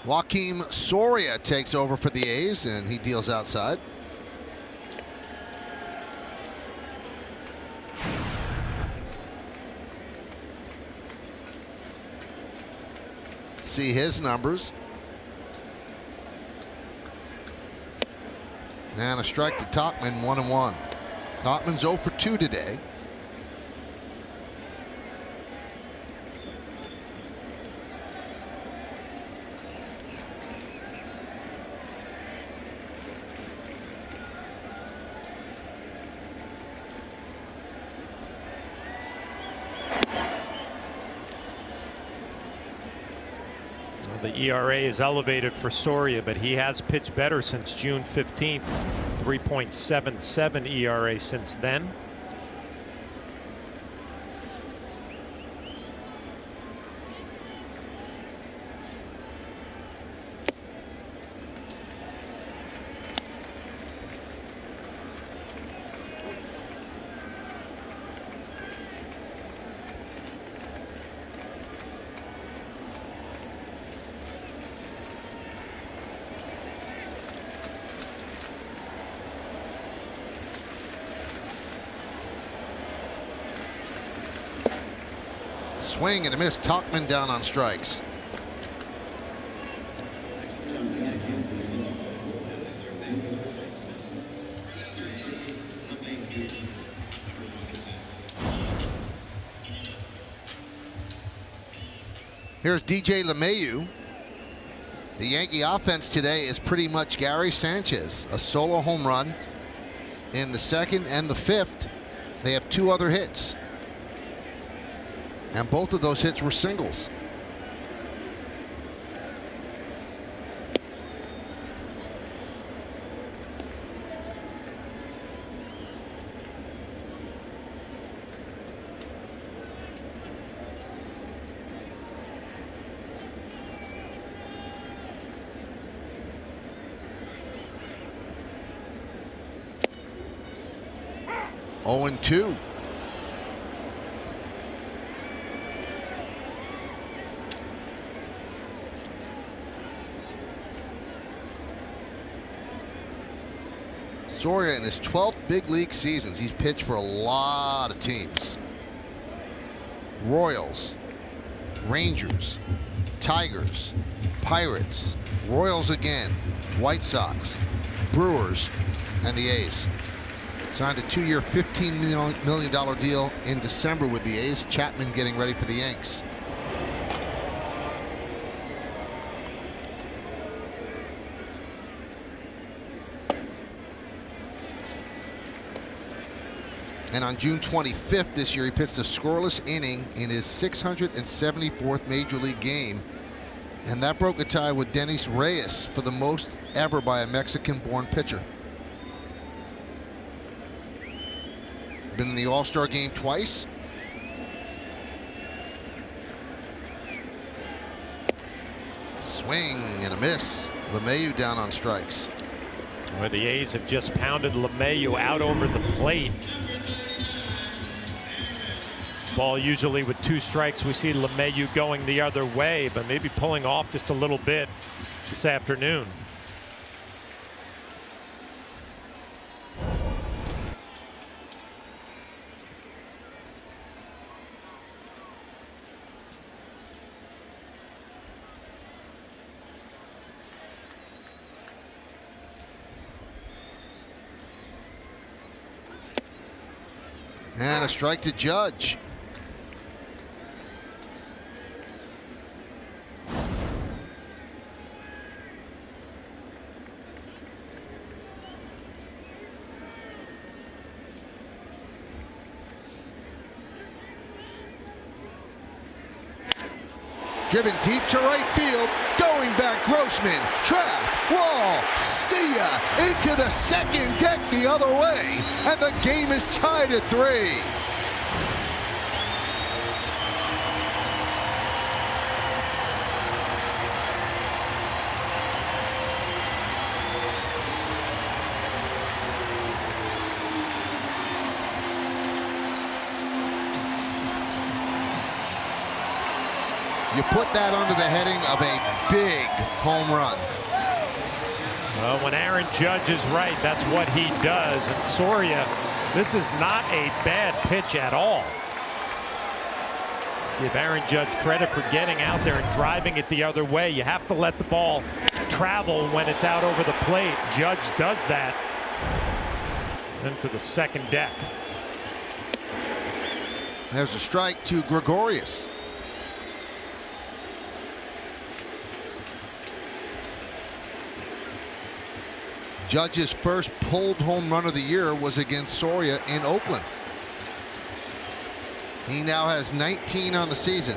Joakim Soria takes over for the A's, and he deals outside. See his numbers. And a strike to Topman, 1-1. Topman's 0 for 2 today. The ERA is elevated for Soria, but he has pitched better since June 15th. 3.77 ERA since then. Swing and a miss. Tauchman down on strikes. Here's DJ LeMahieu. The Yankee offense today is pretty much Gary Sanchez. A solo home run in the second and the fifth. They have 2 other hits. And both of those hits were singles. Oh, 0-2. Soria in his 12th big league seasons, he's pitched for a lot of teams. Royals, Rangers, Tigers, Pirates, Royals again, White Sox, Brewers, and the A's. Signed a 2-year, $15 million deal in December with the A's. Chapman getting ready for the Yanks. And on June 25th this year, he pitched a scoreless inning in his 674th Major League game. And that broke a tie with Dennis Reyes for the most ever by a Mexican-born pitcher. Been in the All-Star game twice. Swing and a miss. LeMahieu down on strikes. Where the A's have just pounded LeMahieu out over the plate. Ball usually with 2 strikes. We see LeMahieu going the other way, but maybe pulling off just a little bit this afternoon. And a strike to Judge. Driven deep to right field. Going back, Grossman. Trap. Wall. See ya. Into the second deck the other way. And the game is tied at 3. You put that under the heading of a big home run. Well, when Aaron Judge is right, that's what he does. And Soria, this is not a bad pitch at all. Give Aaron Judge credit for getting out there and driving it the other way. You have to let the ball travel when it's out over the plate. Judge does that. Into the second deck. There's a strike to Gregorius. Judge's first pulled home run of the year was against Soria in Oakland. He now has 19 on the season.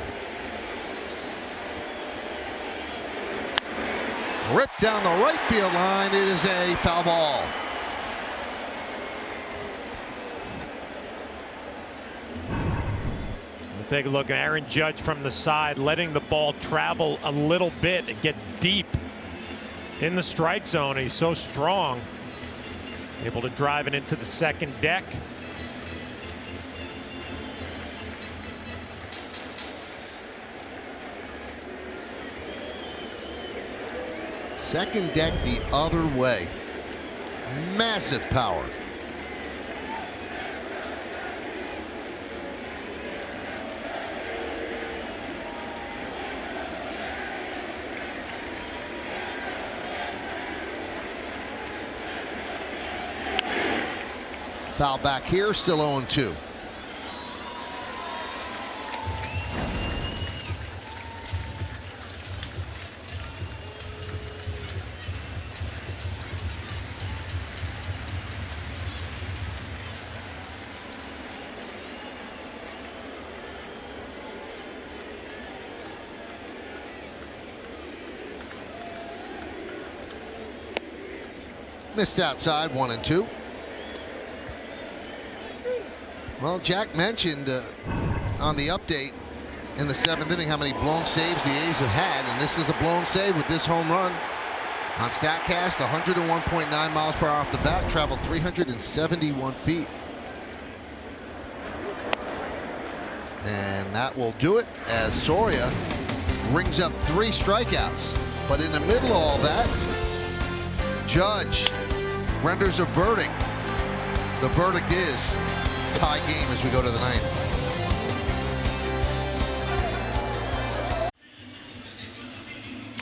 Ripped down the right field line. It is a foul ball. We'll take a look at Aaron Judge from the side, letting the ball travel a little bit. It gets deep in the strike zone. He's so strong, able to drive it into the second deck. Second deck the other way. Massive power. Foul back here, still 0-2. Missed outside, 1-2. Well, Jack mentioned on the update in the 7th inning how many blown saves the A's have had, and this is a blown save with this home run. On StatCast, 101.9 miles per hour off the bat, traveled 371 feet. And that will do it as Soria rings up 3 strikeouts. But in the middle of all that, Judge renders a verdict. The verdict is tie game as we go to the 9th.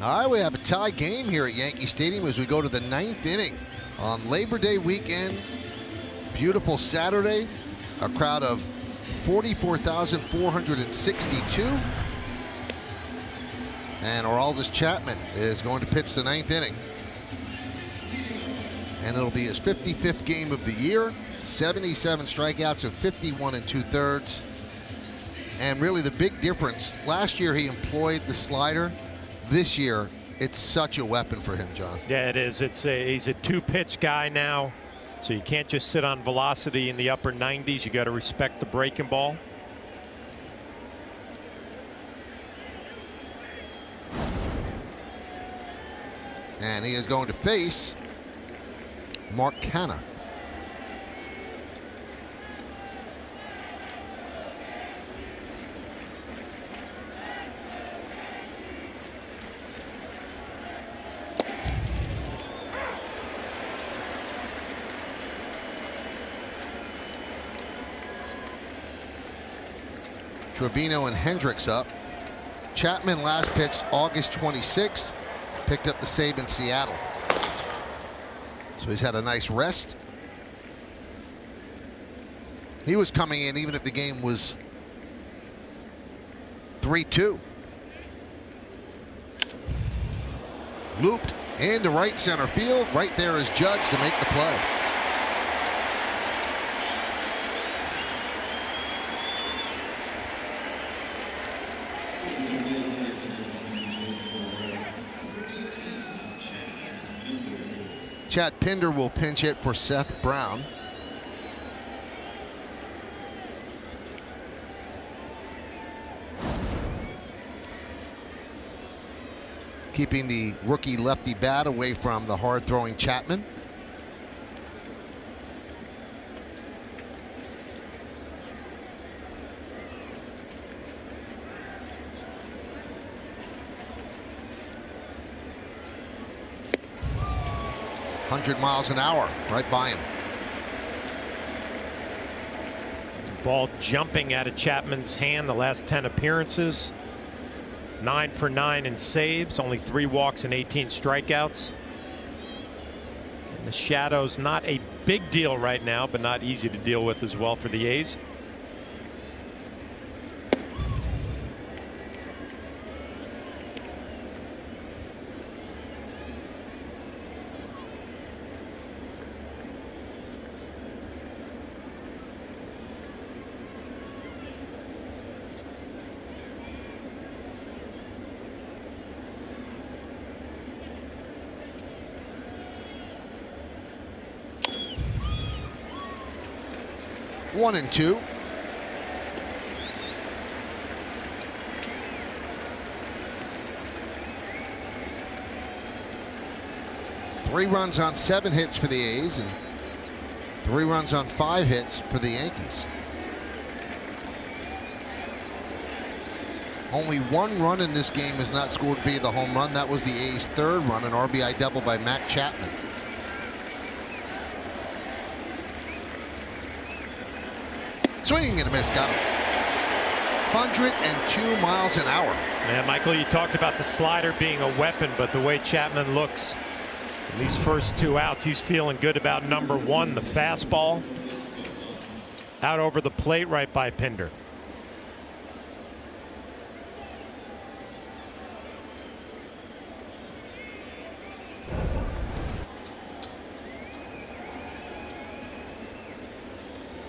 All right, we have a tie game here at Yankee Stadium as we go to the 9th inning on Labor Day weekend. Beautiful Saturday, a crowd of 44,462. And Aroldis Chapman is going to pitch the 9th inning. And it'll be his 55th game of the year, 77 strikeouts and 51 2/3. And really the big difference, last year he employed the slider. This year, it's such a weapon for him, John. Yeah, it is. He's a 2-pitch guy now, so you can't just sit on velocity in the upper 90s. You got to respect the breaking ball. And he is going to face Mark Canha. Trevino and Hendricks up. Chapman last pitched August 26th. Picked up the save in Seattle. So he's had a nice rest. He was coming in even if the game was 3-2. Looped into right center field. Right there is Judge to make the play. Chad Pinder will pinch hit for Seth Brown. Keeping the rookie lefty bat away from the hard-throwing Chapman. Miles an hour right by him. Ball jumping out of Chapman's hand the last 10 appearances. 9 for 9 in saves, only 3 walks and 18 strikeouts. And the shadow's not a big deal right now, but not easy to deal with as well for the A's. One and two. Three runs on 7 hits for the A's and 3 runs on 5 hits for the Yankees. Only 1 run in this game is not scored via the home run. That was the A's 3rd run, an RBI double by Matt Chapman. Swinging and a miss, got him. 102 miles an hour. Man, Michael, you talked about the slider being a weapon, but the way Chapman looks in these first 2 outs, he's feeling good about number 1, the fastball. Out over the plate right by Pinder.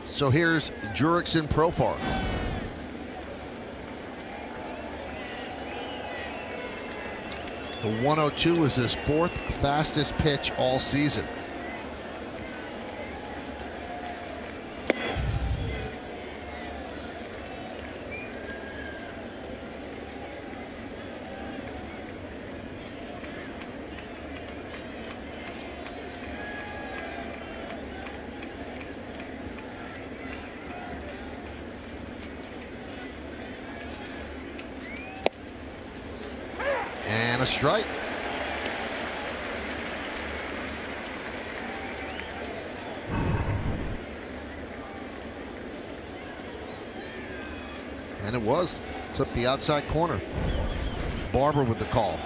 So here's Jurickson Profar. The 102 is his 4th fastest pitch all season. And a strike. And it was. Took the outside corner. Barber with the call.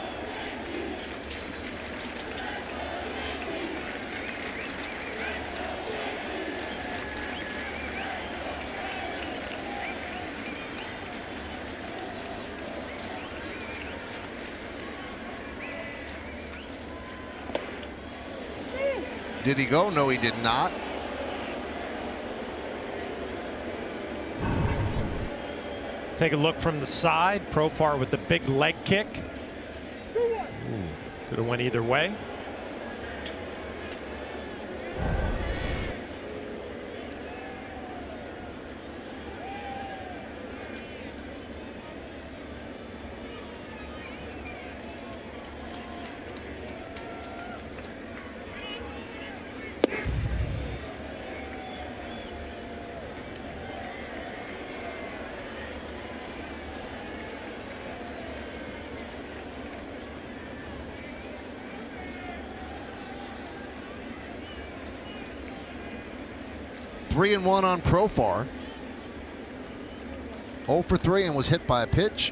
Did he go? No, he did not. Take a look from the side. Profar with the big leg kick. Could have went either way. Three and one on Profar. 0 for 3 and was hit by a pitch.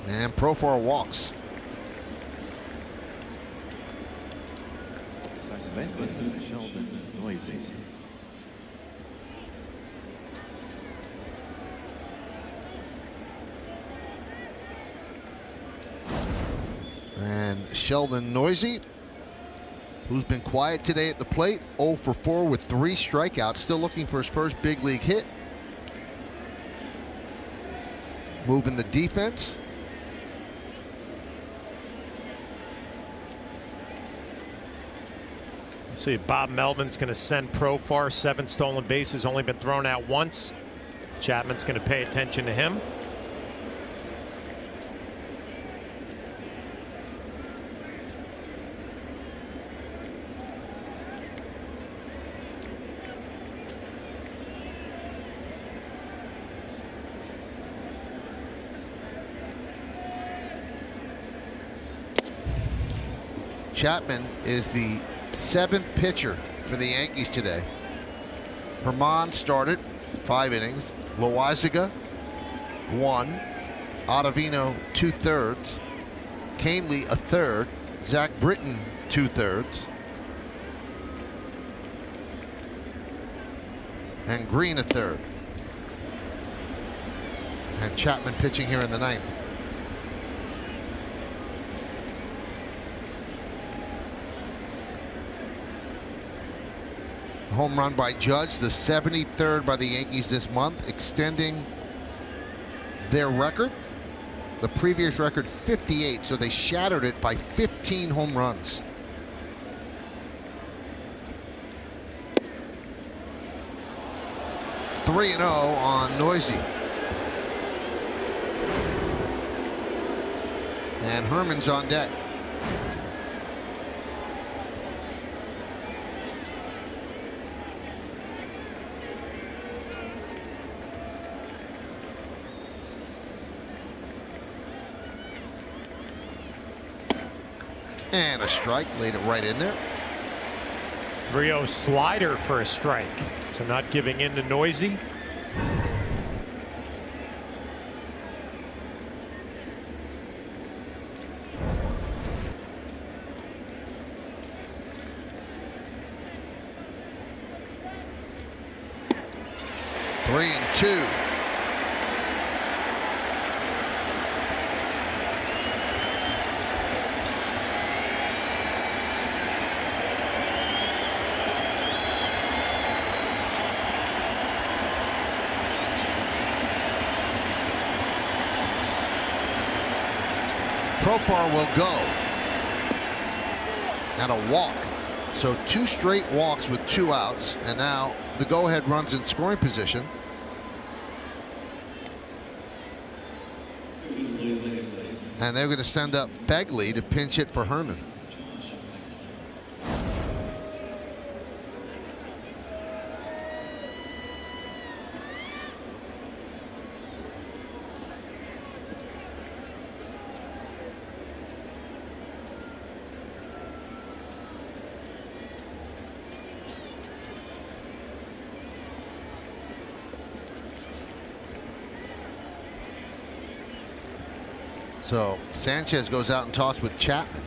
And Profar walks. And Sheldon Noisy, who's been quiet today at the plate, 0 for 4 with 3 strikeouts, still looking for his first big league hit. Moving the defense. See, Bob Melvin's going to send Profar. 7 stolen bases, only been thrown out once. Chapman's going to pay attention to him. Chapman is the 7th pitcher for the Yankees today. Herman started 5 innings. Loaizaga 1. Ottavino 2/3. Canely 1/3. Zach Britton 2/3. And Green 1/3. And Chapman pitching here in the 9th. Home run by Judge, the 73rd by the Yankees this month, extending their record. The previous record 58, so they shattered it by 15 home runs. (3-0) on Noisy. And Herman's on deck. And a strike, laid it right in there. 3-0 slider for a strike. So not giving in to Noisy. 3-2. Profar will go. And a walk. So 2 straight walks with 2 outs. And now the go-ahead runs in scoring position. And they're going to send up Fegley to pinch hit for Herman. So Sanchez goes out and talks with Chapman.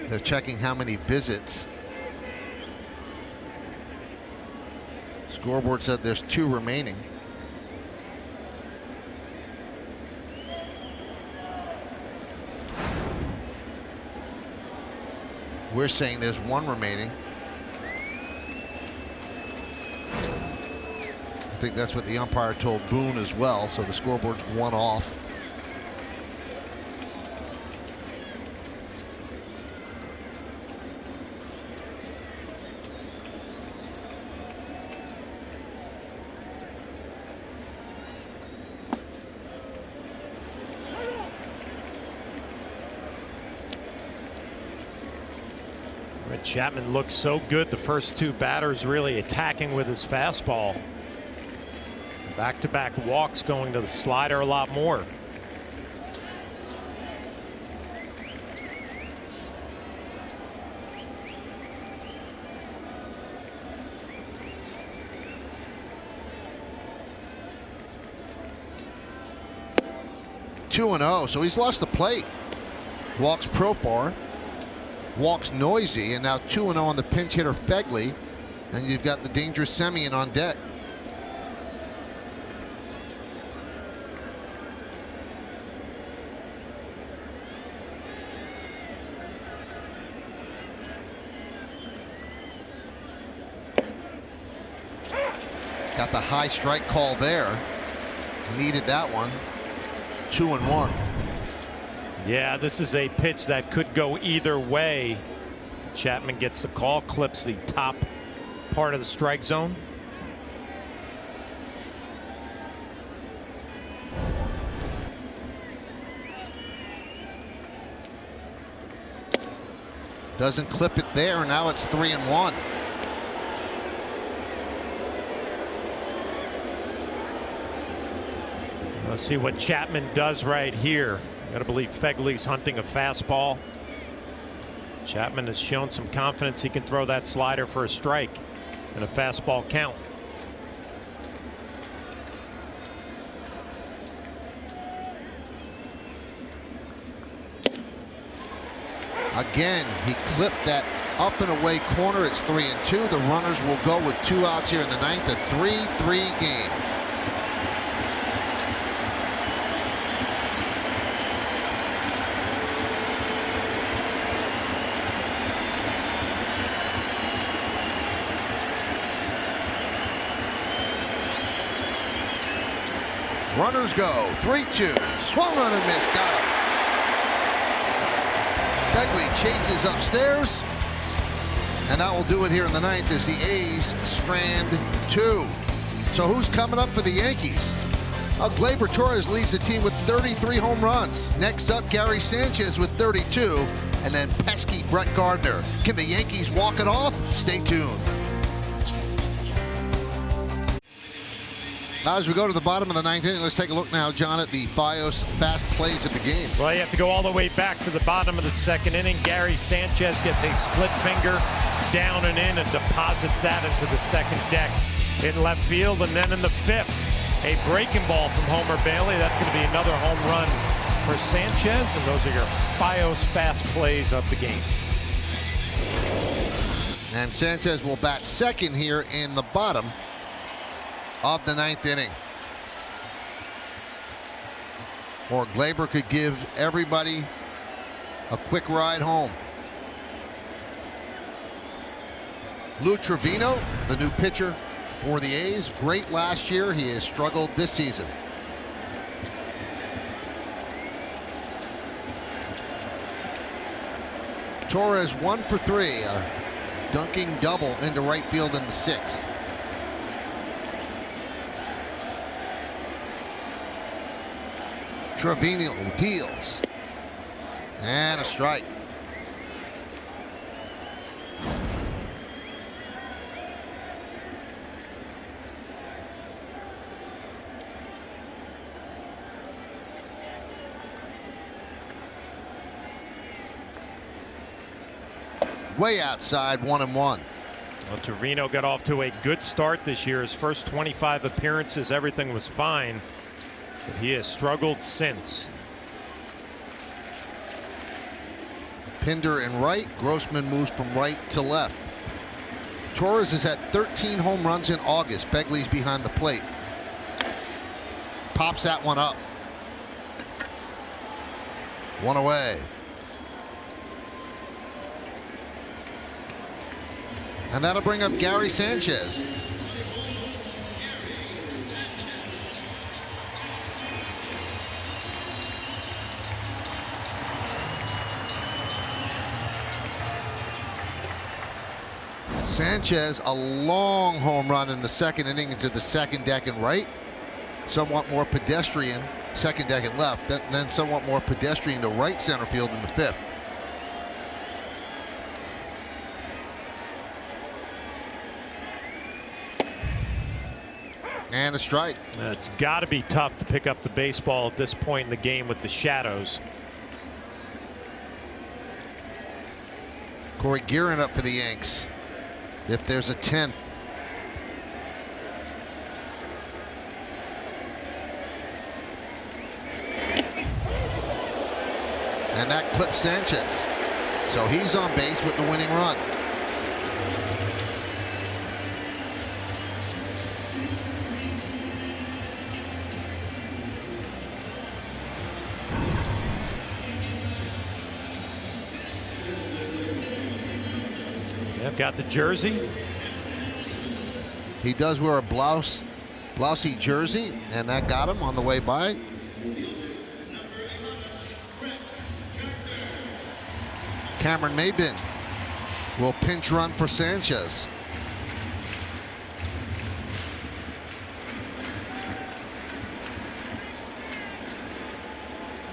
They're checking how many visits. Scoreboard said there's 2 remaining. We're saying there's 1 remaining. I think that's what the umpire told Boone as well, so the scoreboard's 1 off. Chapman looks so good. The first 2 batters really attacking with his fastball. Back-to-back walks, going to the slider a lot more. Two and 0, so he's lost the plate. Walks Profar. Walks Noisy, and now 2-0 on the pinch hitter Fegley, and you've got the dangerous Semien on deck. Got the high strike call there. Needed that one. 2-1. Yeah, this is a pitch that could go either way. Chapman gets the call, clips the top part of the strike zone. Doesn't clip it there. Now it's 3-1. Let's see what Chapman does right here. Got to believe Fegley's hunting a fastball. Chapman has shown some confidence he can throw that slider for a strike and a fastball count. Again, he clipped that up and away corner. It's 3-2. The runners will go with 2 outs here in the 9th. A 3-3 game. Runners go. 3-2. Swung on and missed. Got him. Fegley chases upstairs. And that will do it here in the 9th as the A's strand 2. So who's coming up for the Yankees? Gleyber Torres leads the team with 33 home runs. Next up, Gary Sanchez with 32. And then pesky Brett Gardner. Can the Yankees walk it off? Stay tuned. As we go to the bottom of the 9th inning, let's take a look now, John, at the Fios fast plays of the game. Well, you have to go all the way back to the bottom of the 2nd inning. Gary Sanchez gets a split finger down and in and deposits that into the 2nd deck in left field. And then in the 5th, A breaking ball from Homer Bailey. That's going to be another home run for Sanchez, and those are your FiOS fast plays of the game. And Sanchez will bat second here in the bottom of the 9th inning. Or Glaber could give everybody a quick ride home. Lou Trevino, the new pitcher for the A's, great last year. He has struggled this season. Torres 1 for 3, a dunking double into right field in the 6th. Trevino deals. And a strike. Way outside, 1-1. Well, Trevino got off to a good start this year. His first 25 appearances, everything was fine, but he has struggled since. Pinder in right. Grossman moves from right to left. Torres has had 13 home runs in August. Begley's behind the plate. Pops that one up. One away. And that'll bring up Gary Sanchez. Sanchez, a long home run in the 2nd inning into the 2nd deck and right. Somewhat more pedestrian, 2nd deck and left. Then somewhat more pedestrian to right center field in the 5th. And a strike. It's got to be tough to pick up the baseball at this point in the game with the shadows. Corey Guerin up for the Yanks. If there's a 10th. And that clips Sanchez. So he's on base with the winning run. Yep, got the jersey. He does wear a blousy jersey, and that got him on the way by. Cameron Maybin will pinch run for Sanchez.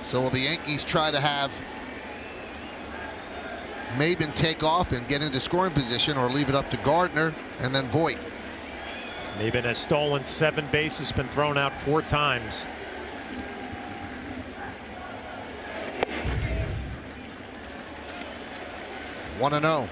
So will the Yankees try to have Maybin take off and get into scoring position, or leave it up to Gardner and then Voit? Maybin has stolen 7 bases, been thrown out 4 times. One and 0.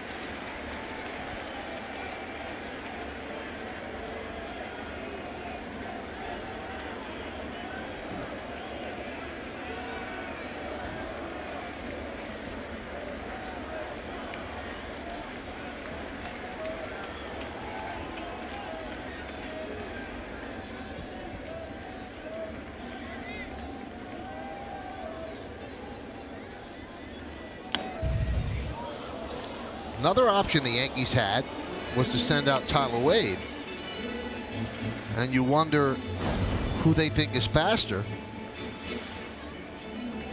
Another option the Yankees had was to send out Tyler Wade. And you wonder who they think is faster.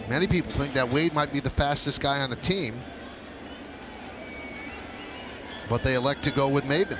Many people think that Wade might be the fastest guy on the team. But they elect to go with Maybin.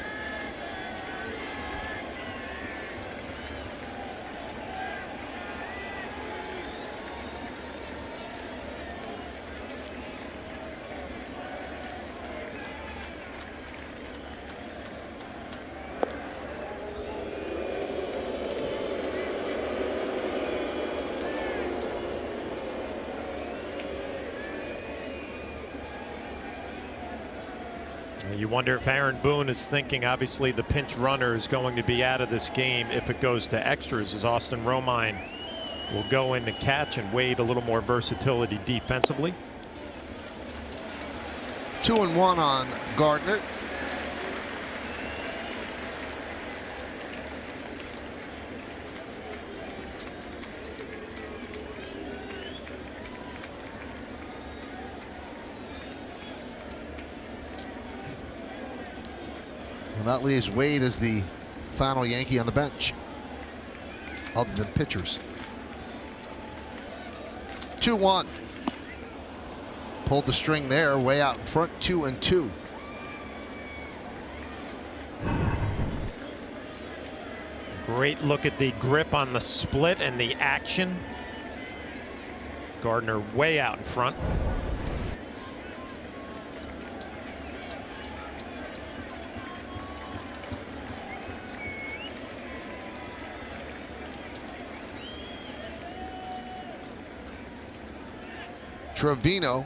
You wonder if Aaron Boone is thinking, obviously the pinch runner is going to be out of this game if it goes to extras, as Austin Romine will go in to catch, and Wade a little more versatility defensively. 2-1 on Gardner. And that leaves Wade as the final Yankee on the bench, other than pitchers. 2-1. Pulled the string there, way out in front, 2-2. Great look at the grip on the split and the action. Gardner way out in front. Trevino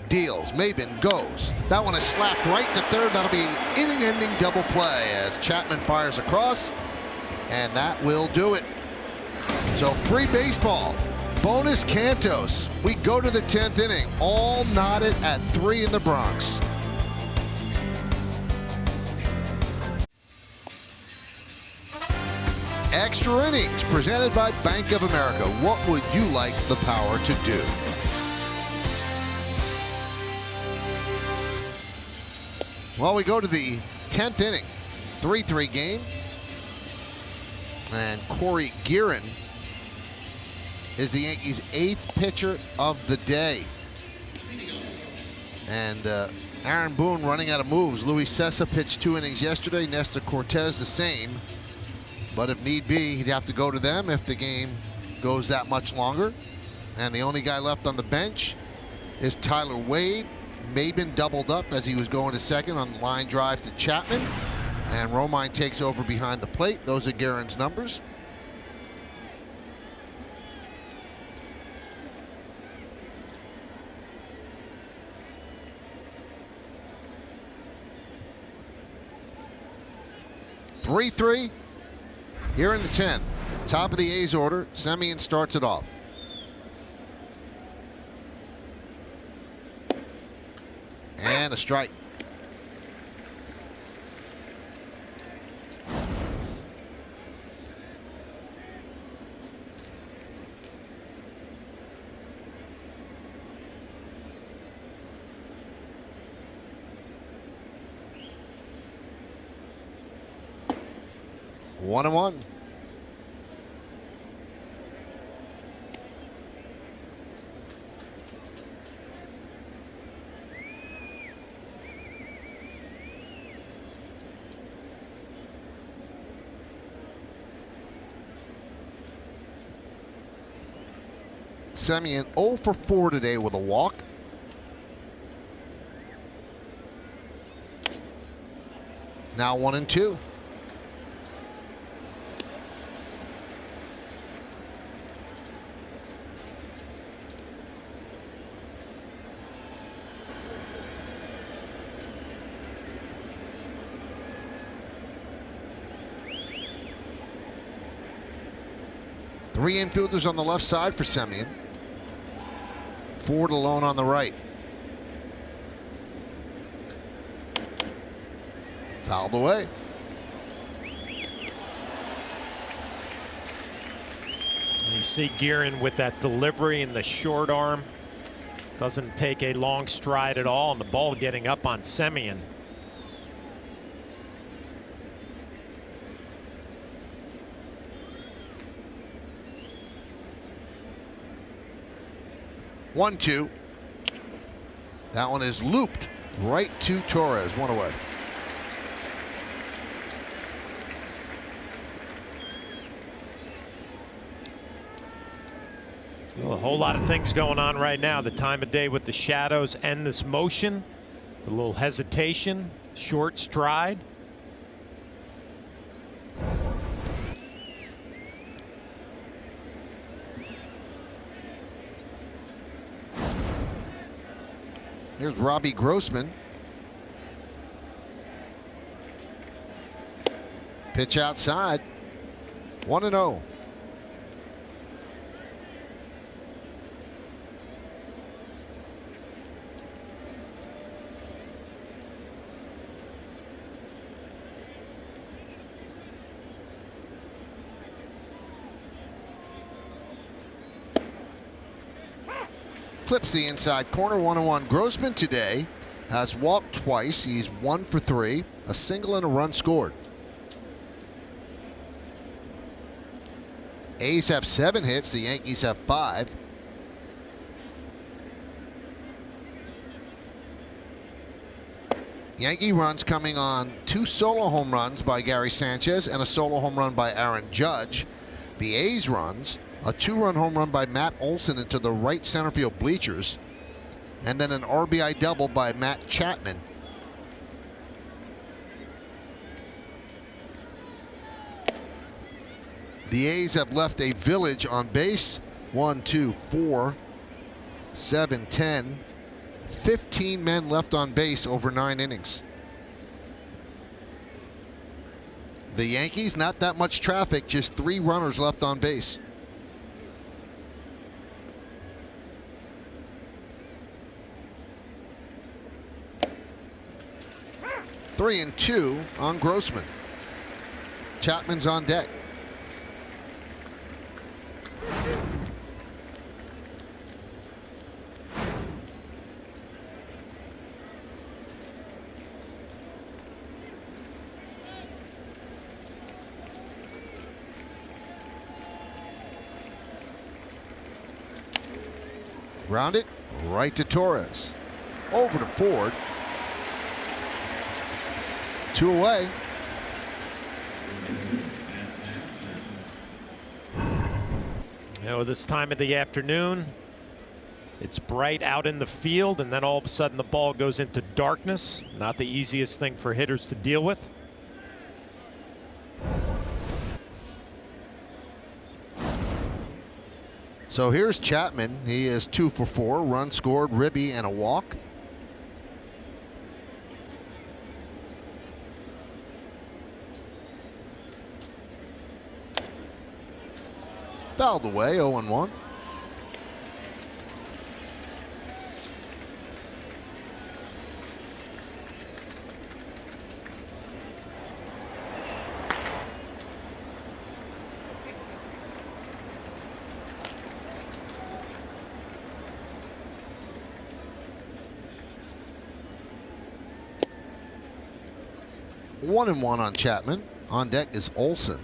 deals. Maben goes. That one is slapped right to third. That'll be inning-ending double play as Chapman fires across, and that will do it. So free baseball, bonus Cantos. We go to the 10th inning, all knotted at 3 in the Bronx. Extra innings presented by Bank of America. What would you like the Power to do? Well, we go to the 10th inning, 3-3 game, and Corey Guerin is the Yankees' 8th pitcher of the day. And Aaron Boone running out of moves. Luis Cessa pitched 2 innings yesterday. Nestor Cortez the same. But if need be, he'd have to go to them if the game goes that much longer. And the only guy left on the bench is Tyler Wade. Maben doubled up as he was going to second on the line drive to Chapman. And Romine takes over behind the plate. Those are Guerin's numbers. Three-three here in the 10th. Top of the A's order. Semien starts it off. And a strike. One and one. Semien 0 for 4 today with a walk. Now 1-2. Three infielders on the left side for Semien. Ford alone on the right. Fouled away. You see Guerin with that delivery and the short arm. Doesn't take a long stride at all, and the ball getting up on Semien. 1-2. That one is looped right to Torres. One away. Well, a whole lot of things going on right now. The time of day with the shadows and this motion. The little hesitation, short stride. Here's Robbie Grossman. Pitch outside. 1-0. Clips the inside corner. 1-1. Grossman today has walked twice. He's 1 for 3, a single and a run scored. A's have 7 hits. The Yankees have 5. Yankee runs coming on 2 solo home runs by Gary Sanchez and a solo home run by Aaron Judge. The A's runs a 2-run home run by Matt Olson into the right center field bleachers, and then an RBI double by Matt Chapman. The A's have left a village on base. 1, 2, 4, 7, 10. 15 men left on base over 9 innings. The Yankees, not that much traffic, just 3 runners left on base. Three and 2 on Grossman. Chapman's on deck. Ground it right to Torres. Over to Ford. 2 away. You know, this time of the afternoon, it's bright out in the field, and then all of a sudden the ball goes into darkness. Not the easiest thing for hitters to deal with. So here's Chapman. He is 2 for 4, run scored, ribby, and a walk. Fouled away, 0-1. One and one on Chapman. On deck is Olson.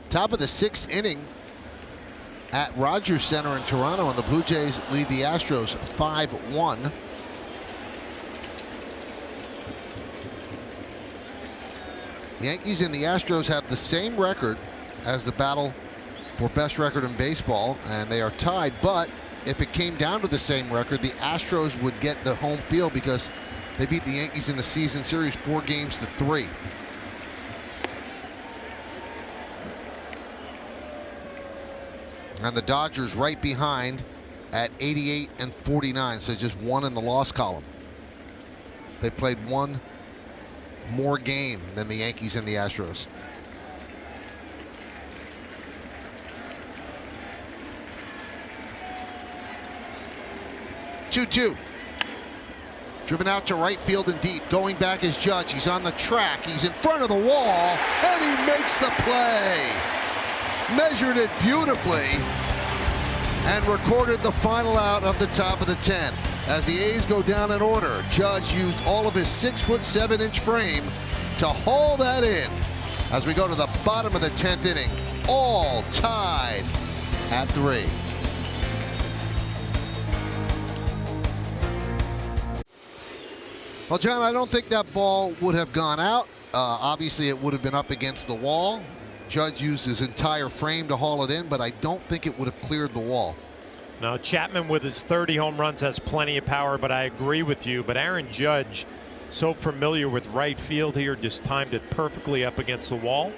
Top of the 6th inning at Rogers Center in Toronto, and the Blue Jays lead the Astros 5-1. The Yankees and the Astros have the same record as the battle for best record in baseball, and they are tied. But if it came down to the same record, the Astros would get the home field because they beat the Yankees in the season series 4-3. And the Dodgers right behind at 88 and 49, so just 1 in the loss column. They played 1 more game than the Yankees and the Astros. Two. Driven out to right field and deep. Going back is Judge. He's on the track. He's in front of the wall, and he makes the play. Measured it beautifully and recorded the final out of the top of the 10th. As the A's go down in order, Judge used all of his 6'7" frame to haul that in. As we go to the bottom of the 10th inning, all tied at 3. Well, John, I don't think that ball would have gone out. Obviously, it would have been up against the wall. Judge used his entire frame to haul it in, but I don't think it would have cleared the wall. Now, Chapman with his 30 home runs has plenty of power, but I agree with you. But Aaron Judge so familiar with right field here, just timed it perfectly up against the wall.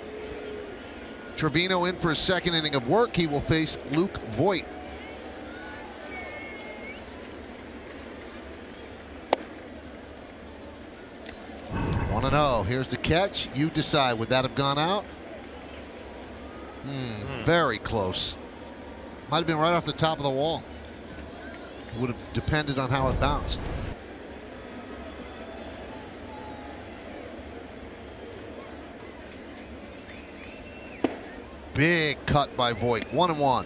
Trevino in for his second inning of work. He will face Luke Voigt. 1-0. Here's the catch. You decide. Would that have gone out? Very close. Might have been right off the top of the wall. Would have depended on how it bounced. Big cut by Voigt. 1-1.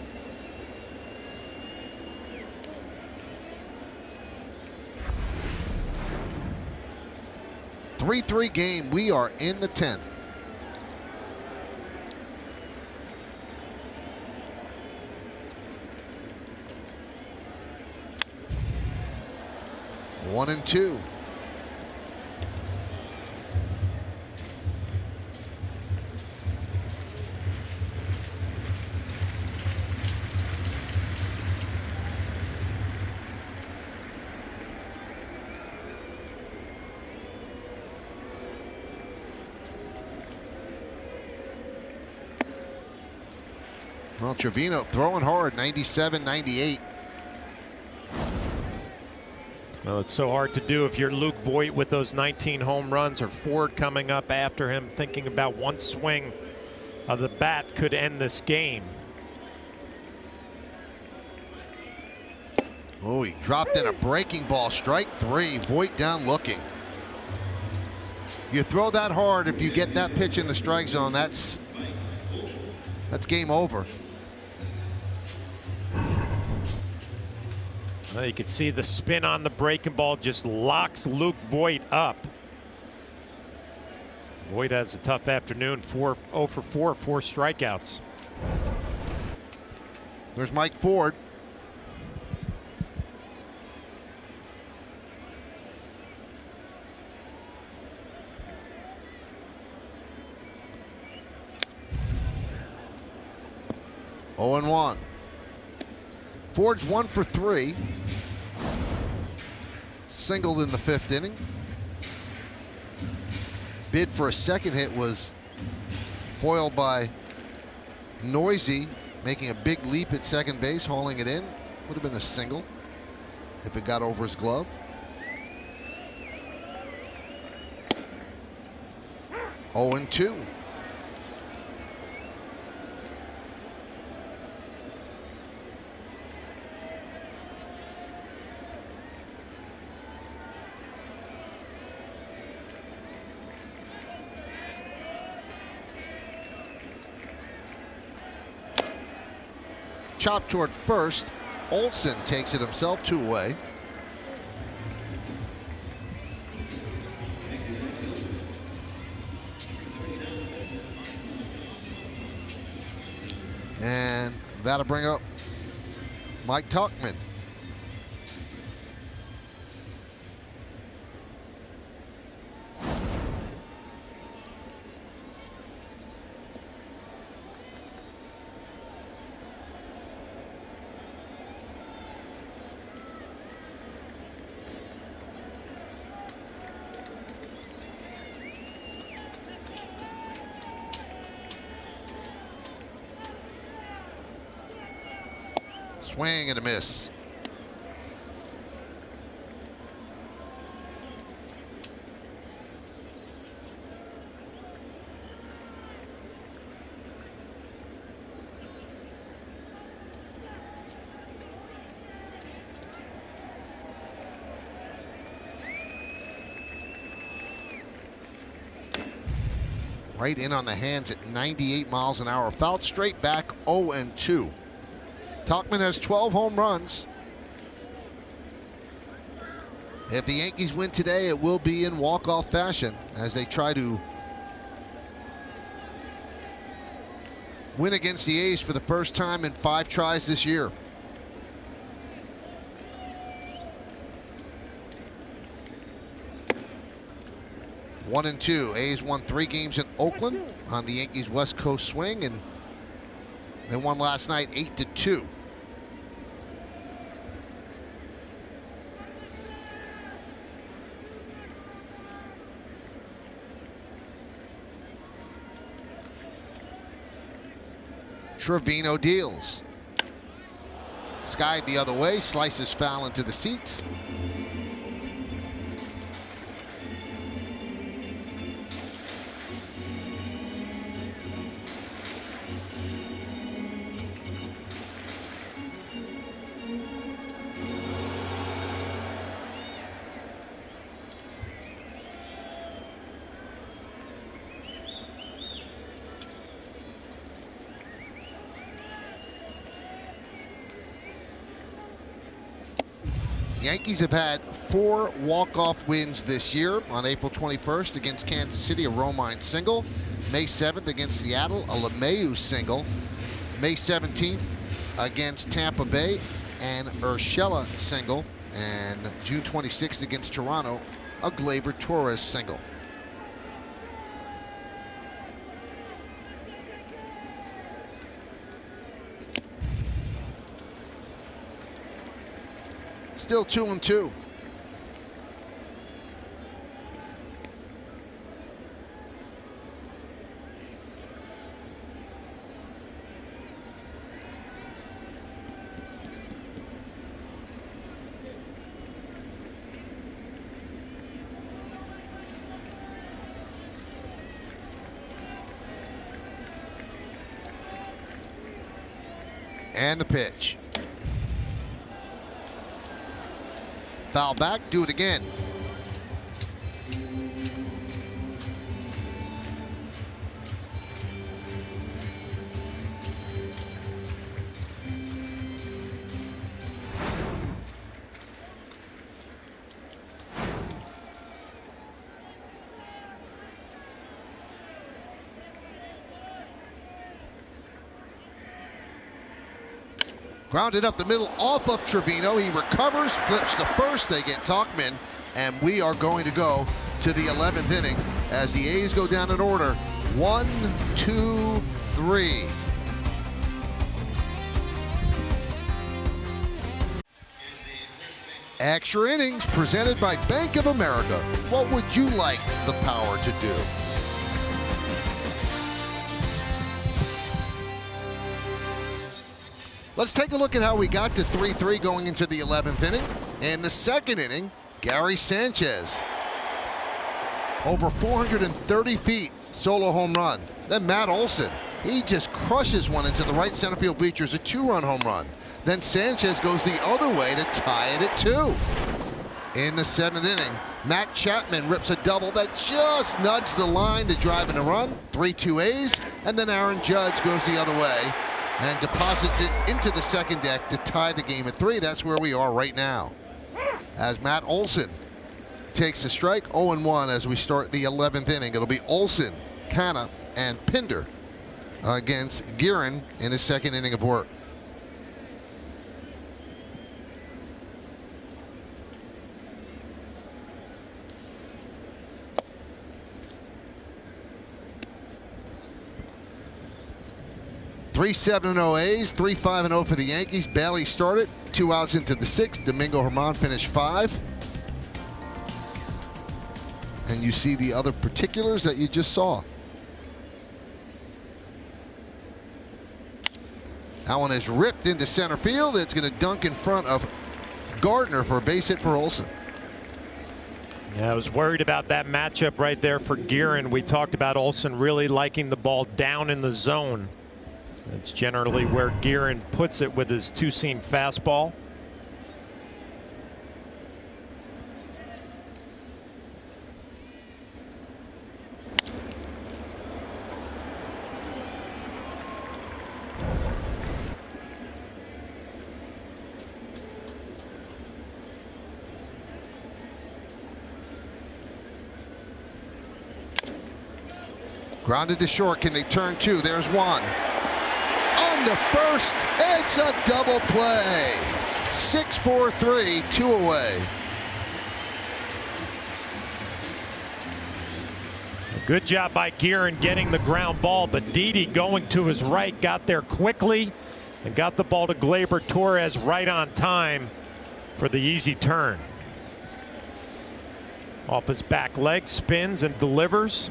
Three game. We are in the 10th. One and two. Well, Trevino throwing hard, 97, 98. Well, it's so hard to do if you're Luke Voigt with those 19 home runs, or Ford coming up after him, thinking about one swing of the bat could end this game. Oh, he dropped in a breaking ball. Strike three. Voigt down looking. You throw that hard, if you get that pitch in the strike zone, that's game over. Well, you can see the spin on the breaking ball just locks Luke Voigt up. Voigt has a tough afternoon. 0 for 4, 4 strikeouts. There's Mike Ford. Oh and 1. Ford's 1 for 3. Singled in the 5th inning. Bid for a second hit was foiled by Noisy, making a big leap at second base, hauling it in. Would have been a single if it got over his glove. Oh and 2. Chop toward first. Olsen takes it himself, 2 away. And that'll bring up Mike Tuchman. Swing and a miss. Right in on the hands at 98 miles an hour. Fouled straight back, 0 and 2. Tuchman has 12 home runs. If the Yankees win today, it will be in walk-off fashion as they try to win against the A's for the first time in 5 tries this year. One and 2. A's won 3 games in Oakland on the Yankees West Coast swing, and they won last night 8-2. Trevino deals. Skied the other way, slices foul into the seats. Yankees have had 4 walk-off wins this year. On April 21st against Kansas City, a Romine single. May 7th against Seattle, a LeMahieu single. May 17th against Tampa Bay, an Urshela single. And June 26th against Toronto, a Gleyber Torres single. Still 2-2. And the pitch. Foul back, do it again. Grounded up the middle off of Trevino. He recovers, flips to first. They get Talkman, and we are going to go to the 11th inning as the A's go down in order. 1, 2, 3. Extra innings presented by Bank of America. What would you like the power to do? Let's take a look at how we got to 3-3 going into the 11th inning. In the second inning, Gary Sanchez. Over 430 feet, solo home run. Then Matt Olson, he just crushes one into the right center field bleachers, a 2-run home run. Then Sanchez goes the other way to tie it at 2. In the 7th inning, Matt Chapman rips a double that just nudged the line to drive in a run. 3-2 A's, and then Aaron Judge goes the other way and deposits it into the second deck to tie the game at 3. That's where we are right now. As Matt Olson takes a strike, 0-1 as we start the 11th inning. It'll be Olson, Canna, and Pinder against Guerin in his second inning of work. .370 A's, 3-5-0 for the Yankees. Bailey started, 2 outs into the 6th. Domingo Germán finished 5. And you see the other particulars that you just saw. That one is ripped into center field. It's going to dunk in front of Gardner for a base hit for Olson. Yeah, I was worried about that matchup right there for Guerin. We talked about Olson really liking the ball down in the zone. That's generally where Guerin puts it with his two-seam fastball. Grounded to short. Can they turn 2? There's one. On to first. It's a double play. 6-4-3, 2 away. Good job by Guerin getting the ground ball, but Didi going to his right got there quickly and got the ball to Gleyber Torres right on time for the easy turn. Off his back leg, spins and delivers.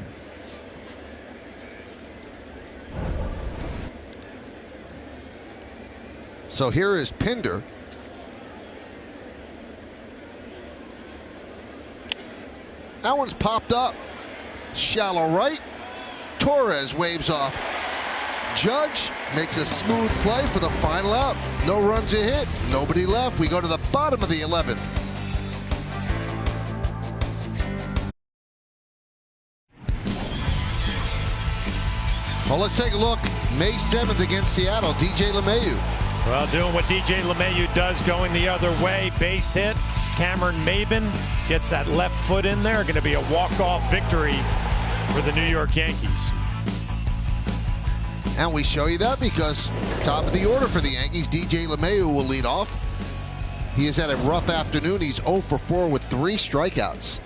So here is Pinder. That one's popped up. Shallow right. Torres waves off. Judge makes a smooth play for the final out. No runs a hit. Nobody left. We go to the bottom of the 11th. Well, let's take a look. May 7th against Seattle. DJ LeMahieu. Well, doing what DJ LeMahieu does, going the other way. Base hit. Cameron Maben gets that left foot in there. Going to be a walk-off victory for the New York Yankees. And we show you that because top of the order for the Yankees, DJ LeMahieu will lead off. He has had a rough afternoon. He's 0 for 4 with 3 strikeouts.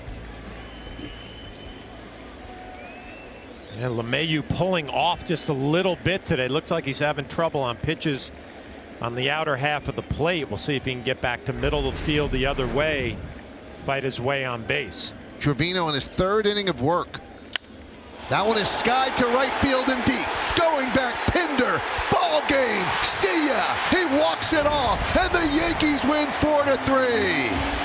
Yeah, LeMahieu pulling off just a little bit today. Looks like he's having trouble on pitches on the outer half of the plate. We'll see if he can get back to middle of the field the other way, fight his way on base. Trevino in his 3rd inning of work. That one is skied to right field and deep. Going back, Pinder. Ball game. See ya. He walks it off, and the Yankees win 4-3.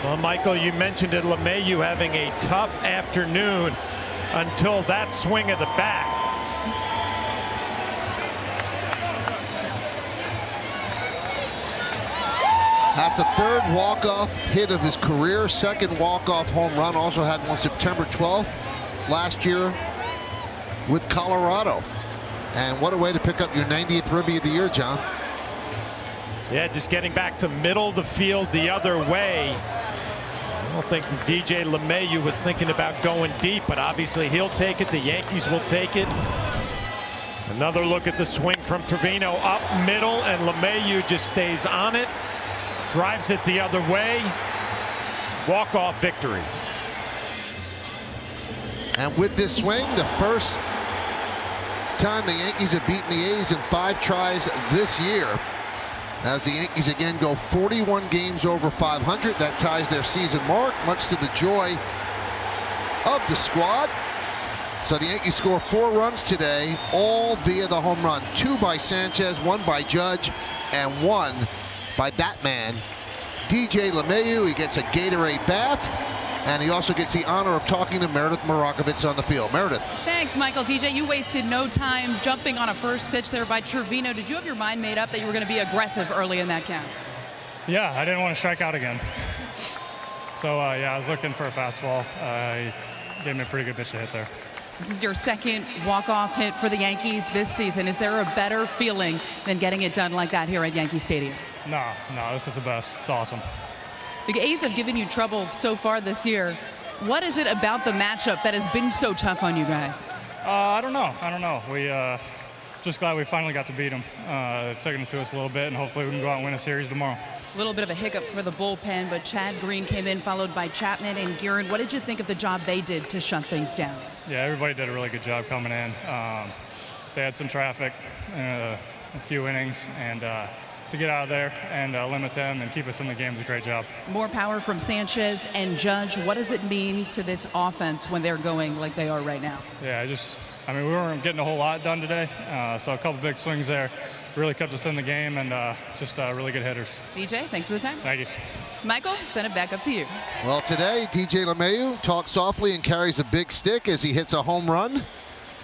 Well, Michael, you mentioned it, LeMahieu having a tough afternoon until that swing of the bat. That's the 3rd walk-off hit of his career, 2nd walk-off home run. Also had one September 12th last year with Colorado. And what a way to pick up your 90th Rookie of the Year, John. Yeah, just getting back to middle of the field the other way. I don't think DJ LeMahieu was thinking about going deep, but obviously he'll take it. The Yankees will take it. Another look at the swing from Trevino up middle, and LeMahieu just stays on it, drives it the other way. Walk-off victory. And with this swing, the first time the Yankees have beaten the A's in 5 tries this year, as the Yankees again go 41 games over 500. That ties their season mark, much to the joy of the squad. So the Yankees score 4 runs today, all via the home run. 2 by Sanchez, 1 by Judge, and 1 by that man, DJ LeMahieu. He gets a Gatorade bath, and he also gets the honor of talking to Meredith Marakovitz on the field. Meredith. Thanks, Michael. DJ, you wasted no time jumping on a first pitch there by Trevino. Did you have your mind made up that you were going to be aggressive early in that count? Yeah, I didn't want to strike out again. So, yeah, I was looking for a fastball. He gave me a pretty good pitch to hit there. This is your 2nd walk-off hit for the Yankees this season. Is there a better feeling than getting it done like that here at Yankee Stadium? No, this is the best. It's awesome. The A's have given you trouble so far this year. What is it about the matchup that has been so tough on you guys? I don't know. We just glad we finally got to beat them. Taking it to us a little bit, and hopefully we can go out and win a series tomorrow. A little bit of a hiccup for the bullpen, but Chad Green came in, followed by Chapman and Guerin. What did you think of the job they did to shut things down? Yeah, everybody did a really good job coming in. They had some traffic, a few innings, and to get out of there and limit them and keep us in the game is a great job. More power from Sanchez and Judge. What does it mean to this offense when they're going like they are right now? Yeah, we weren't getting a whole lot done today, so a couple big swings there really kept us in the game, and just really good hitters. DJ, thanks for the time. Thank you. Michael, send it back up to you. Well, today, DJ LeMahieu talks softly and carries a big stick as he hits a home run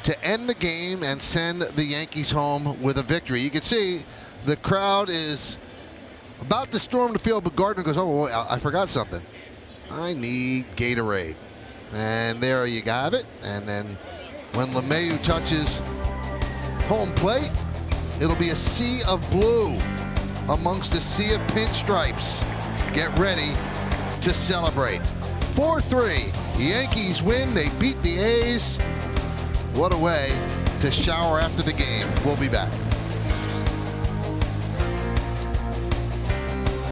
to end the game and send the Yankees home with a victory. You can see the crowd is about to storm the field, but Gardner goes, oh, I forgot something. I need Gatorade. And there you have it. And then when LeMahieu touches home plate, it'll be a sea of blue amongst a sea of pinstripes. Get ready to celebrate. 4-3, Yankees win. They beat the A's. What a way to shower after the game. We'll be back.